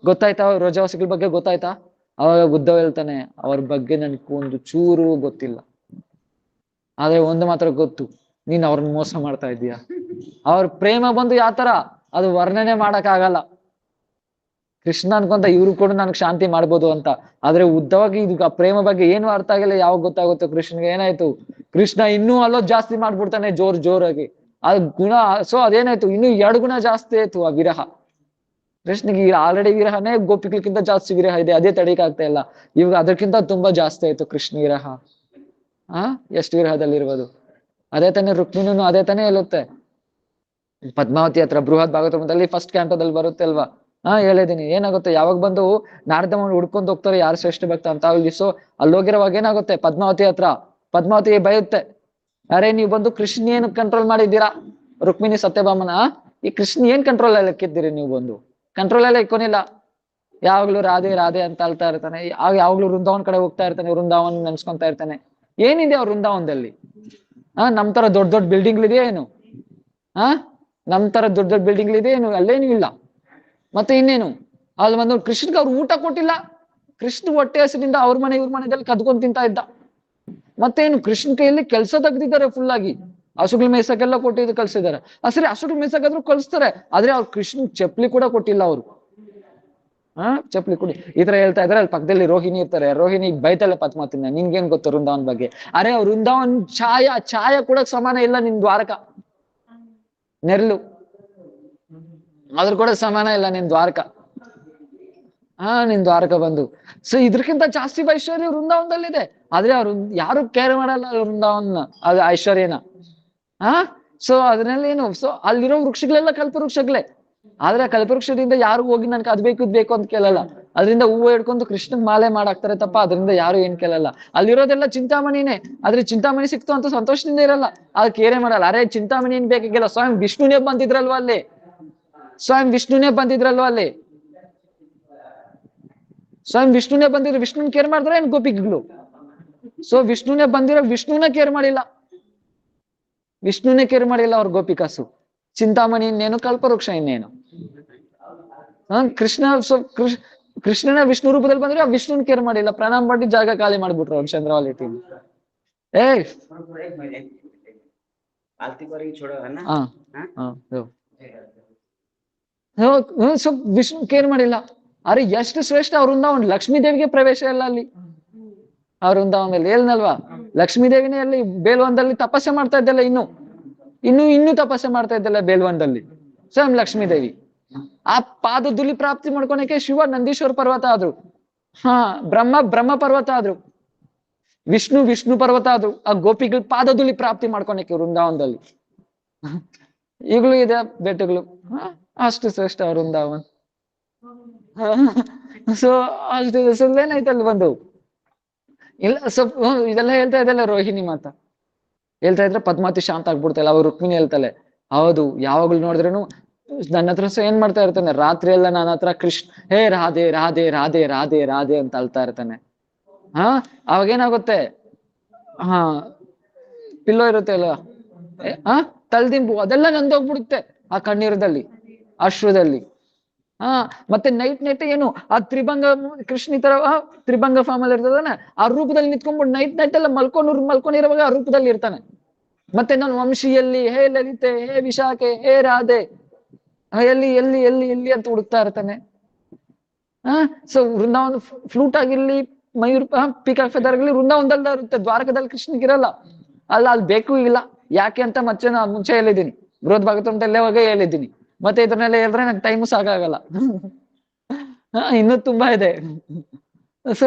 ಗೊತ್ತಾಯ್ತಾ ವ್ರಜವಾಸಿಗಳ ಬಗ್ಗೆ ಗೊತ್ತಾಯ್ತಾ, ಅವಾಗ ಉದ್ಧವ್ ಹೇಳ್ತಾನೆ, ಅವ್ರ ಬಗ್ಗೆ ನನ್ಗೆ ಒಂದು ಚೂರು ಗೊತ್ತಿಲ್ಲ, ಆದ್ರೆ ಒಂದು ಮಾತ್ರ ಗೊತ್ತು, ನೀನ್ ಅವ್ರನ್ನ ಮೋಸ ಮಾಡ್ತಾ ಇದೀಯ. ಅವ್ರ ಪ್ರೇಮ ಬಂದು ಯಾತರ ಅದು ವರ್ಣನೆ ಮಾಡಕ್ ಆಗಲ್ಲ. ಕೃಷ್ಣ ಅನ್ಕೊಂತ ಇವ್ರು ಕೂಡ ನನ್ಗೆ ಶಾಂತಿ ಮಾಡ್ಬೋದು ಅಂತ, ಆದ್ರೆ ಉದ್ಧವಾಗಿ ಇದು ಆ ಪ್ರೇಮ ಬಗ್ಗೆ ಏನು ಅರ್ಥ ಆಗಿಲ್ಲ. ಯಾವಾಗ ಗೊತ್ತಾಗುತ್ತೋ ಕೃಷ್ಣಗೆ ಏನಾಯ್ತು, ಕೃಷ್ಣ ಇನ್ನೂ ಅಲ್ಲೋದ್ ಜಾಸ್ತಿ ಮಾಡ್ಬಿಡ್ತಾನೆ ಜೋರಾಗಿ. ಅದ್ ಗುಣ, ಸೊ ಅದೇನಾಯ್ತು, ಇನ್ನೂ 2 ಗುಣ ಜಾಸ್ತಿ ಆಯ್ತು ಆ ವಿರಹ. ಕೃಷ್ಣಗೆ ಆಲ್ರೆಡಿ ವಿರಹನೇ ಗೋಪಿಗಳಿಗಿಂತ ಜಾಸ್ತಿ ವಿರಹ ಇದೆ, ಅದೇ ತಡೀಕ್ ಆಗ್ತಾ ಇಲ್ಲ. ಇವಾಗ ಅದಕ್ಕಿಂತ ತುಂಬಾ ಜಾಸ್ತಿ ಆಯ್ತು ಕೃಷ್ಣ ವಿರಹ. ಎಷ್ಟು ವಿರಹದಲ್ಲಿರ್ಬೋದು. ಅದೇ ತಾನೇ ರುಕ್ಮಿಣಿನೂ ಅದೇ ತಾನೇ ಹೇಳುತ್ತೆ ಪದ್ಮಾವತಿ ಹತ್ರ, ಬೃಹತ್ ಭಾಗವತದಲ್ಲಿ ಫಸ್ಟ್ ಕ್ಯಾಂಟೋದಲ್ಲಿ ಬರುತ್ತೆ ಅಲ್ವಾ. ಹೇಳಿದೀನಿ ಏನಾಗುತ್ತೆ, ಯಾವಾಗ ಬಂದು ನಾರದಮ್ಮನ ಹುಡ್ಕೊಂಡು ಹೋಗ್ತಾರೆ ಯಾರು ಶ್ರೇಷ್ಠ ಭಕ್ತ ಅಂತ. ಸೊ ಅಲ್ಲಿ ಹೋಗಿರೋವಾಗ ಏನಾಗುತ್ತೆ, ಪದ್ಮಾವತಿ ಹತ್ರ ಪದ್ಮಾವತಿ ಬಯುತ್ತೆ, ಅರೆ ನೀವು ಬಂದು ಕೃಷ್ಣ ಏನು ಕಂಟ್ರೋಲ್ ಮಾಡಿದ್ದೀರಾ, ರುಕ್ಮಿಣಿ ಸತ್ಯಭಾಮನ ಈ ಕೃಷ್ಣ ಏನ್ ಕಂಟ್ರೋಲ್ ಎಲ್ಲ ಇಕ್ಕಿದ್ದೀರಿ, ನೀವು ಬಂದು ಕಂಟ್ರೋಲ್ ಎಲ್ಲ ಇಕ್ಕೊನಿಲ್ಲ, ಯಾವಾಗ್ಲೂ ರಾಧೆ ರಾಧೆ ಅಂತ ಅಳ್ತಾ ಇರ್ತಾನೆ. ಯಾವಾಗ್ಲೂ ವೃಂದಾವನ್ ಕಡೆ ಹೋಗ್ತಾ ಇರ್ತಾನೆ, ವೃಂದಾವನ್ ನೆನ್ಸ್ಕೊಂತಾ ಇರ್ತಾನೆ. ಏನಿದೆ ಅವ್ರ ವೃಂದಾವನದಲ್ಲಿ, ನಮ್ ತರ ದೊಡ್ಡ ದೊಡ್ಡ ಬಿಲ್ಡಿಂಗ್ಗಳಿದೆ ಏನು, ನಮ್ ತರ ದೊಡ್ಡ ದೊಡ್ಡ ಬಿಲ್ಡಿಂಗ್ಗಳಿದೆ ಏನು, ಅಲ್ಲೇನು ಇಲ್ಲ. ಮತ್ತೆ ಇನ್ನೇನು, ಅಲ್ಲಿ ಬಂದು ಕೃಷ್ಣಗೆ ಅವ್ರು ಊಟ ಕೊಟ್ಟಿಲ್ಲ, ಕೃಷ್ಣ ಹೊಟ್ಟೆ ಹಸಿನಿಂದ ಅವ್ರ ಮನೆ ಇವ್ರ ಮನೆಯಲ್ಲಿ ಕದ್ಕೊಂಡ್ ತಿಂತಾ ಇದ್ದ. ಮತ್ತೇನು, ಕೃಷ್ಣ ಕೈಯಲ್ಲಿ ಕೆಲಸ ತೆಗ್ದಿದ್ದಾರೆ ಫುಲ್ ಆಗಿ, ಹಸುಗಳು ಮೇಯ್ಸಕ್ಕೆಲ್ಲ ಕೊಟ್ಟಿದ್ದು ಕಳ್ಸಿದ್ದಾರೆ. ಸರಿ ಹಸುಗಳು ಮೇಯ್ಸಕ್ಕಾದ್ರೂ ಕಳಿಸ್ತಾರೆ, ಆದ್ರೆ ಅವ್ರು ಕೃಷ್ಣ ಚಪ್ಲಿ ಕೂಡ ಕೊಟ್ಟಿಲ್ಲ ಅವರು. ಚಪ್ಲಿ ಕೊಡಿ ಈ ತರ ಹೇಳ್ತಾ ಇದ್ರೆ, ಅಲ್ಲಿ ಪಕ್ಕದಲ್ಲಿ ರೋಹಿಣಿ ಇರ್ತಾರೆ, ರೋಹಿಣಿ ಬೈತಲ್ಲ ಪದ್ಮಾವತಿನ, ನಿನ್ಗೇನ್ ಗೊತ್ತು ವೃಂದಾವನ್ ಬಗ್ಗೆ, ಅರೆ ಅವ್ರ ವೃಂದಾವನ್ ಛಾಯ ಕೂಡ ಸಮಾನ ಇಲ್ಲ ನಿನ್ ದ್ವಾರಕ ನೆರಳು, ಅದ್ರ ಕೂಡ ಸಮಾನ ಇಲ್ಲ ನಿನ್ ದ್ವಾರಕ. ನಿನ್ ದ್ವಾರಕ ಬಂದು, ಸೊ ಇದ್ರಕ್ಕಿಂತ ಜಾಸ್ತಿ ಐಶ್ವರ್ಯ ವೃಂದಾವನದಲ್ಲಿದೆ, ಆದ್ರೆ ಅವ್ರು ಯಾರು ಕೇರ್ ಮಾಡಲ್ಲ ವೃಂದಾವನ್ ಅದು ಐಶ್ವರ್ಯನ. ಸೊ ಅದ್ರಲ್ಲಿ ಏನು, ಸೊ ಅಲ್ಲಿರೋ ವೃಕ್ಷಗಳೆಲ್ಲ ಕಲ್ಪವೃಕ್ಷಗಳೇ. ಆದ್ರೆ ಕಲ್ಪವೃಕ್ಷದಿಂದ ಯಾರು ಹೋಗಿ ನನ್ಗೆ ಅದ್ ಬೇಕು ಇದ್ ಬೇಕು ಅಂತ ಕೇಳಲ್ಲ. ಅದರಿಂದ ಹೂವು ಹಿಡ್ಕೊಂಡು ಕೃಷ್ಣಗ್ ಮಾಲೆ ಮಾಡಾಕ್ತಾರೆ ತಪ್ಪ, ಅದರಿಂದ ಯಾರು ಏನ್ ಕೇಳಲ್ಲ. ಅಲ್ಲಿರೋದೆಲ್ಲ ಚಿಂತಾಮಣಿನೇ. ಆದ್ರೆ ಚಿಂತಾಮಣಿ ಸಿಕ್ತು ಅಂತ ಸಂತೋಷದಿಂದ ಇರಲ್ಲ, ಅದಕ್ಕೆ ಏನೇ ಮಾಡಲ್ಲ. ಅರೆ ಚಿಂತಾಮಣಿ ಏನ್ ಬೇಕಾಗಿಲ್ಲ, ಸ್ವಯಂ ವಿಷ್ಣುನೇ ಬಂದಿದ್ರಲ್ವಾ ಅಲ್ಲಿ, ಸ್ವಯಂ ವಿಷ್ಣುನೇ ಬಂದಿದ್ರಲ್ವಾ ಅಲ್ಲಿ, ಸ್ವಯಂ ವಿಷ್ಣುನೇ ಬಂದಿದ್ರು. ವಿಷ್ಣುನ್ ಕೇರ್ ಮಾಡಿದ್ರೆ ಏನ್ ಗೋಪಿಗಳು? ಸೊ ವಿಷ್ಣುನೇ ಬಂದಿರೋ, ವಿಷ್ಣುನೇ ಕೇರ್ ಮಾಡಿಲ್ಲ, ವಿಷ್ಣುನೇ ಕೇರ್ ಮಾಡಿಲ್ಲ ಅವ್ರ ಗೋಪಿಕಾಸು. ಚಿಂತಾಮಣಿ ಇನ್ನೇನು, ಕಲ್ಪವೃಕ್ಷ ಇನ್ನೇನು. ಕೃಷ್ಣ ಕೃಷ್ಣನ ವಿಷ್ಣು ರೂಪದಲ್ಲಿ ಬಂದ್ರೆ ಆ ವಿಷ್ಣುನ್ ಕೇರ್ ಮಾಡಿಲ್ಲ, ಪ್ರಣಾಮ್ ಮಾಡಿ ಜಾಗ ಖಾಲಿ ಮಾಡ್ಬಿಟ್ರು ಅವ್ರು ಚಂದ್ರವಾಲಿ ಟೀಮ್. ವಿಷ್ಣು ಕೇರ್ ಮಾಡಿಲ್ಲ. ಅರೆ ಎಷ್ಟು ಶ್ರೇಷ್ಠ ಅವ್ರಿಂದ, ಒಂದು ಲಕ್ಷ್ಮೀ ದೇವಿಗೆ ಪ್ರವೇಶ ಇಲ್ಲ ಅಲ್ಲಿ ಅವ್ರಿಂದ. ಆಮೇಲೆ ಹೇಳ್ನಲ್ವಾ, ಲಕ್ಷ್ಮೀ ದೇವಿನೇ ಅಲ್ಲಿ ಬೇಲ್ವನದಲ್ಲಿ ತಪಸ್ಸೆ ಮಾಡ್ತಾ ಇದ್ದಲ್ಲ, ಇನ್ನು ತಪಸ್ಸೆ ಮಾಡ್ತಾ ಇದ್ದಲ್ಲ ಬೇಲ್ವನದಲ್ಲಿ ಸ್ವಯಂ ಲಕ್ಷ್ಮೀ ದೇವಿ. ಆ ಪಾದಧೂಳಿ ಪ್ರಾಪ್ತಿ ಮಾಡ್ಕೊಳಕ್ಕೆ ಶಿವ ನಂದೀಶ್ವರ ಪರ್ವತ ಆದ್ರು, ಬ್ರಹ್ಮ ಪರ್ವತ ಆದ್ರು, ವಿಷ್ಣು ಪರ್ವತ ಆದ್ರು, ಆ ಗೋಪಿಗಳು ಪಾದಧೂಳಿ ಪ್ರಾಪ್ತಿ ಮಾಡ್ಕೊಳಕ್ಕೆ ವೃಂದಾವನದಲ್ಲಿ. ಈಗಲೂ ಇದೆ ಬೆಟ್ಟಗಳು, ಅಷ್ಟು ಶ್ರೇಷ್ಠ ವೃಂದಾವನ್. ಸೊ ಅಷ್ಟು ಏನಾಯ್ತಲ್ಲಿ ಬಂದು ಇಲ್ಲ. ಇದೆಲ್ಲ ಹೇಳ್ತಾ ಇದ್ದಲ್ಲ ರೋಹಿಣಿ ಮಾತಾ ಹೇಳ್ತಾ ಇದ್ರೆ ಪದ್ಮಾವತಿ ಶಾಂತ ಆಗ್ಬಿಡ್ತಲ್ಲ. ಅವ್ರು ರುಕ್ಮಿಣಿ ಹೇಳ್ತಾಳೆ, ಹೌದು ಯಾವಾಗ್ಲೂ ನೋಡಿದ್ರೇನು ನನ್ನ ಹತ್ರ ಏನ್ ಮಾಡ್ತಾ ಇರ್ತಾನೆ, ರಾತ್ರಿ ಎಲ್ಲ ನನ್ನ ಹತ್ರ ಹೇ ರಾಧೆ ರಾಧೆ ರಾಧೆ ರಾಧೆ ರಾಧೆ ಅಂತ ಅಳ್ತಾ ಇರ್ತಾನೆ. ಅವಾಗೇನಾಗುತ್ತೆ, ಪಿಲ್ಲೋ ಇರುತ್ತೆ ಅಲ್ವಾ, ತಲ್ದಿಂಬು ಅದೆಲ್ಲ ನಂದೋಗ್ಬಿಡುತ್ತೆ ಆ ಕಣ್ಣೀರದಲ್ಲಿ, ಅಶ್ವದಲ್ಲಿ. ಮತ್ತೆ ನೈಟ್ ಏನು ಆ ತ್ರಿಭಂಗ ಕೃಷ್ಣ ಈ ತರ ತ್ರಿಭಂಗ ಫಾರ್ಮ್ ಅಲ್ಲಿ ಇರ್ತದಾನೆ, ಆ ರೂಪದಲ್ಲಿ ನಿಂತ್ಕೊಂಡ್ಬಿಟ್ಟು ನೈಟ್ ಎಲ್ಲ ಮಲ್ಕೊಂಡಿರುವಾಗ ಆ ರೂಪದಲ್ಲಿ ಇರ್ತಾನೆ. ಮತ್ತೆ ನಾನು ವಂಶಿಯಲ್ಲಿ ಹೇ ಲಲಿತೆ, ಹೇ ವಿಶಾಖೆ, ಹೇ ರಾಧೆ, ಎಲ್ಲಿ ಎಲ್ಲಿ ಎಲ್ಲಿ ಎಲ್ಲಿ ಅಂತ ಹುಡುಕ್ತಾ ಇರ್ತಾನೆ. ಸೊ ವೃಂದಾವನ ಫ್ಲೂಟ್ ಆಗಿರ್ಲಿ, ಮಯೂರ್ ಪಿಕಾಕ್ ಫೆದರ್ ಆಗಿರ್ಲಿ ವೃಂದಾವನದಲ್ಲ ಇರುತ್ತೆ, ದ್ವಾರಕದಲ್ಲಿ ಕೃಷ್ಣಗಿರಲ್ಲ. ಅಲ್ಲಿ ಬೇಕು ಇಲ್ಲ. ಯಾಕೆ ಅಂತ ಮತ್ತೆ ನಾನು ಮುಂಚೆ ಹೇಳಿದ್ದೀನಿ, ಬೃಹತ್ ಭಾಗವತದಲ್ಲೇ ಹೇಳಿದ್ದೀನಿ. ಮತ್ತೆ ಇದನ್ನೆಲ್ಲ ಹೇಳಿದ್ರೆ ನಂಗೆ ಟೈಮು ಸಾಕಾಗಲ್ಲ. ಇನ್ನೂ ತುಂಬಾ ಇದೆ. ಸೊ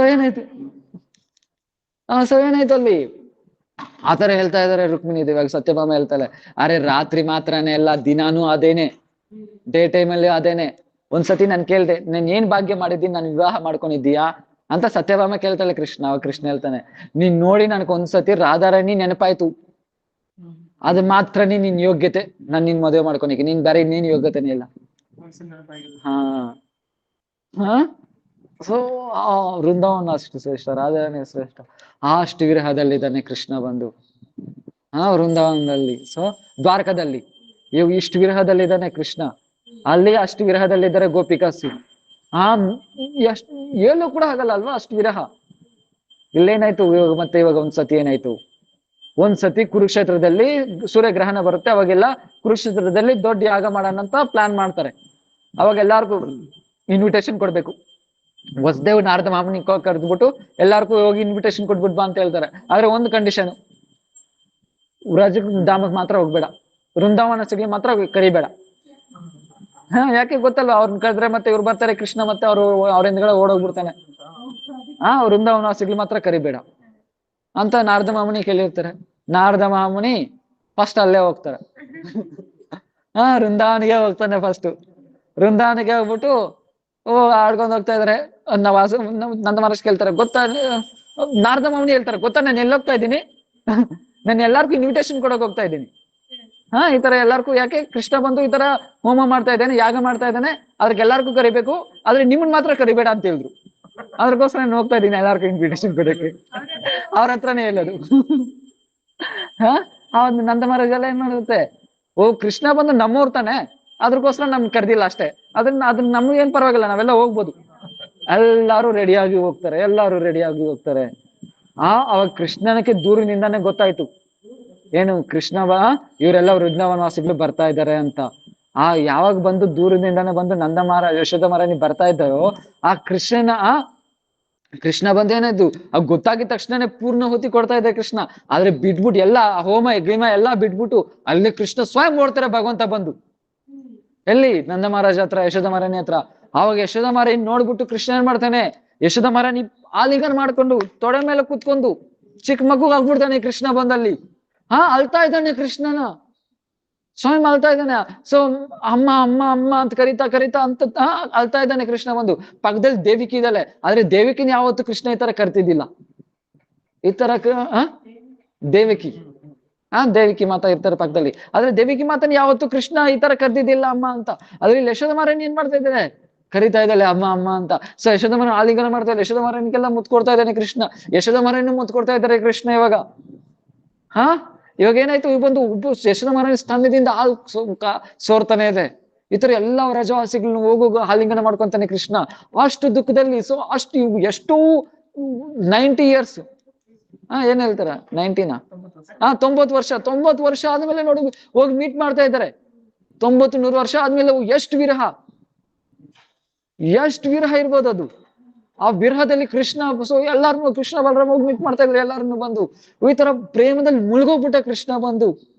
ಏನಾಯ್ತು ಅಲ್ಲಿ ಆತರ ಹೇಳ್ತಾ ಇದಾರೆ ರುಕ್ಮಿಣಿ ದೇವಿ. ಇವಾಗ ಸತ್ಯಭಾಮ ಹೇಳ್ತಾಳೆ, ಅರೆ ರಾತ್ರಿ ಮಾತ್ರನೇ ಅಲ್ಲ, ದಿನಾನು ಅದೇನೆ, ಡೇ ಟೈಮ್ ಅಲ್ಲಿ ಅದೇನೆ. ಒಂದ್ಸತಿ ನಾನು ಕೇಳ್ದೆ, ನಾನು ಏನ್ ಭಾಗ್ಯ ಮಾಡಿದ್ದೀನಿ, ನಾನು ವಿವಾಹ ಮಾಡ್ಕೊಂಡಿದ್ದೀಯಾ ಅಂತ ಸತ್ಯಭಾಮ ಕೇಳ್ತಾಳೆ ಕೃಷ್ಣ ಹೇಳ್ತಾನೆ, ನೀನ್ ನೋಡಿ ನನ್ಗೆ ಒಂದ್ಸತಿ ರಾಧಾರಾಣಿ ನೆನಪಾಯ್ತು, ಅದು ಮಾತ್ರನೇ ನಿನ್ ಯೋಗ್ಯತೆ, ನಾನು ನಿನ್ ಮದುವೆ ಮಾಡ್ಕೊನಿಕ್ಕೆ, ನೀನ್ ಬೇರೆ ಇನ್ನೇನ್ ಯೋಗ್ಯತೆನೇ ಇಲ್ಲ. ಸೊ ವೃಂದಾವನ ಅಷ್ಟು ಶ್ರೇಷ್ಠ, ರಾಧಾರಾಣಿ ಶ್ರೇಷ್ಠ. ಅಷ್ಟು ವಿರಹದಲ್ಲಿದ್ದಾನೆ ಕೃಷ್ಣ ಬಂದು ವೃಂದಾವನದಲ್ಲಿ. ಸೊ ದ್ವಾರಕದಲ್ಲಿ ಇಷ್ಟು ವಿರಹದಲ್ಲಿದ್ದಾನೆ ಕೃಷ್ಣ, ಅಲ್ಲಿ ಅಷ್ಟು ವಿರಹದಲ್ಲಿದ್ದಾರೆ ಗೋಪಿಕಾಸು. ಎಷ್ಟು ಹೇಳೋ ಕೂಡ ಆಗಲ್ಲ ಅಲ್ವಾ, ಅಷ್ಟು ವಿರಹ. ಇಲ್ಲೇನಾಯ್ತು ಇವಾಗ ಒಂದ್ಸತಿ ಏನಾಯ್ತು, ಒಂದ್ಸತಿ ಕುರುಕ್ಷೇತ್ರದಲ್ಲಿ ಸೂರ್ಯಗ್ರಹಣ ಬರುತ್ತೆ, ಅವಾಗೆಲ್ಲ ಕುರುಕ್ಷೇತ್ರದಲ್ಲಿ ದೊಡ್ಡ ಯಾಗ ಮಾಡೋಣ ಅಂತ ಪ್ಲಾನ್ ಮಾಡ್ತಾರೆ. ಅವಾಗ ಎಲ್ಲಾರ್ಗು ಇನ್ವಿಟೇಷನ್ ಕೊಡ್ಬೇಕು. ವಸುದೇವ್ ನಾರದ ಮಾಮನಿ ಕರೆದ್ಬಿಟ್ಟು ಎಲ್ಲಾರ್ಗು ಹೋಗಿ ಇನ್ವಿಟೇಷನ್ ಕೊಟ್ಬಿಟ್ ಬಾ ಅಂತ ಹೇಳ್ತಾರೆ. ಆದ್ರೆ ಒಂದು ಕಂಡೀಷನ್, ವ್ರಜ ಧಾಮಕ್ ಮಾತ್ರ ಹೋಗ್ಬೇಡ, ವೃಂದಾವನ ಸಿಗ್ಲಿ ಮಾತ್ರ ಕರಿಬೇಡ. ಯಾಕೆ ಗೊತ್ತಲ್ವಾ, ಅವ್ರನ್ನ ಕರೆದ್ರೆ ಮತ್ತೆ ಇವ್ರು ಬರ್ತಾರೆ ಕೃಷ್ಣ, ಮತ್ತೆ ಅವ್ರ ಹಿಂದ್ಗಡೆ ಓಡೋಗ್ಬಿಡ್ತಾನೆ. ವೃಂದಾವನ ಸಿಗ್ಲಿ ಮಾತ್ರ ಕರಿಬೇಡ ಅಂತ ನಾರದ ಮಾಮುನಿ ಕೇಳಿರ್ತಾರೆ. ನಾರದ ಮಾಮುನಿ ಫಸ್ಟ್ ಅಲ್ಲೇ ಹೋಗ್ತಾರೆ, ವೃಂದಾವನಿಗೆ ಹೋಗ್ತಾನೆ ಫಸ್ಟ್. ವೃಂದಾವನಿಗೆ ಹೋಗ್ಬಿಟ್ಟು ಆಡ್ಕೊಂಡ್ ಹೋಗ್ತಾ ಇದಾರೆ. ನಂದ ಮಹರ್ಷಿ ಕೇಳ್ತಾರೆ, ಗೊತ್ತಾ, ನಾರದ ಮಾಮುನಿ ಹೇಳ್ತಾರೆ, ಗೊತ್ತಾ ನಾನು ಎಲ್ಲೋಗ್ತಾ ಇದ್ದೀನಿ, ನಾನು ಎಲ್ಲಾರ್ಗು ಇನ್ವಿಟೇಷನ್ ಕೊಡಕ್ ಹೋಗ್ತಾ ಇದ್ದೀನಿ. ಈ ತರ ಎಲ್ಲಾರ್ಗು, ಯಾಕೆ ಕೃಷ್ಣ ಬಂದು ಈ ತರ ಹೋಮ ಮಾಡ್ತಾ ಇದ್ದಾನೆ, ಯಾಗ ಮಾಡ್ತಾ ಇದ್ದಾನೆ, ಅದಕ್ಕೆ ಎಲ್ಲಾರ್ಗು ಕರಿಬೇಕು, ಆದ್ರೆ ನಿಮ್ಮನ್ ಮಾತ್ರ ಕರಿಬೇಡ ಅಂತ ಹೇಳಿದ್ರು. ಅದ್ರಗೋಸ್ಕರ ನಾನು ಹೋಗ್ತಾ ಇದ್ದೀನಿ ಎಲ್ಲಾರ್ಗು ಇನ್ವಿಟೇಷನ್ ಕೊಡಕ್ಕೆ, ಅವ್ರ ಹತ್ರನೇ ಹೇಳೋದು. ನಂದ ಮಹಾರಾಜ್ ಎಲ್ಲ ಏನ್ ಮಾಡುತ್ತೆ, ಕೃಷ್ಣ ಬಂದು ನಮ್ಮೂರ್ ತಾನೆ, ಅದ್ರಗೋಸ್ಕರ ನಮ್ಗೆ ಕರೆದಿಲ್ಲ ಅಷ್ಟೇ, ಅದನ್ನ ನಮ್ಗೆ ಏನ್ ಪರವಾಗಿಲ್ಲ, ನಾವೆಲ್ಲ ಹೋಗ್ಬೋದು. ಎಲ್ಲಾರು ರೆಡಿಯಾಗಿ ಹೋಗ್ತಾರೆ. ಅವಾಗ ಕೃಷ್ಣನಕ್ಕೆ ದೂರಿನಿಂದಾನೇ ಗೊತ್ತಾಯ್ತು, ಏನು ಕೃಷ್ಣವ ಇವರೆಲ್ಲ ವೃಂದಾವನವಾಸಿಗಳು ಬರ್ತಾ ಇದ್ದಾರೆ ಅಂತ. ಯಾವಾಗ ಬಂದು ದೂರದಿಂದಾನೆ ಬಂದು ನಂದ ಮಹಾರಾಜ್ ಯಶೋಧ ಮಹಾರಾಣಿ ಬರ್ತಾ ಇದ್ದಾರೋ, ಆ ಕೃಷ್ಣ ಬಂದೇನಾಯ್ತು, ಗೊತ್ತಾಗಿದ ತಕ್ಷಣನೇ ಪೂರ್ಣಹುತಿ ಕೊಡ್ತಾ ಇದೆ ಕೃಷ್ಣ. ಆದ್ರೆ ಬಿಟ್ಬಿಟ್ಟು ಎಲ್ಲಾ ಹೋಮ ಗಿಮ ಎಲ್ಲಾ ಬಿಟ್ಬಿಟ್ಟು ಅಲ್ಲಿ ಕೃಷ್ಣ ಸ್ವಯಂ ಓಡ್ತಾರೆ ಭಗವಂತ ಬಂದು. ಎಲ್ಲಿ? ನಂದ ಮಹಾರಾಜ ಹತ್ರ, ಯಶೋಧ ಮಹಾರಾಣಿ ಹತ್ರ. ಆವಾಗ ಯಶೋಧ ಮಹಾರಾಣಿ ನೋಡ್ಬಿಟ್ಟು ಕೃಷ್ಣ ಏನ್ ಮಾಡ್ತಾನೆ, ಯಶೋಧ ಮಹಾರಾಣಿ ಆಲಿಂಗನ್ ಮಾಡ್ಕೊಂಡು ತೊಡೆ ಮೇಲೆ ಕುತ್ಕೊಂಡು ಚಿಕ್ಕ ಮಗು ಆಗ್ಬಿಡ್ತಾನೆ ಕೃಷ್ಣ ಬಂದಲ್ಲಿ. ಅಳ್ತಾ ಇದ್ದಾನೆ ಕೃಷ್ಣನ. ಸ್ವಾಮಿ ಅಳ್ತಾ ಇದ್ದಾನೆ. ಸೊ ಅಮ್ಮ ಅಮ್ಮ ಅಮ್ಮ ಅಂತ ಕರಿತಾ ಕರಿತಾ ಅಂತ ಅಳ್ತಾ ಇದ್ದಾನೆ ಕೃಷ್ಣ ಬಂದು. ಪಕ್ಕದಲ್ಲಿ ದೇವಿಕಿ ಇದ್ದಾಳೆ, ಆದ್ರೆ ದೇವಿಕಿನ ಯಾವತ್ತು ಕೃಷ್ಣ ಈ ತರ ಕರ್ತಿದ್ದಿಲ್ಲ. ಈ ತರ ದೇವಿಕಿ ದೇವಿಕಿ ಮಾತಾ ಇರ್ತಾರೆ ಪಕ್ಕದಲ್ಲಿ, ಆದ್ರೆ ದೇವಿಕಿ ಮಾತನ್ನ ಯಾವತ್ತು ಕೃಷ್ಣ ಈ ತರ ಕರ್ದಿದ್ದಿಲ್ಲ ಅಮ್ಮ ಅಂತ. ಆದ್ರೆ ಇಲ್ಲಿ ಯಶೋಧ ಮಾರನ್ ಏನ್ ಮಾಡ್ತಾ ಇದ್ದಾನೆ, ಕರಿತಾ ಇದ್ದಾಳೆ ಅಮ್ಮ ಅಮ್ಮ ಅಂತ. ಸೊ ಯಶೋಧ ಮಾರನ್ ಆಲಿಂಗನ ಮಾಡ್ತಾ ಇದ್ದಾಳೆ, ಯಶೋಧ ಮಾರನಿಗೆಲ್ಲ ಮುತ್ತು ಕೊಡ್ತಾ ಇದ್ದಾನೆ ಕೃಷ್ಣ, ಯಶೋಧ ಮಾರನ್ನು ಮುತ್ತು ಕೊಡ್ತಾ ಇದ್ದಾರೆ ಕೃಷ್ಣ ಇವಾಗ. ಇವಾಗ ಏನಾಯ್ತು, ಈ ಬಂದು ಯಶೋಧ ಮಾರನ ಸ್ತನ್ಯದಿಂದ ಹಾಲು ಸೋರ್ತಾನೆ ಇದೆ. ಈ ತರ ಎಲ್ಲ ರಜವಾಸಿಗಳನ್ನ ಹೋಗೋಗ ಆಲಿಂಗನ ಮಾಡ್ಕೊಂತಾನೆ ಕೃಷ್ಣ ಅಷ್ಟು ದುಃಖದಲ್ಲಿ. ಸೊ ಅಷ್ಟು ಎಷ್ಟು 90 years ಏನ್ ಹೇಳ್ತಾರ 90 90 ವರ್ಷ 90 ವರ್ಷ ಆದ್ಮೇಲೆ ನೋಡಿ ಹೋಗಿ ಮೀಟ್ ಮಾಡ್ತಾ ಇದ್ದಾರೆ. 90-100 ವರ್ಷ ಆದ್ಮೇಲೆ ಎಷ್ಟು ವಿರಹ ಇರ್ಬೋದು ಅದು. ಆ ವಿರಹದಲ್ಲಿ ಕೃಷ್ಣ ಸೊ ಎಲ್ಲಾರನ್ನು ಕೃಷ್ಣ ಬಲರಾಮ ಹೋಗಿ ಮೀಟ್ ಮಾಡ್ತಾ ಇದ್ರು, ಎಲ್ಲಾರನ್ನು ಬಂದು ಈ ತರ ಪ್ರೇಮದಲ್ಲಿ ಮುಳುಗೋಗ್ಬಿಟ್ಟ ಕೃಷ್ಣ ಬಂದು.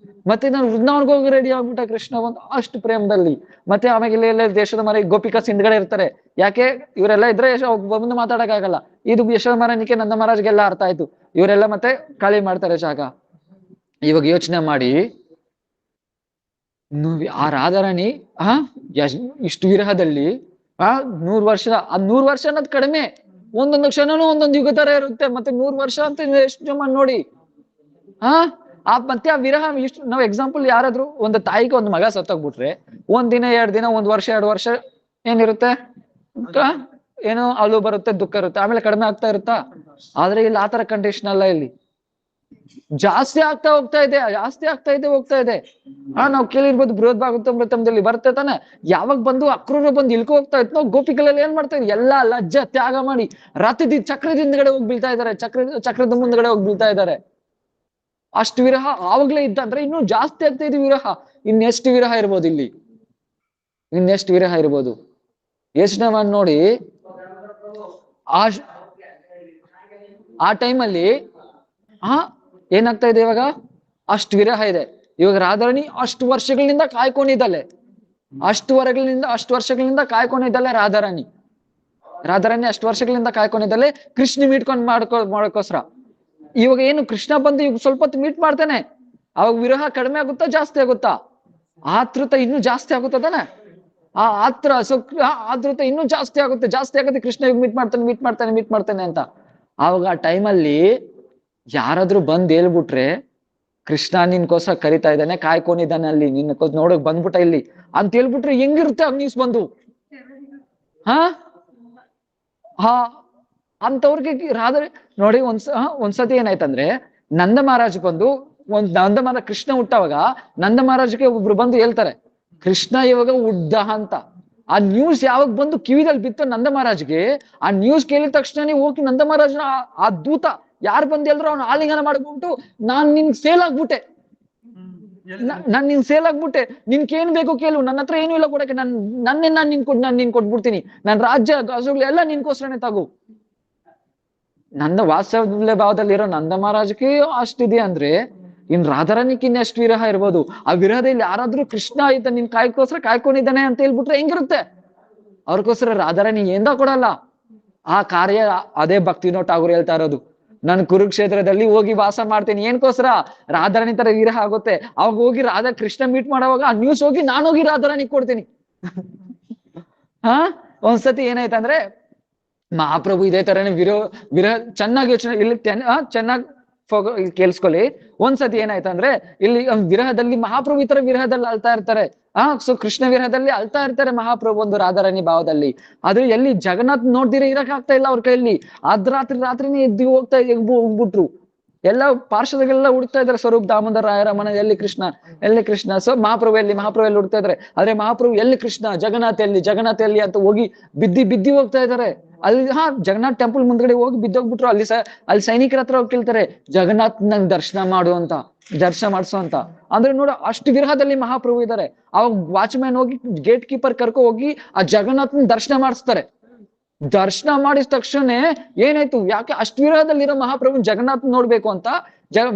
ಮತ್ತೆ ನಾನು ವೃಂದಾವನ್ಗೆ ಹೋಗಿ ರೆಡಿ ಆಗ್ಬಿಟ್ಟ ಕೃಷ್ಣ ಬಂದು ಅಷ್ಟು ಪ್ರೇಮದಲ್ಲಿ. ಮತ್ತೆ ಆಮೇಲೆ ಎಲ್ಲ ದೇಶದ ಮರ ಗೋಪಿಕಾ ಹಿಂದ್ಗಡೆ ಇರ್ತಾರೆ. ಯಾಕೆ ಇವರೆಲ್ಲ ಇದ್ರೆ ಬಂದು ಮಾತಾಡಕ್ ಆಗಲ್ಲ. ಇದು ಯಶೋಧ ಮಹಾರಾಣಿಗೆ ನಂದ ಮಹಾರಾಜ್ಗೆಲ್ಲ ಅರ್ಥ ಆಯ್ತು, ಇವರೆಲ್ಲ ಮತ್ತೆ ಖಾಲಿ ಮಾಡ್ತಾರೆ ಜಾಗ. ಇವಾಗ ಯೋಚನೆ ಮಾಡಿ, ಆ ರಾಧಾರಾಣಿ ಇಷ್ಟು ವಿರಹದಲ್ಲಿ 100 ವರ್ಷ, 100 ವರ್ಷ ಅನ್ನೋದು ಕಡಿಮೆ, ಒಂದೊಂದು ಕ್ಷಣನೂ ಒಂದೊಂದು ಯುಗ ತರ ಇರುತ್ತೆ. ಮತ್ತೆ 100 ವರ್ಷ ಅಂತ ಎಷ್ಟು ಜನ ನೋಡಿ. ಮತ್ತೆ ಆ ವಿರಹ ಇಷ್ಟು, ನಾವ್ ಎಕ್ಸಾಂಪಲ್ ಯಾರಾದ್ರೂ ಒಂದು ತಾಯಿಗೆ ಒಂದು ಮಗ ಸತ್ತೋಗ್ಬಿಟ್ರೆ 1 ದಿನ 2 ದಿನ 1 ವರ್ಷ 2 ವರ್ಷ ಏನಿರುತ್ತೆ, ಏನೋ ಅಳು ಬರುತ್ತೆ, ದುಃಖ ಇರುತ್ತೆ, ಆಮೇಲೆ ಕಡಿಮೆ ಆಗ್ತಾ ಇರುತ್ತಾ. ಆದ್ರೆ ಇಲ್ಲಿ ಆತರ ಕಂಡೀಷನ್ ಅಲ್ಲ, ಇಲ್ಲಿ ಜಾಸ್ತಿ ಆಗ್ತಾ ಹೋಗ್ತಾ ಇದೆ. ನಾವ್ ಕೇಳಿರ್ಬೋದು ಬೃಹತ್ ಭಾಗವತಮೃತದಲ್ಲಿ ಬರುತ್ತೆ ತಾನೆ, ಯಾವಾಗ ಬಂದು ಅಕ್ರೂರ ಬಂದು ಇಳ್ಕೊ ಹೋಗ್ತಾ ಇತ್ತು, ನಾವು ಗೋಪಿಗಳಲ್ಲಿ ಏನ್ ಮಾಡ್ತಾ ಇದ್ವಿ, ಎಲ್ಲಾ ಲಜ್ಜ ತ್ಯಾಗ ಮಾಡಿ ಚಕ್ರದ ಹಿಂದ್ಗಡೆ ಹೋಗಿ ಬೀಳ್ತಾ ಇದಾರೆ, ಚಕ್ರದ ಮುಂದ್ಗಡೆ ಹೋಗಿ ಬೀಳ್ತಾ ಇದಾರೆ. ಅಷ್ಟು ವಿರಹ ಆವಾಗ್ಲೇ ಇದ್ದಂದ್ರೆ ಇನ್ನೂ ಜಾಸ್ತಿ ಆಗ್ತಾ ಇದೆ ವಿರಹ. ಇನ್ನೆಷ್ಟು ವಿರಹ ಇರ್ಬೋದು ಇಲ್ಲಿ, ಇನ್ನೆಷ್ಟು ವಿರಹ ಇರ್ಬೋದು ಯೋಚನೆ ಮಾಡಿ ನೋಡಿ. ಆ ಟೈಮಲ್ಲಿ ಏನಾಗ್ತಾ ಇದೆ ಇವಾಗ, ಅಷ್ಟು ವಿರಹ ಇದೆ. ಇವಾಗ ರಾಧಾರಾಣಿ ಅಷ್ಟು ವರ್ಷಗಳಿಂದ ಕಾಯ್ಕೊಂಡಿದ್ದಾಳೆ, ಅಷ್ಟು ವರ್ಷಗಳಿಂದ ಕಾಯ್ಕೊಂಡಿದ್ದಾಳೆ ರಾಧಾರಾಣಿ ಅಷ್ಟು ವರ್ಷಗಳಿಂದ ಕಾಯ್ಕೊಂಡಿದ್ದಾಳೆ ಕೃಷ್ಣ ಮೀಟ್ಕೊಂಡ್ ಮಾಡೋಕ್ಕೋಸ್ಕರ. ಇವಾಗ ಏನು ಕೃಷ್ಣ ಬಂದು ಇವಾಗ ಸ್ವಲ್ಪ ಹೊತ್ತು ಮೀಟ್ ಮಾಡ್ತಾನೆ, ಅವಾಗ ವಿರಹ ಕಡಿಮೆ ಆಗುತ್ತಾ ಜಾಸ್ತಿ ಆಗುತ್ತಾ? ಆತೃತ ಇನ್ನೂ ಜಾಸ್ತಿ ಆಗುತ್ತದಾನೆ, ಆ ಆತೃತ ಇನ್ನೂ ಜಾಸ್ತಿ ಆಗುತ್ತೆ. ಕೃಷ್ಣ ಇವಾಗ ಮೀಟ್ ಮಾಡ್ತಾನೆ ಅಂತ. ಆವಾಗ ಆ ಟೈಮಲ್ಲಿ ಯಾರಾದ್ರೂ ಬಂದ್ ಹೇಳ್ಬಿಟ್ರೆ, ಕೃಷ್ಣ ನಿನ್ಕೋಸ್ಕರ ಕರಿತಾ ಇದ್ದಾನೆ, ಕಾಯ್ಕೊಂಡಿದ್ದಾನೆ ಅಲ್ಲಿ, ನಿನ್ನ ನೋಡಕ್ ಬಂದ್ಬಿಟ್ಟ ಇಲ್ಲಿ ಅಂತ ಹೇಳ್ಬಿಟ್ರೆ ಹೆಂಗಿರುತ್ತೆ ಆ ನ್ಯೂಸ್ ಬಂದು. ಅಂತವ್ರಿಗೆ ರಾಧೆ ನೋಡಿ. ಒಂದ್ಸತಿ ಏನಾಯ್ತಂದ್ರೆ, ನಂದ ಮಹಾರಾಜ್ ಬಂದು ಕೃಷ್ಣ ಹುಟ್ಟವಾಗ ನಂದ ಮಹಾರಾಜ್ಗೆ ಒಬ್ರು ಬಂದು ಹೇಳ್ತಾರೆ ಕೃಷ್ಣ ಇವಾಗ ಹುಡ್ಡ ಅಂತ. ಆ ನ್ಯೂಸ್ ಯಾವಾಗ ಬಂದು ಕಿವಿದಲ್ಲಿ ಬಿತ್ತು ನಂದ ಮಹಾರಾಜ್ಗೆ, ಆ ನ್ಯೂಸ್ ಕೇಳಿದ ತಕ್ಷಣನೇ ಹೋಗಿ ನಂದ ಮಹಾರಾಜ್ನ ಆ ದೂತ ಯಾರು ಬಂದು ಎಲ್ರು ಅವ್ನು ಆಲಿಂಗನ ಮಾಡ್ಬಿಟ್ಟು, ನಾನ್ ನಿನ್ ಸೇಲ್ ಆಗ್ಬಿಟ್ಟೆ, ನಿನ್ಕೇನ್ ಬೇಕು ಕೇಳು, ನನ್ನ ಹತ್ರ ಏನು ಇಲ್ಲ ಕೊಡಕ್ಕೆ, ನಾನ್ ನಿನ್ ಕೊಟ್ಬಿಡ್ತೀನಿ, ನನ್ ರಾಜ್ಯ ಎಲ್ಲ ನಿನ್ಕೋಸ್ಕರನೇ ತಗೋ. ನಂದ ವಾತ್ಸಲ್ಯ ಭಾವದಲ್ಲಿರೋ ನಂದ ಮಹಾರಾಜ್ಗೆ ಅಷ್ಟಿದೆ ಅಂದ್ರೆ ಇನ್ ರಾಧಾರಾಣಿಗೆ ಇನ್ನೆಷ್ಟು ವಿರಹ ಇರ್ಬೋದು. ಆ ವಿರಹದಲ್ಲಿ ಯಾರಾದ್ರೂ ಕೃಷ್ಣ ಆಯ್ತ ನಿನ್ ಕಾಯ್ಕೊಂಡಿದ್ದಾನೆ ಅಂತ ಹೇಳ್ಬಿಟ್ರೆ ಹೆಂಗಿರುತ್ತೆ ಅವ್ರಿಗೋಸ್ಕರ. ರಾಧಾರಾಣಿ ಏಂದ ಕೊಡಲ್ಲ ಆ ಕಾರ್ಯ. ಅದೇ ಭಕ್ತಿವಿನೋದ್ ಠಾಗೂರ್ ಹೇಳ್ತಾ ಇರೋದು, ನಾನು ಕುರುಕ್ಷೇತ್ರದಲ್ಲಿ ಹೋಗಿ ವಾಸ ಮಾಡ್ತೀನಿ, ಏನ್ಕೋಸ್ಕರ ರಾಧಾರಾಣಿ ತರ ವಿರಹ ಆಗುತ್ತೆ. ಅವಾಗ ಹೋಗಿ ಕೃಷ್ಣ ಮೀಟ್ ಮಾಡುವಾಗ ಆ ನ್ಯೂಸ್ ಹೋಗಿ ನಾನೋಗಿ ರಾಧಾರಾಣಿ ಕೊಡ್ತೀನಿ. ಒಂದ್ಸತಿ ಏನಾಯ್ತಂದ್ರೆ, ಮಹಾಪ್ರಭು ಇದೇ ತರನೇ ವಿರಹ ಚೆನ್ನಾಗಿ ಯೋಚನೆ ಇಲ್ಲಿ ಚೆನ್ನಾಗಿ ಕೇಳಿಸ್ಕೊಳ್ಳಿ. ಒಂದ್ಸತಿ ಏನಾಯ್ತಂದ್ರೆ, ಇಲ್ಲಿ ವಿರಹದಲ್ಲಿ ಮಹಾಪ್ರಭು ಈ ತರ ವಿರಹದಲ್ಲಿ ಅಳ್ತಾ ಇರ್ತಾರೆ. ಸೊ ಕೃಷ್ಣ ವಿರಹದಲ್ಲಿ ಅಳ್ತಾ ಇರ್ತಾರೆ ಮಹಾಪ್ರಭು ಒಂದು ರಾಧಾರಾಣಿ ಭಾವದಲ್ಲಿ. ಆದ್ರೆ ಎಲ್ಲಿ ಜಗನ್ನಾಥ್ ನೋಡ್ದಿರ ಇರಕ್ ಆಗ್ತಾ ಇಲ್ಲ ಅವ್ರ ಕೈಯಲ್ಲಿ. ರಾತ್ರಿನೇ ಎದ್ದು ಹೋಗ್ಬಿಟ್ರು. ಎಲ್ಲ ಪಾರ್ಶ್ವದಲ್ಲೆಲ್ಲ ಹುಡುಕ್ತಾ ಇದಾರೆ, ಸ್ವರೂಪ್ ದಾಮೋದರ ರಾಯರಮನ ಎಲ್ಲಿ ಕೃಷ್ಣ. ಸೊ ಮಹಾಪ್ರಭು ಎಲ್ಲಿ ಹುಡುಕ್ತಾ ಇದಾರೆ. ಆದ್ರೆ ಮಹಾಪ್ರಭು ಎಲ್ಲಿ ಕೃಷ್ಣ, ಜಗನ್ನಾಥ್ ಎಲ್ಲಿ ಅಂತ ಹೋಗಿ ಬಿದ್ದಿ ಹೋಗ್ತಾ ಇದಾರೆ. ಅಲ್ಲಿ ಜಗನ್ನಾಥ್ ಟೆಂಪಲ್ ಮುಂದ್ಗಡೆ ಹೋಗಿ ಬಿದ್ದೋಗ್ಬಿಟ್ರು. ಅಲ್ಲಿ ಸೈನಿಕರ ಹತ್ರ ಹೋಗಿ ಕೇಳ್ತಾರೆ, ಜಗನ್ನಾಥ್ ನಂಗೆ ದರ್ಶನ ಮಾಡು ಅಂತ, ದರ್ಶನ ಮಾಡಿಸು ಅಂತ. ಅಂದ್ರೆ ನೋಡು ಅಷ್ಟು ವಿರಹದಲ್ಲಿ ಮಹಾಪ್ರಭು ಇದ್ದಾರೆ. ಅವಾಗ ವಾಚ್ಮ್ಯಾನ್ ಹೋಗಿ ಗೇಟ್ ಕೀಪರ್ ಕರ್ಕೊ ಹೋಗಿ ಆ ಜಗನ್ನಾಥ್ನ ದರ್ಶನ ಮಾಡಿಸ್ತಾರೆ. ದರ್ಶನ ಮಾಡಿದ ತಕ್ಷಣ ಏನಾಯ್ತು, ಯಾಕೆ ಅಷ್ಟು ವಿರಹದಲ್ಲಿರೋ ಮಹಾಪ್ರಭು ಜಗನ್ನಾಥ್ ನೋಡ್ಬೇಕು ಅಂತ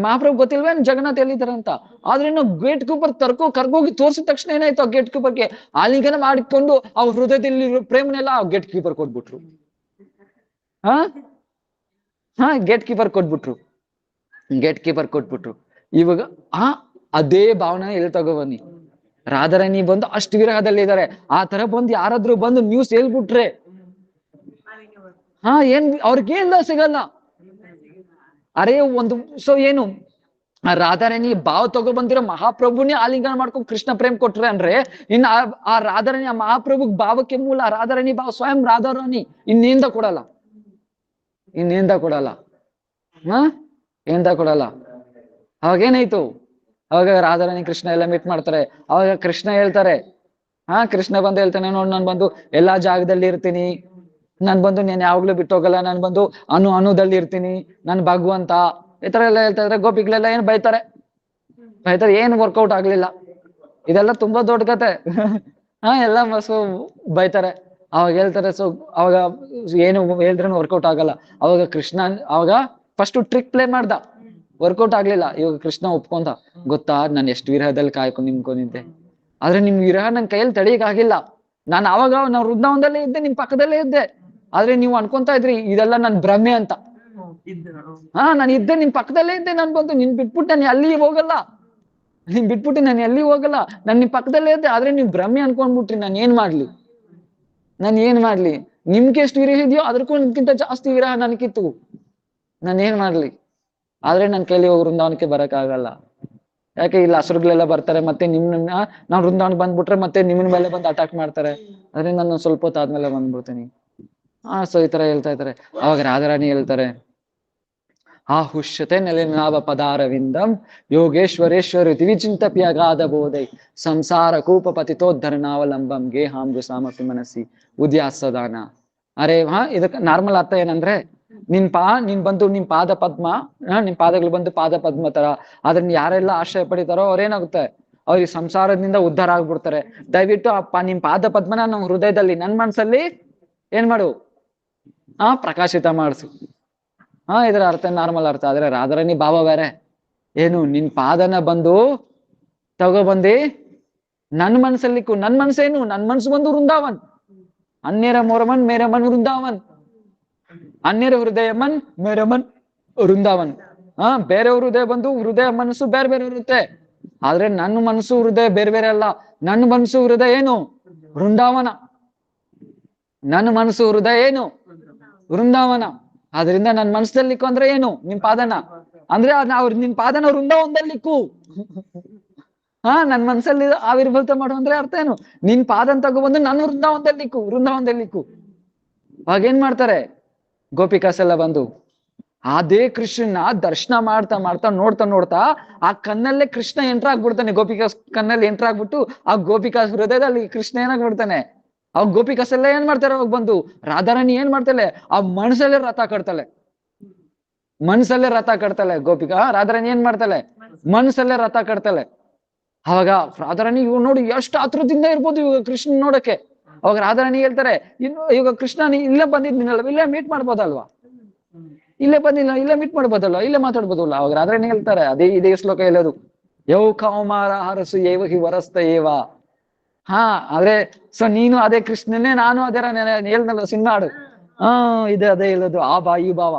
ಮಹಾಪ್ರಭು ಗೊತ್ತಿಲ್ವೇ ಜಗನ್ನಾಥ್ ಎಲ್ಲಿದ್ದಾರೆ ಅಂತ. ಆದ್ರೆ ಇನ್ನು ಗೇಟ್ ಕೀಪರ್ ಕರ್ಕೋಗಿ ತೋರ್ಸಿದ ತಕ್ಷಣ ಏನಾಯ್ತು, ಆ ಗೇಟ್ ಕೀಪರ್ಗೆ ಆಲಿಂಗನ ಮಾಡಿಕೊಂಡು ಅವ್ರ ಹೃದಯದಲ್ಲಿ ಪ್ರೇಮನೆಲ್ಲ ಆ ಗೇಟ್ ಕೀಪರ್ ಕೊಟ್ಬಿಟ್ರು. ಗೇಟ್ ಕೀಪರ್ ಕೊಟ್ಬಿಟ್ರು. ಇವಾಗ ಅದೇ ಭಾವನೆ ಎಲ್ಲಿ ತಗೋಬನ್ನಿ, ರಾಧಾರಾಣಿ ಬಂದು ಅಷ್ಟು ವಿರಹದಲ್ಲಿ ಇದ್ದಾರೆ. ಆ ತರ ಬಂದು ಯಾರಾದ್ರೂ ಬಂದು ನ್ಯೂಸ್ ಹೇಳ್ಬಿಟ್ರೆ ಏನ್ ಅವ್ರಿಗೇನ್ ಸಿಗಲ್ಲ. ಅರೇ ಒಂದು ಸೊ ಏನು ಆ ರಾಧಾರಾಣಿ ಭಾವ ತಗೊಬಂದಿರೋ ಮಹಾಪ್ರಭುನೇ ಆಲಿಂಗನ ಮಾಡ್ಕೊಂಡು ಕೃಷ್ಣ ಪ್ರೇಮ್ ಕೊಟ್ರೆ ಅಂದ್ರೆ ಇನ್ನು ಆ ರಾಧಾರಾಣಿ ಆ ಮಹಾಪ್ರಭುಗ್ ಭಾವಕ್ಕೆ ಮೂಲ ರಾಧಾರಾಣಿ ಭಾವ ಸ್ವಯಂ ರಾಧಾರಾಣಿ. ಇನ್ನೇಂದ ಕೊಡಲ್ಲ, ಇನ್ನೇಂದ ಕೊಡಲ್ಲ, ಏಂದ ಕೊಡಲ್ಲ. ಅವಾಗೇನಾಯ್ತು? ಅವಾಗ ರಾಧಾರಾಣಿ ಕೃಷ್ಣ ಎಲ್ಲ ಮೀಟ್ ಮಾಡ್ತಾರೆ. ಅವಾಗ ಕೃಷ್ಣ ಹೇಳ್ತಾರೆ, ಕೃಷ್ಣ ಬಂದು ಹೇಳ್ತಾನೆ, ನೋಡ್ ನಾನ್ ಬಂದು ಎಲ್ಲಾ ಜಾಗದಲ್ಲಿ ಇರ್ತೀನಿ, ನಾನ್ ಬಂದು ನಾನು ಯಾವಾಗ್ಲೂ ಬಿಟ್ಟೋಗಲ್ಲ, ನಾನ್ ಬಂದು ಅನುದಲ್ಲಿ ಇರ್ತೀನಿ, ನಾನ್ ಭಗವಂತ, ಈ ತರ ಎಲ್ಲ ಹೇಳ್ತಾ ಇದ್ರೆ ಗೋಪಿಗಳೆಲ್ಲ ಏನ್ ಬೈತಾರೆ, ಏನ್ ವರ್ಕೌಟ್ ಆಗ್ಲಿಲ್ಲ. ಇದೆಲ್ಲ ತುಂಬಾ ದೊಡ್ಡ ಕತೆ. ಎಲ್ಲ ಸೊ ಬೈತಾರೆ. ಅವಾಗ ಹೇಳ್ತಾರೆ, ಸೊ ಅವಾಗ ಏನು ಹೇಳಿದ್ರೂ ವರ್ಕೌಟ್ ಆಗಲ್ಲ. ಅವಾಗ ಕೃಷ್ಣ ಅವಾಗ ಫಸ್ಟ್ ಟ್ರಿಕ್ ಪ್ಲೇ ಮಾಡ್ದ, ವರ್ಕೌಟ್ ಆಗ್ಲಿಲ್ಲ. ಇವಾಗ ಕೃಷ್ಣ ಒಪ್ಕೊಂಡ, ಗೊತ್ತಾ ನಾನು ಎಷ್ಟು ವಿರಹದಲ್ಲಿ ನಿಂತ್ಕೊಂಡಿದ್ದೆ, ಆದ್ರೆ ನಿಮ್ ವಿರಹ ನನ್ ಕೈಯಲ್ಲಿ ತಡೆಯಕ್ ಆಗಿಲ್ಲ. ನಾನು ಅವಾಗ ನಾವು ವೃಂದಾವನದಲ್ಲೇ ಇದ್ದೆ, ನಿಮ್ ಪಕ್ಕದಲ್ಲೇ ಇದ್ದೆ, ಆದ್ರೆ ನೀವು ಅನ್ಕೊಂತಾ ಇದ್ರಿ ಇದೆಲ್ಲ ನನ್ ಭ್ರಮೆ ಅಂತ. ನಾನು ಇದ್ದೆ, ನಿಮ್ ಪಕ್ಕದಲ್ಲೇ ಇದ್ದೆ, ನಾನ್ ಬಂದು ನಿನ್ ಬಿಟ್ಬಿಟ್ಟು ನಾನು ಎಲ್ಲಿ ಹೋಗಲ್ಲ, ನಿನ್ ಬಿಟ್ಬಿಟ್ಟು ನಾನು ಎಲ್ಲಿ ಹೋಗಲ್ಲ, ನಾನ್ ನಿಮ್ ಪಕ್ಕದಲ್ಲೇ ಇದ್ದೆ, ಆದ್ರೆ ನೀವ್ ಭ್ರಮೆ ಅನ್ಕೊಂಡ್ಬಿಟ್ರಿ. ನಾನು ಏನ್ ಮಾಡ್ಲಿ? ನಿಮ್ಗೆ ಎಷ್ಟು ವಿರಹ ಇದೆಯೋ ಅದ್ರಕ್ಕಿಂತ ಜಾಸ್ತಿ ವಿರಹ ನನಗಿತ್ತು, ನಾನು ಏನ್ ಮಾಡ್ಲಿ? ಆದ್ರೆ ನನ್ ಕೈಲಿ ಹೋಗಿ ವೃಂದಾವನಕ್ಕೆ ಬರಕ್ ಆಗಲ್ಲ. ಯಾಕೆ? ಇಲ್ಲ ಹಸುರುಗಳೆಲ್ಲ ಬರ್ತಾರೆ, ಮತ್ತೆ ನಿಮ್ನ ನಾವ್ ವೃಂದಾವನ್ ಬಂದ್ಬಿಟ್ರೆ ಮತ್ತೆ ನಿಮ್ಮನ್ ಮೇಲೆ ಬಂದು ಅಟ್ಯಾಕ್ ಮಾಡ್ತಾರೆ, ಅದರಿಂದ ನಾನು ಸ್ವಲ್ಪ ಹೊತ್ತು ಆದ್ಮೇಲೆ ಬಂದ್ಬಿಡ್ತೀನಿ. ಸೊ ಈ ತರ ಹೇಳ್ತಾ ಇದ್ದಾರೆ. ಅವಾಗ ರಾಧಾರಾಣಿ ಹೇಳ್ತಾರೆ, ಹುಷ್ಯತೆ ನೆಲೆನಾಭ ಪದಾರವಿಂದಂ ಯೋಗೇಶ್ವರೇಶ್ವರ ದಿವಿಚಿಂತಪ್ಯ ಅಗಾಧ ಬೋಧೈ ಸಂಸಾರ ಕೂಪ ಪತಿತೋದ್ಧರಣಾವಲಂಬಂ ಗೇಹಾಂಬು ಸಾಮಪಿ ಮನಸ್ಸಿ ಉದ್ಯಾಸದಾನ. ಅರೆ ಇದಕ್ಕೆ ನಾರ್ಮಲ್ ಅರ್ಥ ಏನಂದ್ರೆ, ನೀನ್ ಬಂದು ನಿಮ್ ಪಾದ ಪದ್ಮ, ನಿಮ್ ಪಾದಗಳು ಬಂದು ಪಾದ ಪದ್ಮ ತರ, ಅದನ್ನ ಯಾರೆಲ್ಲ ಆಶ್ರಯ ಪಡಿತಾರೋ ಅವ್ರೇನಾಗುತ್ತೆ, ಅವ್ರಿಗೆ ಸಂಸಾರದಿಂದ ಉದ್ಧಾರ ಆಗ್ಬಿಡ್ತಾರೆ. ದಯವಿಟ್ಟು ನಿಮ್ ಪಾದ ಪದ್ಮನ ನಮ್ಮ ಹೃದಯದಲ್ಲಿ, ನನ್ ಮನ್ಸಲ್ಲಿ ಏನ್ ಮಾಡು, ಪ್ರಕಾಶಿತ ಮಾಡಿಸು. ಇದರ ಅರ್ಥ ನಾರ್ಮಲ್ ಅರ್ಥ. ಆದ್ರೆ ರಾಧಾರಾಣಿ ಭಾವ ಬೇರೆ. ಏನು? ನಿನ್ ಪಾದನ ಬಂದು ತಗೊಬಂದಿ ನನ್ ಮನ್ಸಲ್ಲಿಕ್ಕು. ನನ್ ಮನ್ಸೇನು? ನನ್ ಮನ್ಸು ಬಂದು ವೃಂದಾವನ್. ಅನ್ಯರ ಮೊರಮನ್ ಮೇರಮನ್ ವೃಂದಾವನ್, ಅನ್ಯರ ಹೃದಯ ಮನ್ ಮೇರಮನ್ ವೃಂದಾವನ್. ಬೇರೆಯವ್ರ ಹೃದಯ ಬಂದು ಹೃದಯ ಮನಸ್ಸು ಬೇರೆ ಬೇರೆ ಇರುತ್ತೆ, ಆದ್ರೆ ನನ್ನ ಮನಸ್ಸು ಹೃದಯ ಬೇರೆ ಬೇರೆ ಅಲ್ಲ. ನನ್ನ ಮನಸ್ಸು ಹೃದಯ ಏನು? ವೃಂದಾವನ. ನನ್ನ ಮನಸ್ಸು ಹೃದಯ ಏನು? ವೃಂದಾವನ. ಆದ್ರಿಂದ ನನ್ ಮನಸ್ಸಲ್ಲಿಕ್ಕು ಅಂದ್ರೆ ಏನು? ನಿಮ್ ಪಾದನ ಅಂದ್ರೆ ನಿನ್ ಪಾದನ ವೃಂದಾವನದಲ್ಲಿಕ್ಕು. ನನ್ ಮನ್ಸಲ್ಲಿ ಆವಿರ್ಭೂತ ಮಾಡು ಅಂದ್ರೆ ಅರ್ಥ ಏನು? ನಿನ್ ಪಾದನ್ ತಗೊಬಂದು ನನ್ನ ವೃಂದಾವನದಲ್ಲಿಕ್ಕು. ಅವಾಗೇನ್ ಮಾಡ್ತಾರೆ ಗೋಪಿಕಾಸ್ ಎಲ್ಲ ಬಂದು ಅದೇ ಕೃಷ್ಣನ ದರ್ಶನ ಮಾಡ್ತಾ ಮಾಡ್ತಾ ನೋಡ್ತಾ ಆ ಕಣ್ಣಲ್ಲೇ ಕೃಷ್ಣ ಎಂಟ್ರ್ ಆಗ್ಬಿಡ್ತಾನೆ. ಗೋಪಿಕಾಸ್ ಕಣ್ಣಲ್ಲಿ ಎಂಟ್ರ್ ಆಗ್ಬಿಟ್ಟು ಆ ಗೋಪಿಕಾಸ್ ಹೃದಯದಲ್ಲಿ ಕೃಷ್ಣ ಏನಾಗ್ಬಿಡ್ತಾನೆ. ಅವಾಗ ಗೋಪಿಕಾಸ್ ಎಲ್ಲ ಏನ್ ಮಾಡ್ತಾರೆ, ಅವಾಗ ಬಂದು ರಾಧಾರಾಣಿ ಏನ್ ಮಾಡ್ತಾಳೆ, ಆ ಮನಸ್ಸಲ್ಲೇ ರಥ ಕಟ್ತಾಳೆ. ರಾಧಾರಾಣಿ ಏನ್ ಮಾಡ್ತಾಳೆ, ಮನಸ್ಸಲ್ಲೇ ರಥ ಕಟ್ತಾಳೆ. ಅವಾಗ ರಾಧಾರಾಣಿ ಇವ್ ನೋಡಿ ಎಷ್ಟು ಆತುರದಿಂದ ಇರ್ಬೋದು ಇವಾಗ ಕೃಷ್ಣ ನೋಡಕ್ಕೆ. ಅವಾಗ ರಾಧಾರಾಣಿ ಹೇಳ್ತಾರೆ, ಇವಾಗ ಕೃಷ್ಣ ಇಲ್ಲೇ ಬಂದಿದ್ನಲ್ಲ, ಇಲ್ಲೇ ಮೀಟ್ ಮಾಡ್ಬೋದಲ್ವಾ, ಇಲ್ಲೇ ಬಂದಿಲ್ಲ, ಇಲ್ಲೇ ಮೀಟ್ ಮಾಡ್ಬೋದಲ್ವಾ, ಇಲ್ಲೇ ಮಾತಾಡ್ಬೋದಲ್ಲ. ಅವಾಗ ರಾಧಾರಾಣಿ ಹೇಳ್ತಾರೆ, ಇದೇ ಶ್ಲೋಕ ಹೇಳೋದು, ಯೌ ಕೌಮಾರ ಹರಸು ಏವ ಹಿ ವರಸ್ತ ಏವ. ಆದ್ರೆ ಸೊ ನೀನು ಅದೇ ಕೃಷ್ಣನೇ, ನಾನು ಅದೇ ಹೇಳ್ನಲ್ಲ ಸಿನಿಮಾ ಹಾಡು, ಅದೇ ಹೇಳೋದು ಆ ಈ ಭಾವ.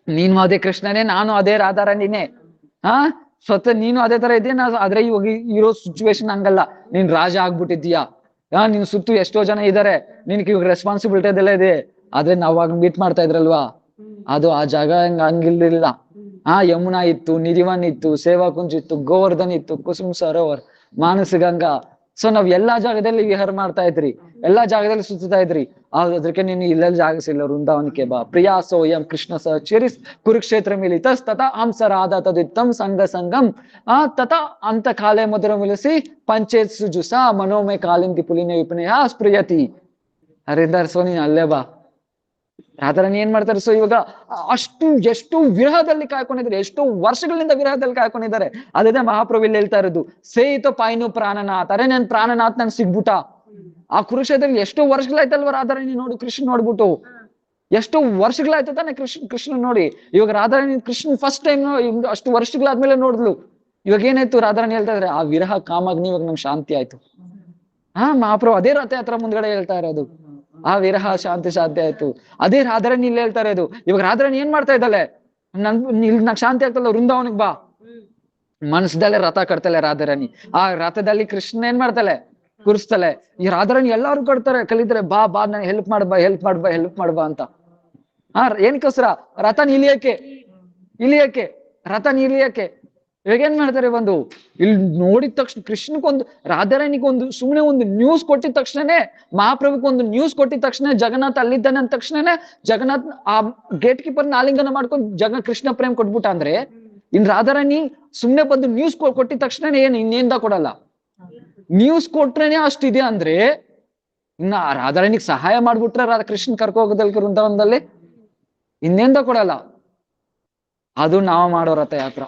ನೀನು ಅದೇ ಕೃಷ್ಣನೇ, ನಾನು ಅದೇ ರಾಧಾರಾಣಿನೇ. ಸ್ವತಃ ನೀನು ಅದೇ ತರ ಇದೆಯಾ, ಆದ್ರೆ ಇವಾಗ ಇರೋ ಸಿಚುವೇಶನ್ ಹಂಗಲ್ಲ. ನೀನ್ ರಾಜ ಆಗ್ಬಿಟ್ಟಿದ್ಯಾ, ನಿನ್ ಸುತ್ತು ಎಷ್ಟೋ ಜನ ಇದಾರೆ, ನಿನ್ಗೆ ಇವಾಗ ರೆಸ್ಪಾನ್ಸಿಬಿಲಿಟಿ ಅದೆಲ್ಲ ಇದೆ. ಆದ್ರೆ ನಾವಾಗ ಮೀಟ್ ಮಾಡ್ತಾ ಇದ್ರಲ್ವಾ, ಅದು ಆ ಜಾಗ ಹಂಗಿಲ್ಲ. ಯಮುನಾ ಇತ್ತು, ನಿರಿವನ್ ಇತ್ತು, ಸೇವಾಕುಂಜ್ ಇತ್ತು, ಗೋವರ್ಧನ್ ಇತ್ತು, ಕುಸುಮ್ ಸರೋವರ್, ಮಾನಸ ಗಂಗಾ. ಸೊ ನಾವ್ ಎಲ್ಲಾ ಜಾಗದಲ್ಲಿ ವಿಹಾರ ಮಾಡ್ತಾ ಇದ್ರಿ, ಎಲ್ಲಾ ಜಾಗದಲ್ಲಿ ಸುತ್ತಾ ಇದ್ರಿ. ಅದಕ್ಕೆ ನೀನು ಇಲ್ಲೆಲ್ಲ ಜಾಗಸಿಲ್ಲ, ವೃಂದಾವನಕ್ಕೆ ಬಾ. ಪ್ರಿಯಾಸೋ ಎಂ ಕೃಷ್ಣ ಸಚಿರಿಸ್ ಕುರುಕ್ಷೇತ್ರ ಮಿಲಿತಸ್ ತಥಾ ಹಂಸರಾಧ ತದಿತ್ತಂ ಸಂಗಂ ತಥಾ ಅಂತ ಕಾಲೆ ಮಧುರ ಮಿಲಿಸಿ ಪಂಚೇತ್ ಸುಜುಸ ಮನೋಮಯ ಕಾಲಿಂದಿ ಪುಲಿನ ವಿಪನಯ ಸ್ಪ್ರಿಯತಿ. ಹರಿದಾರ್, ಸೊ ನೀನ್ ಅಲ್ಲೇ ಬಾ. ರಾಧಾರಾಣಿ ಏನ್ ಮಾಡ್ತಾರೆ, ಸೊ ಇವಾಗ ಎಷ್ಟು ವಿರಹದಲ್ಲಿ ಕಾಯ್ಕೊಂಡಿದ್ದಾರೆ, ಎಷ್ಟೋ ವರ್ಷಗಳಿಂದ ವಿರಹದಲ್ಲಿ ಕಾಯ್ಕೊಂಡಿದ್ದಾರೆ. ಅದೇ ಮಹಾಪ್ರಭು ಇಲ್ಲಿ ಹೇಳ್ತಾ ಇರೋದು, ಸೇಯಿತ ಪಾಯ್ನು ಪ್ರಾಣನಾಥ್. ಅರೆ ನನ್ ಪ್ರಾಣನಾಥ್ ನನ್ ಸಿಗ್ಬಿಟ. ಆ ಕುರುಕ್ಷೇತ್ರದಲ್ಲಿ ಎಷ್ಟೋ ವರ್ಷಗಳಾಯ್ತಲ್ವ ರಾಧಾರಾಣಿ ನೋಡು ಕೃಷ್ಣ ನೋಡ್ಬಿಟ್ಟು, ಎಷ್ಟೋ ವರ್ಷಗಳಾಯ್ತು ತಾನೆ ಕೃಷ್ಣ ನೋಡಿ. ಇವಾಗ ರಾಧಾರಾಣಿ ಕೃಷ್ಣ ಫಸ್ಟ್ ಟೈಮ್ ಅಷ್ಟು ವರ್ಷಗಳಾದ್ಮೇಲೆ ನೋಡಿದ್ಲು. ಇವಾಗ ಏನಾಯ್ತು, ರಾಧಾರಾಣಿ ಹೇಳ್ತಾ ಇದ್ರೆ, ಆ ವಿರಹ ಕಾಮಾಗ್ನಿ ಇವಾಗ ನಮ್ಗೆ ಶಾಂತಿ ಆಯ್ತು. ಮಹಾಪ್ರಭು ಅದೇ ರಥಯಾತ್ರಾ ಮುಂದ್ಗಡೆ ಹೇಳ್ತಾ ಇರೋದು, ಆ ವಿರಹ ಶಾಂತಿ ಸಾಧ್ಯ ಆಯ್ತು. ಅದೇ ರಾಧಾರಾಣಿ ಇಲ್ಲಿ ಹೇಳ್ತಾ ಇರೋದು. ಇವಾಗ ರಾಧಾರಾಣಿ ಏನ್ ಮಾಡ್ತಾ ಇದ್ದಾಳೆ, ನಂಗೆ ಶಾಂತಿ ಆಗ್ತಲ್ಲ, ವೃಂದಾವನಕ್ಕೆ ಬಾ. ಮನಸ್ಸದಲ್ಲೇ ರಥ ಕಟ್ತಾಳೆ ರಾಧಾರಾಣಿ. ಆ ರಥದಲ್ಲಿ ಕೃಷ್ಣ ಏನ್ ಮಾಡ್ತಾಳೆ, ಕೂರಿಸ್ತಾಳೆ. ಈ ರಾಧಾರಾಣಿ ಎಲ್ಲಾರು ಕಟ್ತಾರೆ, ಕಲಿತಾರೆ, ಬಾ ಬಾ ನನ್ ಹೆಲ್ಪ್ ಮಾಡ್ಬಾ ಹೆಲ್ಪ್ ಮಾಡ್ಬಾ ಹೆಲ್ಪ್ ಮಾಡ್ಬಾ ಅಂತ. ಏನಕ್ಕೋಸ್ಕರ? ರಥನ ಇಳಿಯಕ್ಕೆ ರಥನ ಇಳಿಯಕ್ಕೆ. ಇವಾಗ ಏನ್ ಮಾಡ್ತಾರೆ, ಒಂದು ಇಲ್ಲಿ ನೋಡಿದ ತಕ್ಷಣ ಕೃಷ್ಣಕ್ಕೊಂದು, ರಾಧಾರಾಣಿಗೊಂದು ಸುಮ್ಮನೆ ಒಂದು ನ್ಯೂಸ್ ಕೊಟ್ಟಿದ ತಕ್ಷಣನೇ, ಮಹಾಪ್ರಭುಗೊಂದು ನ್ಯೂಸ್ ಕೊಟ್ಟಿದ ತಕ್ಷಣ ಜಗನ್ನಾಥ್ ಅಲ್ಲಿದ್ದಾನೆ ಅಂದ ತಕ್ಷಣನೇ ಜಗನ್ನಾಥ್ ಆ ಗೇಟ್ ಕೀಪರ್ ಆಲಿಂಗನ ಮಾಡ್ಕೊಂಡು ಕೃಷ್ಣ ಪ್ರೇಮ್ ಕೊಟ್ಬಿಟ್ಟ ಅಂದ್ರೆ, ಇನ್ ರಾಧಾರಾಣಿ ಸುಮ್ನೆ ಬಂದು ನ್ಯೂಸ್ ಕೊಟ್ಟಿದ ತಕ್ಷಣ ಇನ್ನೇಂದ ಕೊಡಲ್ಲ. ನ್ಯೂಸ್ ಕೊಟ್ರೇನೆ ಅಷ್ಟಿದೆ ಅಂದ್ರೆ ಇನ್ನ ರಾಧಾರಾಣಿಗೆ ಸಹಾಯ ಮಾಡ್ಬಿಟ್ರೆ ಕೃಷ್ಣ ಕರ್ಕೊ ಹೋಗೋದಲ್ ವೃಂದಾವನದಲ್ಲಿ ಇನ್ನೇಂದ ಕೊಡಲ್ಲ. ಅದು ನಾವು ಮಾಡೋ ರಥಯಾತ್ರ.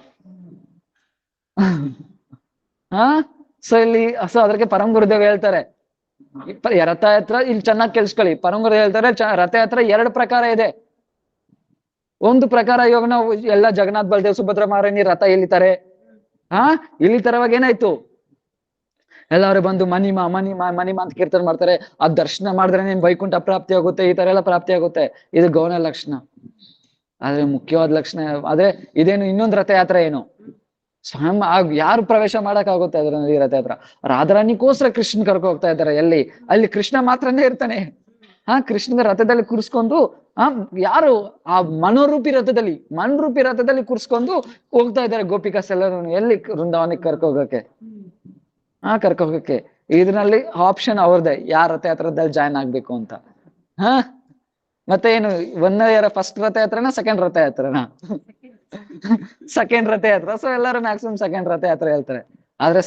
ಸೊ ಇಲ್ಲಿ ಅದಕ್ಕೆ ಪರಮ ಗುರುದೇವ್ ಹೇಳ್ತಾರೆ, ರಥಯಾತ್ರ ಇಲ್ಲಿ ಚೆನ್ನಾಗಿ ಕೇಳಿಸ್ಕೊಳ್ಳಿ. ಪರಮ ಗುರುದೇವ್ ಹೇಳ್ತಾರೆ ರಥಯಾತ್ರ 2 ಪ್ರಕಾರ ಇದೆ. ಒಂದು ಪ್ರಕಾರ ಇವಾಗ ನಾವು ಎಲ್ಲ ಜಗನ್ನಾಥ್ ಬಲದೇವ್ ಸುಭದ್ರ ಮಹಾರಾಣಿ ರಥ ಎಳಿತಾರೆ. ಇಳಿತರವಾಗ ಏನಾಯ್ತು, ಎಲ್ಲಾರು ಬಂದು ಮನಿಮಾ ಅಂತ ಕೀರ್ತನೆ ಮಾಡ್ತಾರೆ. ಆ ದರ್ಶನ ಮಾಡಿದ್ರೆ ನೀನ್ ವೈಕುಂಠ ಪ್ರಾಪ್ತಿ ಆಗುತ್ತೆ, ಈ ತರ ಎಲ್ಲ ಪ್ರಾಪ್ತಿ ಆಗುತ್ತೆ. ಇದು ಗೌಣ ಲಕ್ಷಣ. ಆದ್ರೆ ಮುಖ್ಯವಾದ ಲಕ್ಷಣ ಆದ್ರೆ ಇದೇನು, ಇನ್ನೊಂದು ರಥಯಾತ್ರೆ ಏನು, ಸ್ವಯಂ ಯಾರು ಪ್ರವೇಶ ಮಾಡಕ್ ಆಗುತ್ತೆ ಅದ್ರಲ್ಲಿ ರಥಯಾತ್ರ? ರಾಧಾರಾಣಿಗೋಸ್ಕರ ಕೃಷ್ಣ ಕರ್ಕೊ ಹೋಗ್ತಾ ಇದ್ದಾರೆ. ಅಲ್ಲಿ ಕೃಷ್ಣ ಮಾತ್ರನೇ ಇರ್ತಾನೆ. ಕೃಷ್ಣನ ರಥದಲ್ಲಿ ಕೂರಿಸ್ಕೊಂಡು ಯಾರು ಆ ಮನೋರೂಪಿ ರಥದಲ್ಲಿ ಕೂರಿಸ್ಕೊಂಡು ಹೋಗ್ತಾ ಇದ್ದಾರೆ ಗೋಪಿಕಾಸ್ ಎಲ್ಲರೂ. ಎಲ್ಲಿ? ವೃಂದಾವನಕ್ಕೆ ಕರ್ಕೋಗಕ್ಕೆ. ಕರ್ಕೋಗಕ್ಕೆ ಇದ್ರಲ್ಲಿ ಆಪ್ಷನ್ ಅವ್ರದ್ದೇ, ಯಾರ ರಥಯಾತ್ರದಲ್ಲಿ ಜಾಯ್ನ್ ಆಗ್ಬೇಕು ಅಂತ. ಮತ್ತೆ ಏನು, first ರಥಯಾತ್ರನ second ರಥಯಾತ್ರನ? Second Rathayatra. So ಎಲ್ಲರೂ ಮ್ಯಾಕ್ಸಿಮಮ್ ಸೆಕೆಂಡ್ ರಥಯಾತ್ರ ಹೇಳ್ತಾರೆ. ಆದ್ರೆ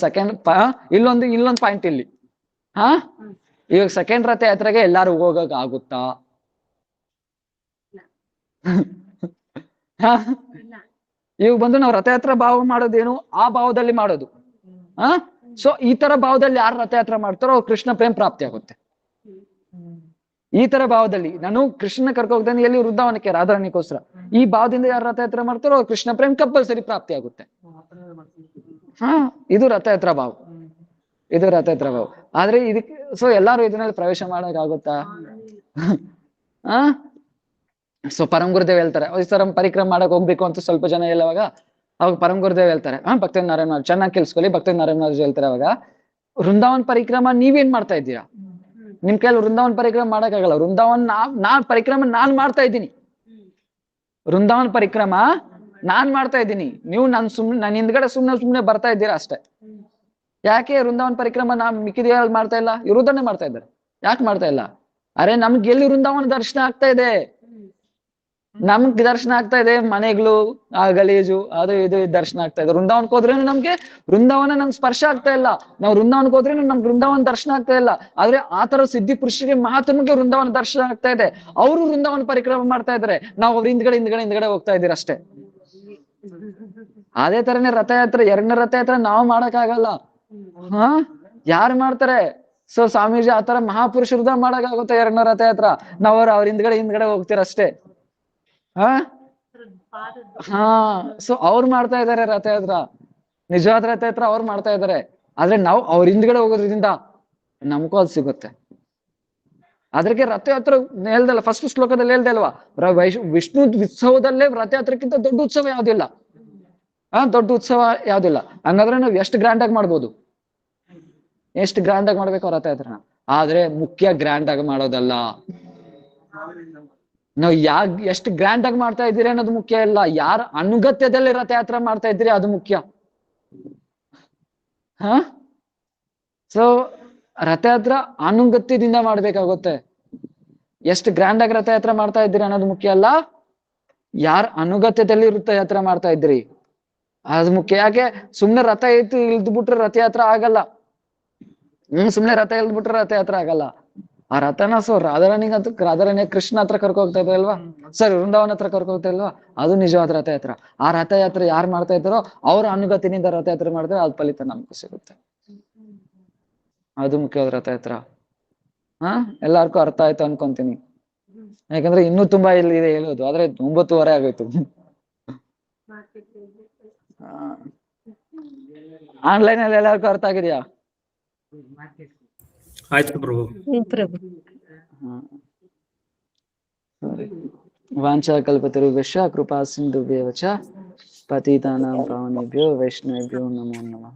ಇಲ್ಲೊಂದು ಪಾಯಿಂಟ್ ಇಲ್ಲಿ. ಇವಾಗ ಸೆಕೆಂಡ್ ರಥಯಾತ್ರೆಗೆ ಎಲ್ಲಾರು ಹೋಗಕ್ ಆಗುತ್ತಾ? ಇವಾಗ ಬಂದು ನಾವು ರಥಯಾತ್ರಾ ಭಾವ ಮಾಡೋದೇನು, ಆ ಭಾವದಲ್ಲಿ ಮಾಡೋದು. ಸೊ ಈ ತರ ಭಾವದಲ್ಲಿ ಯಾರು ರಥಯಾತ್ರೆ ಮಾಡ್ತಾರೋ ಅವ್ರು ಕೃಷ್ಣ ಪ್ರೇಮ್ ಪ್ರಾಪ್ತಿ ಆಗುತ್ತೆ. ಈ ತರ ಭಾವದಲ್ಲಿ ನಾನು ಕೃಷ್ಣ ಕರ್ಕೊ ಹೋಗ್ತಾನೆ ಎಲ್ಲಿ? ವೃಂದಾವನಕ್ಕೆ, ರಾಧಾರಾಣಿಗೋಸ್ಕರ. ಈ ಭಾವದಿಂದ ಯಾರು ರಥಯಾತ್ರೆ ಮಾಡ್ತಾರೋ ಅವ್ರು ಕೃಷ್ಣ ಪ್ರೇಮ್ ಕಂಪಲ್ಸರಿ ಪ್ರಾಪ್ತಿ ಆಗುತ್ತೆ. ಇದು ರಥಯಾತ್ರಾ ಭಾವ. ಆದ್ರೆ ಇದಕ್ಕೆ ಸೊ ಎಲ್ಲಾರು ಇದನ್ನಲ್ಲಿ ಪ್ರವೇಶ ಮಾಡಕ್ ಆಗುತ್ತಾ? ಸೊ ಪರಮ ಗುರುದೇವ್ ಹೇಳ್ತಾರೆ, ಈ ತರ ಪರಿಕ್ರಮ ಮಾಡಕ್ ಹೋಗ್ಬೇಕು ಅಂತ ಸ್ವಲ್ಪ ಜನ ಹೇಳುವಾಗ ಅವಾಗ ಪರಮ ಗುರುದೇವ್ ಹೇಳ್ತಾರೆ, ಭಕ್ತ ನಾರಾಯಣ ಚೆನ್ನಾಗಿ ಕೇಳಿಸ್ಕೊಳ್ಳಿ. ಭಕ್ತ ನಾರಾಯಣ ಹೇಳ್ತಾರೆ ಅವಾಗ, ವೃಂದಾವನ್ ಪರಿಕ್ರಮ ನೀವೇನ್ ಮಾಡ್ತಾ ಇದ್ದೀರಾ? ನಿಮ್ ಕೈಯಲ್ಲಿ ವೃಂದಾವನ್ ಪರಿಕ್ರಮ ಮಾಡಕ್ಕಾಗಲ್ಲ. ವೃಂದಾವನ್ ಪರಿಕ್ರಮ ನಾನ್ ಮಾಡ್ತಾ ಇದ್ದೀನಿ. ವೃಂದಾವನ್ ಪರಿಕ್ರಮ ನಾನ್ ಮಾಡ್ತಾ ಇದ್ದೀನಿ. ನೀವು ನನ್ ಹಿಂದ್ಗಡೆ ಸುಮ್ನೆ ಬರ್ತಾ ಇದ್ದೀರಾ ಅಷ್ಟೇ. ಯಾಕೆ ವೃಂದಾವನ್ ಪರಿಕ್ರಮ ಮಿಕ್ಕಿದ ಮಾಡ್ತಾ ಇಲ್ಲ? ಇರುವುದನ್ನೇ ಮಾಡ್ತಾ ಇದ್ದಾರೆ. ಯಾಕೆ ಮಾಡ್ತಾ ಇಲ್ಲ? ಅರೆ ನಮ್ಗೆ ಎಲ್ಲಿ ವೃಂದಾವನ ದರ್ಶನ ಆಗ್ತಾ ಇದೆ? ನಮ್ಗೆ ದರ್ಶನ ಆಗ್ತಾ ಇದೆ ಮನೆಗಳು, ಆ ಗಲೀಜು, ಅದು ಇದು ದರ್ಶನ ಆಗ್ತಾ ಇದೆ. ವೃಂದಾವನಕ್ಕೆ ಹೋದ್ರೇನು ನಮ್ಗೆ ವೃಂದಾವನ ಸ್ಪರ್ಶ ಆಗ್ತಾ ಇಲ್ಲ. ನಾವು ವೃಂದಾವನಕ್ಕೆ ಹೋದ್ರೇನು ನಮ್ಗೆ ವೃಂದಾವನ ದರ್ಶನ ಆಗ್ತಾ ಇಲ್ಲ. ಆದ್ರೆ ಆ ತರ ಸಿದ್ಧಿ ಪುರುಷರಿಗೆ ಮಹಾತ್ಮಗೆ ವೃಂದಾವನ ದರ್ಶನ ಆಗ್ತಾ ಇದೆ. ಅವರು ವೃಂದಾವನ ಪರಿಕ್ರಮ ಮಾಡ್ತಾ ಇದ್ದಾರೆ. ನಾವು ಅವ್ರ ಹಿಂದ್ಗಡೆ ಹೋಗ್ತಾ ಇದ್ದೀರ ಅಷ್ಟೇ. ಅದೇ ತರನೇ ರಥಯಾತ್ರೆ, 2ನೇ ರಥಯಾತ್ರೆ ನಾವು ಮಾಡಕ್ಕಾಗಲ್ಲ. ಯಾರು ಮಾಡ್ತಾರೆ? ಸೊ ಸ್ವಾಮೀಜಿ ಆತರ ಮಹಾಪುರುಷರದ ಮಾಡಕ್ಕಾಗುತ್ತೆ 2ನೇ ರಥಯಾತ್ರ. ನಾವ್ ಅವ್ರ ಹಿಂದ್ಗಡೆ ಹೋಗ್ತೀರಷ್ಟೇ. ಸೊ ಅವ್ರು ಮಾಡ್ತಾ ಇದಾರೆ ರಥಯಾತ್ರ, ನಿಜವಾದ ರಥಯಾತ್ರ ಅವ್ರು ಮಾಡ್ತಾ ಇದಾರೆ. ಆದ್ರೆ ನಾವು ಅವ್ರ ಹಿಂದ್ಗಡೆ ಹೋಗೋದ್ರಿಂದ ನಮಗೂ ಅದು ಸಿಗುತ್ತೆ. ಅದಕ್ಕೆ ರಥಯಾತ್ರ ಹೇಳ್ದಲ್ಲ, ಫಸ್ಟ್ ಶ್ಲೋಕದಲ್ಲಿ ಹೇಳ್ದೆ ಅಲ್ವಾ, ವಿಷ್ಣು ಉತ್ಸವದಲ್ಲೇ ರಥಯಾತ್ರಕ್ಕಿಂತ ದೊಡ್ಡ ಉತ್ಸವ ಯಾವ್ದಿಲ್ಲ. ದೊಡ್ಡ ಉತ್ಸವ ಯಾವ್ದಿಲ್ಲ. ಹಂಗಾದ್ರೆ ನಾವು ಎಷ್ಟು ಗ್ರ್ಯಾಂಡ್ ಆಗಿ ಮಾಡ್ಬೋದು, ಎಷ್ಟು ಗ್ರ್ಯಾಂಡ್ ಆಗಿ ಮಾಡ್ಬೇಕು ರಥಯಾತ್ರನ. ಆದ್ರೆ ಮುಖ್ಯ ಗ್ರ್ಯಾಂಡ್ ಆಗಿ ಮಾಡೋದಲ್ಲ, ನಾವು ಎಷ್ಟು ಗ್ರ್ಯಾಂಡ್ ಆಗಿ ಮಾಡ್ತಾ ಇದ್ದೀರಿ ಅನ್ನೋದು ಮುಖ್ಯ ಇಲ್ಲ. ಯಾರ ಅನುಗತ್ಯದಲ್ಲಿ ರಥಯಾತ್ರೆ ಮಾಡ್ತಾ ಇದ್ದೀರಿ ಅದು ಮುಖ್ಯ. ಸೊ ರಥಯಾತ್ರ ಅನುಗತ್ಯದಿಂದ ಮಾಡ್ಬೇಕಾಗುತ್ತೆ. ಎಷ್ಟು ಗ್ರ್ಯಾಂಡ್ ಆಗಿ ರಥಯಾತ್ರೆ ಮಾಡ್ತಾ ಇದ್ದೀರಿ ಅನ್ನೋದು ಮುಖ್ಯ ಅಲ್ಲ, ಯಾರ ಅನುಗತ್ಯದಲ್ಲಿ ರಥಯಾತ್ರೆ ಮಾಡ್ತಾ ಇದ್ರಿ ಅದು ಮುಖ್ಯ. ಯಾಕೆ ಸುಮ್ನೆ ರಥ ಇಳ್ದು ಬಿಟ್ರೆ ರಥಯಾತ್ರ ಆಗಲ್ಲ. ಸುಮ್ನೆ ರಥ ಇಳ್ದ್ಬಿಟ್ರೆ ರಥಯಾತ್ರೆ ಆಗಲ್ಲ. ಆ ರಥನ ಸೊ ರಾಧಾರಾಣಿ ಕೃಷ್ಣ ಹತ್ರ ಕರ್ಕೊ ಹೋಗ್ತಾ ಇದ್ರಲ್ವಾ, ಸರಿ ವೃಂದಾವನ ಹತ್ರ ಕರ್ಕೊ ಹೋಗ್ತಾ ಇಲ್ವಾ, ಅದು ನಿಜವಾದ ರಥಯಾತ್ರ. ಆ ರಥಯಾತ್ರೆ ಯಾರು ಮಾಡ್ತಾ ಇದ್ದಾರೋ ಅವ್ರ ಅನುಗತಿನಿಂದ ರಥಯಾತ್ರೆ ಮಾಡಿದ್ರೆ ಅದ್ ಫಲಿತ ನಮ್ಗೆ ಸಿಗುತ್ತೆ. ಅದು ಮುಖ್ಯವಾದ ರಥಯಾತ್ರ. ಎಲ್ಲಾರ್ಗೂ ಅರ್ಥ ಆಯ್ತು ಅನ್ಕೊಂತೀನಿ. ಯಾಕಂದ್ರೆ ಇನ್ನೂ ತುಂಬಾ ಇಲ್ಲಿ ಇದೆ ಹೇಳೋದು, ಆದ್ರೆ 9:30 ಆಗೋಯ್ತು. ಆನ್ಲೈನ್ ಅಲ್ಲಿ ಎಲ್ಲರಿಗೂ ಅರ್ಥ ಆಗಿದೆಯಾ? ಆಯ್ತು ಪ್ರಭು. ವಾಂಛಾ ಕಲ್ಪತರುಭ್ಯಶ್ಚ ಕೃಪಾ ಸಿಂಧುಭ್ಯಶ್ಚ पतितानां पावनेभ्यो वैष्णवेभ्यो नमो नमः.